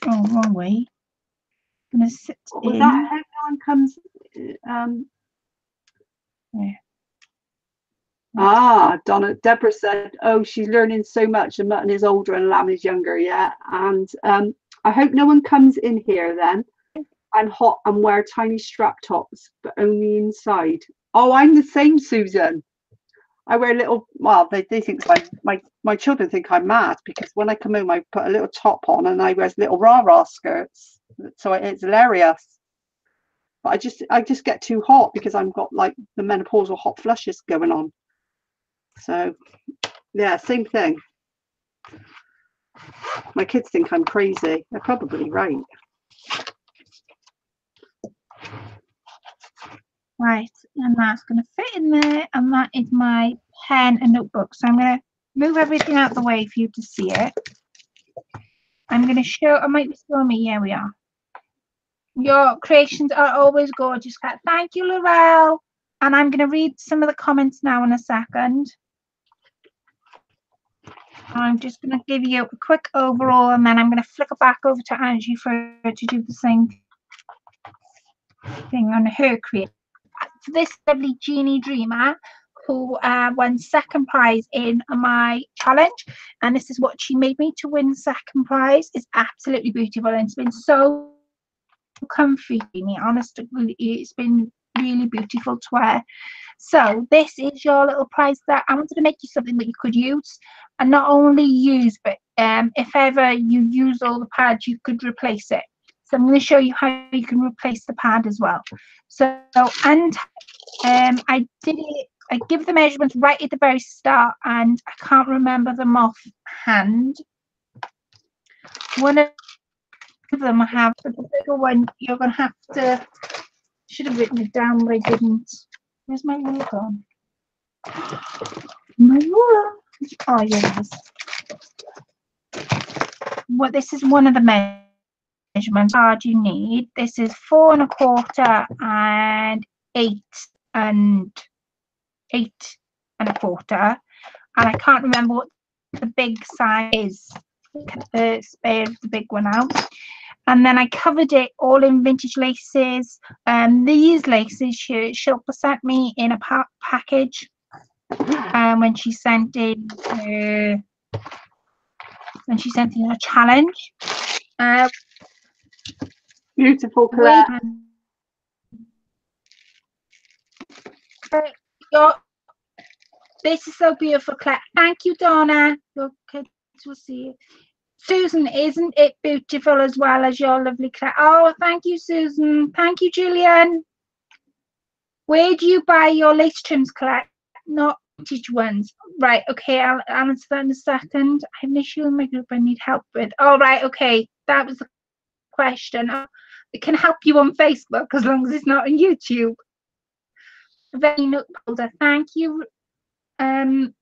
Oh, wrong way. I'm gonna sit in. That how no one comes? Yeah. Deborah said, "Oh, she's learning so much. And mutton is older and lamb is younger." Yeah, and I hope no one comes in here then and wear tiny strap tops, but only inside. Oh, I'm the same, Susan. I wear little. Well, they think my children think I'm mad because when I come home, I put a little top on and I wear little rah-rah skirts. So it's hilarious. But I just get too hot because I've got like the menopausal hot flushes going on. So yeah, same thing. My kids think I'm crazy. They're probably right. Right, and that's going to fit in there, and that is my pen and notebook. So I'm going to move everything out the way for you to see it. I'm going to show, I might be showing me, here we are. Your creations are always gorgeous, Kat. Thank you, Laurel. And I'm going to read some of the comments now in a second. I'm just going to give you a quick overall, and then I'm going to flick it back over to Angie for her to do the same thing on her creation. This lovely Jeannie Dreamer, who won second prize in my challenge, and this is what she made me to win second prize. It's absolutely beautiful, and it's been so comfy, Jeannie. Honestly, it's been really beautiful to wear. So this is your little prize that I wanted to make you something that you could use, and not only use, but if ever you use all the pads, you could replace it. So I'm going to show you how you can replace the pad as well. So, and I give the measurements right at the very start, and I can't remember them offhand. One of them I have, but the bigger one you're going to have to, should have written it down, but I didn't. Where's my ruler gone? My ruler. Oh, here it is. Well, this is one of the measurements card you need. This is 4 1/4 and 8 1/4, and I can't remember what the big size is. Spare the big one out. And then I covered it all in vintage laces. These laces Shilpa sent me in a package when she sent in a challenge. Beautiful, Claire. This is so beautiful, Claire. Thank you, Donna. Your kids will see you. Susan, isn't it beautiful as well as your lovely Claire? Oh, thank you, Susan. Thank you, Julian. Where do you buy your lace trims, Claire? Not vintage ones. Right, okay, I'll answer that in a second. I have an issue in my group I need help with. All right, okay, that was the question. It can help you on Facebook as long as it's not on YouTube. Very note holder. Thank you. River.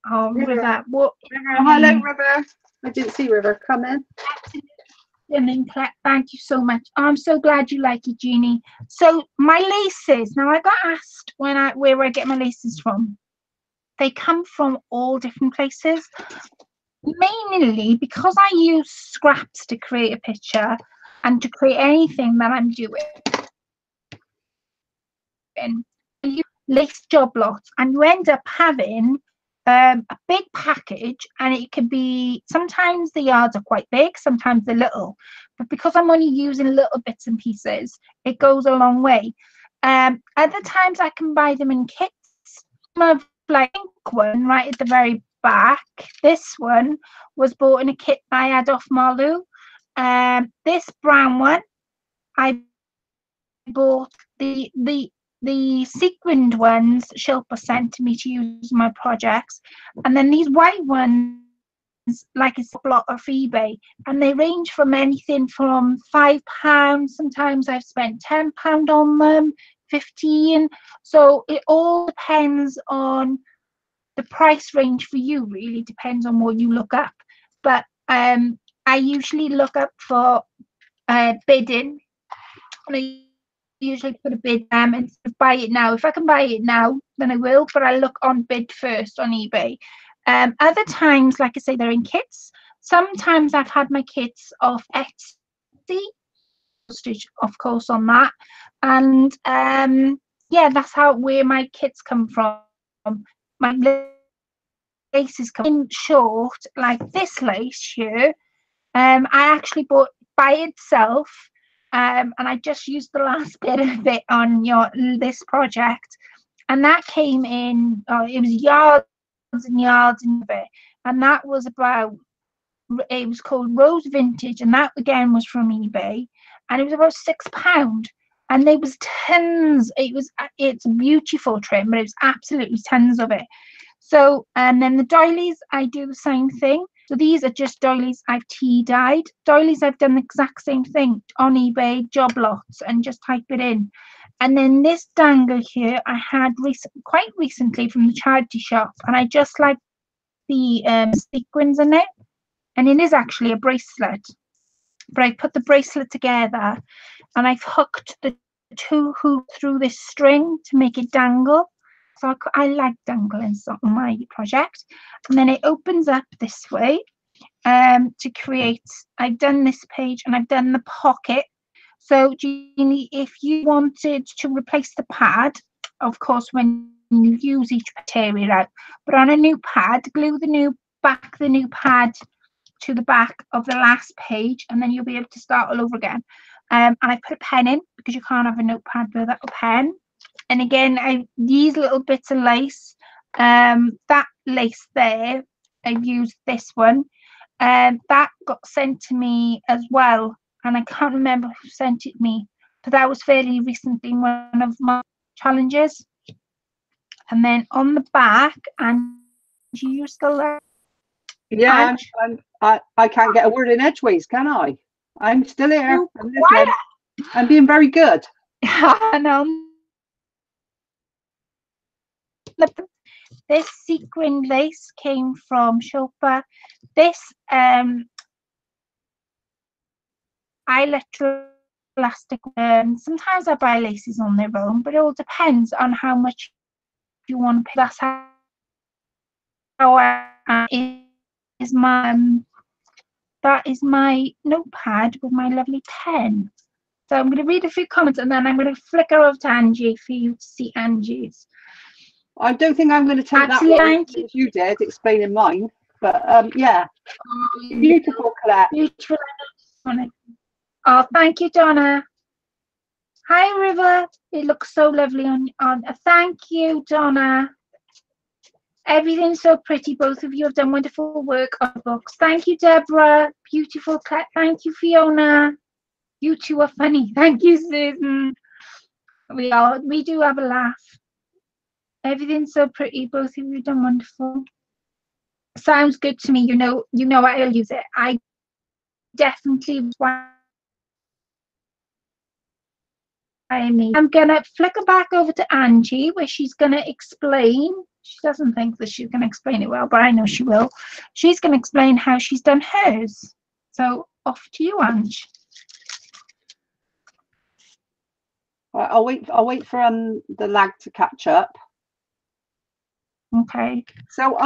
What? Hello, River. I didn't see River come in. And thank you so much. I'm so glad you like it, Jeannie. So my laces. Now I got asked where I get my laces from. They come from all different places. Mainly because I use scraps to create a picture and to create anything that I'm doing. And you lace job lots, and you end up having a big package, and it can be, sometimes the yards are quite big, sometimes they're little, but because I'm only using little bits and pieces, it goes a long way. Other times I can buy them in kits. Some of like one right at the very back, this one was bought in a kit I had off Marlu. This brown one I bought the sequined ones Shilpa sent to me to use in my projects, and then these white ones, like it's a lot off eBay, and they range from anything from £5. Sometimes I've spent £10 on them, 15. So it all depends on the price range for you. Really depends on what you look up. But I usually look up for bidding, and I usually put a bid and buy it now. If I can buy it now, then I will, but I look on bid first on eBay. Other times, like I say, they're in kits. Sometimes I've had my kits off Etsy, postage of course on that, and yeah, that's where my kits come from. My laces come in short, like this lace here. I actually bought by itself. And I just used the last bit of it on this project, and that came in. It was yards and yards of it, and that was about. It was called Rose Vintage, and that again was from eBay, and it was about £6. And there was tons. It's a beautiful trim, but it was absolutely tons of it. So, and then the doilies, I do the same thing. So these are just doilies I've tea dyed. Doilies I've done the exact same thing on eBay, job lots, and just type it in. And then this dangle here I had quite recently from the charity shop, and I just like the sequins in it, and it is actually a bracelet. But I put the bracelet together, and I've hooked the 2 hoops through this string to make it dangle. So I like dangling on my project. And then it opens up this way to create. I've done this page and I've done the pocket. So Jeannie, if you wanted to replace the pad, of course, when you use each material out, but on a new pad, glue the new pad to the back of the last page, and then you'll be able to start all over again. And I put a pen in because you can't have a notepad without a pen. And again, these little bits of lace, that lace there, I've used this one, that got sent to me as well, and I can't remember who sent it me, but that was fairly recently in one of my challenges. And then on the back, and you're still there? Yeah, I can't get a word in edgeways, can I? I'm still here. I'm being very good. This sequin lace came from Shilpa. This elastic. Sometimes I buy laces on their own, but it all depends on how much you want to pay. That's how that is my notepad with my lovely pen. So I'm going to read a few comments and then I'm going to flicker over to Angie for you to see Angie's. I don't think I'm going to take that one as you did, explaining mine. But yeah, beautiful, Colette. Beautiful. Oh, thank you, Donna. Hi, River. It looks so lovely on. Thank you, Donna. Everything's so pretty. Both of you have done wonderful work on the books. Thank you, Deborah. Beautiful. Thank you, Fiona. You two are funny. Thank you, Susan. We do have a laugh. Everything's so pretty. Both of you have done wonderful. Sounds good to me. You know I'll use it. I definitely. I'm gonna flicker back over to Angie, where she's gonna explain. She doesn't think that she's gonna explain it well, but I know she will. She's gonna explain how she's done hers. So off to you, Angie. Right, I'll wait for the lag to catch up. Okay. So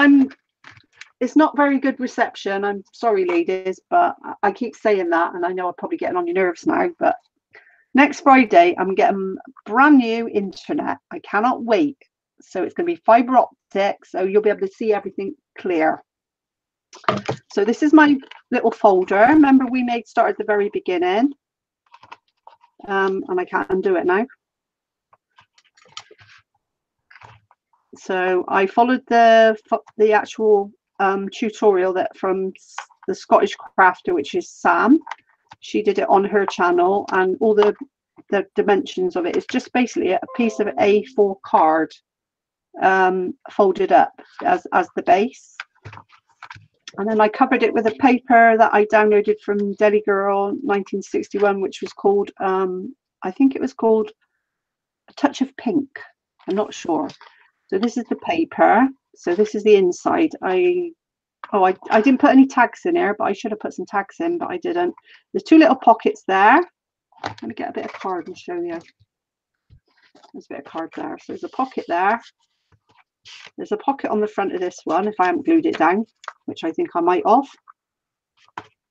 it's not very good reception. I'm sorry, ladies, but I keep saying that, and I know I'm probably getting on your nerves now, but next Friday, I'm getting brand new internet. I cannot wait. So it's going to be fiber optic, so you'll be able to see everything clear. So this is my little folder. Remember we started at the very beginning. And I can't undo it now. So I followed the actual tutorial that from the Scottish crafter, which is Sam. She did it on her channel, and all the dimensions of it is just basically a piece of A4 card folded up as the base. And then I covered it with a paper that I downloaded from Deli Girl 1961, which was called, I think it was called A Touch of Pink. I'm not sure. So this is the paper. So this is the inside. I didn't put any tags in here, but I should have put some tags in, but I didn't. There's 2 little pockets there. Let me get a bit of card and show you. There's a bit of card there. So there's a pocket there. There's a pocket on the front of this one, if I haven't glued it down, which I think I might have.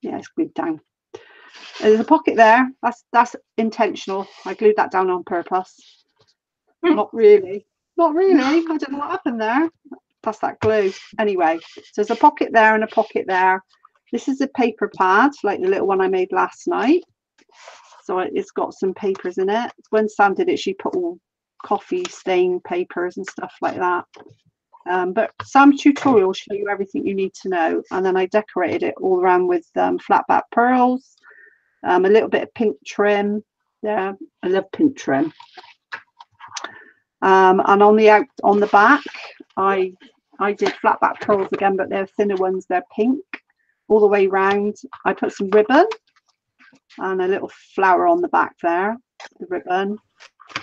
Yeah, it's glued down. There's a pocket there. That's intentional. I glued that down on purpose. Not really. Not really. I don't know what happened there. That's that glue. Anyway, so there's a pocket there and a pocket there. This is a paper pad, like the little one I made last night. So it's got some papers in it. When Sam did it, she put all coffee stain papers and stuff like that. But Sam's tutorial will show you everything you need to know. And then I decorated it all around with flat back pearls, a little bit of pink trim. Yeah, I love pink trim. And on the back, I did flat back pearls again, but they're thinner ones. They're pink all the way round. I put some ribbon and a little flower on the back there, the ribbon.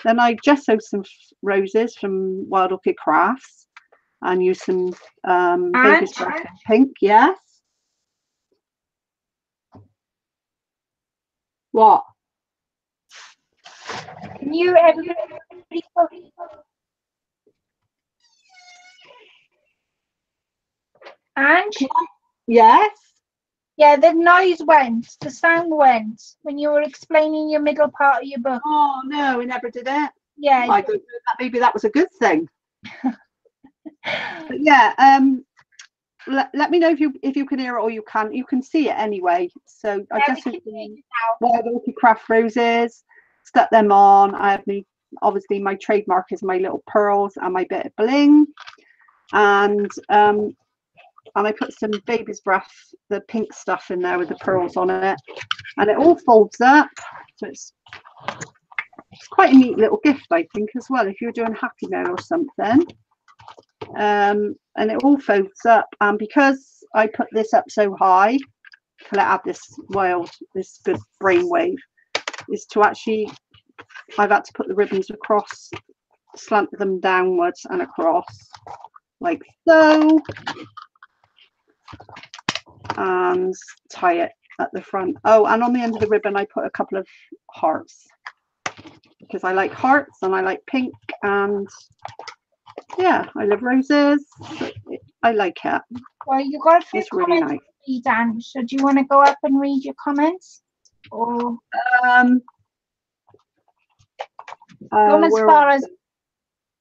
Then I gessoed some roses from Wild Orchid Crafts, and use some baby's breath in pink. Yes. What? Can you everybody? Ange? Yes. Yeah, the noise went, the sound went when you were explaining your middle part of your book. Oh no, we never did it. Yeah. I don't know, maybe that was a good thing. But yeah, let me know if you can hear it or you can't. You can see it anyway. So I just Wild Orchid Craft Roses, stuck them on. I have obviously my trademark is my little pearls and my bit of bling, and I put some baby's breath, the pink stuff in there with the pearls on it, and it all folds up. So it's quite a neat little gift, I think, as well, if you're doing Happy Mail or something. And it all folds up. And because I put this up so high to let out this good brainwave, is to actually, I've had to put the ribbons across, slant them downwards and across, like so, and tie it at the front. Oh, and on the end of the ribbon I put a couple of hearts, because I like hearts and I like pink, and yeah, I love roses. I like it. Well, you got a few it's really comments nice. to read, Dan. So do you want to go up and read your comments? Or go as far as,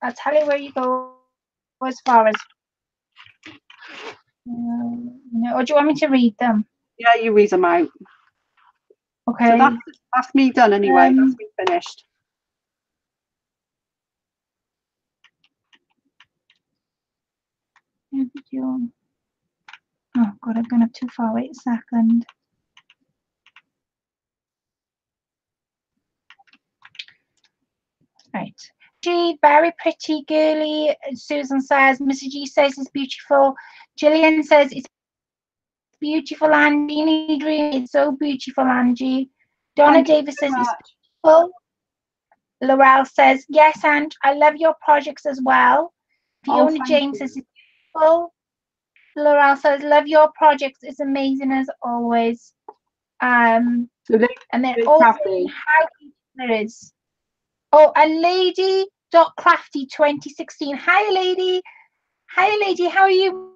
I'll tell you where you go as far as, or do you want me to read them? Yeah, you read them out. Okay. So that's me done anyway. That's me finished. Oh God, I've gone up too far. Wait a second. Right. She very pretty, girly. Susan says. Mrs. G says it's beautiful. Gillian says it's beautiful. Angie Dream, it's so beautiful, Angie. Donna Davis says it's beautiful. Laurel says yes, and I love your projects as well. Fiona James says it's beautiful. Laurel says love your projects. It's amazing as always. And then also how beautiful it is. Oh, a lady.crafty 2016. Hi, lady. Hi, lady. How are you,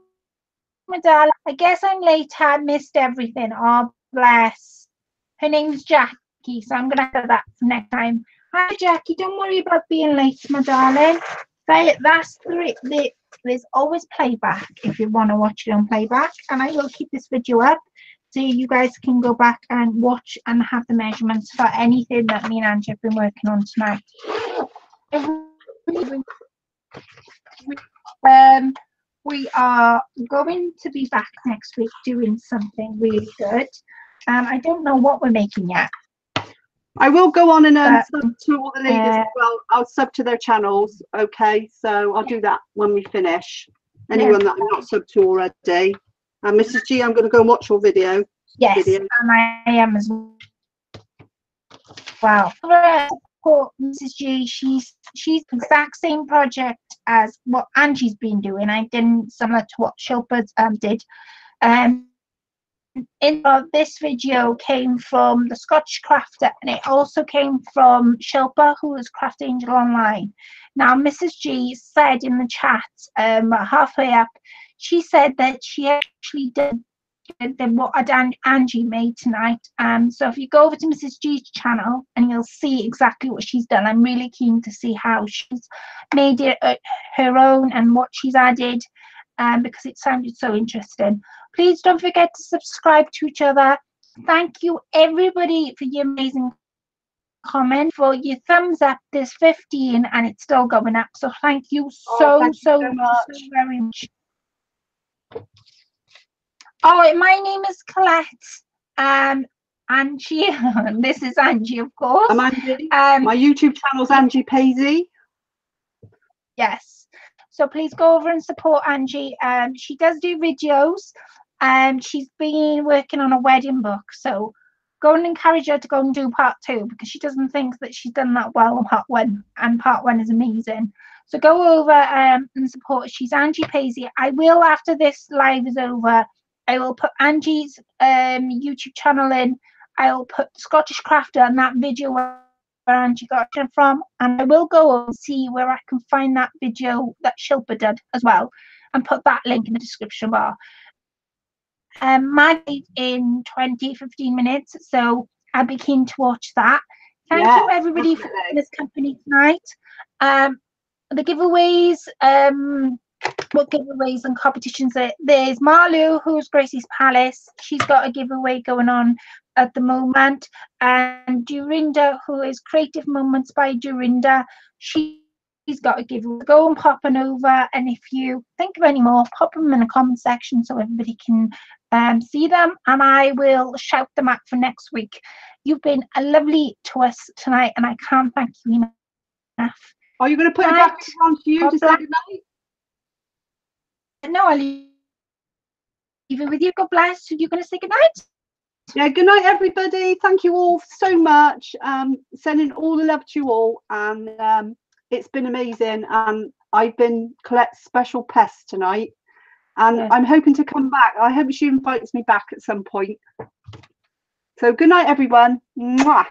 my darling? I guess I'm late. I missed everything. Oh, bless. Her name's Jackie, so I'm going to have that for next time. Hi, Jackie. Don't worry about being late, my darling. There's always playback if you want to watch it on playback. And I will keep this video up so you guys can go back and watch and have the measurements for anything that me and Angie have been working on tonight. We are going to be back next week doing something really good. I don't know what we're making yet. I will go on and sub to all the ladies as well. I'll sub to their channels. Okay, so I'll do that when we finish. Anyone that I'm not sub to already. And Mrs. G, I'm going to go and watch your video. Yes, and I am as well. Support Mrs. G. She's the exact same project as what Angie's been doing. I did similar to what Shilpa did. This video came from the Scotch Crafter, and it also came from Shilpa, who is Craft Angel Online. Now, Mrs. G said in the chat, halfway up, she said that she actually did what Angie made tonight. So if you go over to Mrs. G's channel, and you'll see exactly what she's done. I'm really keen to see how she's made it her own and what she's added, because it sounded so interesting. Please don't forget to subscribe to each other. Thank you everybody for your amazing comment, for your thumbs up. There's 15 and it's still going up, so thank you so very much. Oh, my name is Colette. Angie, this is Angie, of course. I'm Angie. My YouTube channel's Angie Paisley. Yes. So please go over and support Angie. She does do videos. She's been working on a wedding book. So go and encourage her to go and do part 2, because she doesn't think that she's done that well on part 1. And part 1 is amazing. So go over and support. She's Angie Paisley. I will, after this live is over, I will put Angie's YouTube channel in. I'll put Scottish Crafter and that video where Angie got it from, and I will go and see where I can find that video that Shilpa did as well, and put that link in the description bar. Maggie in 15 minutes, so I'll be keen to watch that. Thank you everybody for this company tonight. The giveaways, what giveaways and competitions there's Marlu, who's Gracie's Palace. She's got a giveaway going on at the moment, and Dorinda, who is Creative Moments by Dorinda, she's got a giveaway. Go and pop on over, and if you think of any more, pop them in the comment section so everybody can see them, and I will shout them out for next week. You've been lovely to us tonight, and I can't thank you enough. Are you going to put it back down to you to say good night? No, I'll leave it with you. God bless. You're going to say good night? Yeah, good night, everybody. Thank you all so much. Sending all the love to you all. And it's been amazing. I've been Colette's special pest tonight. And I'm hoping to come back. I hope she invites me back at some point. So good night, everyone. Mwah.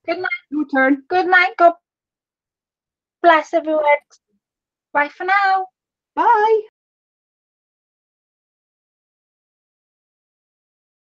Good night. Your turn. Good night. God bless everyone. Bye for now. Bye.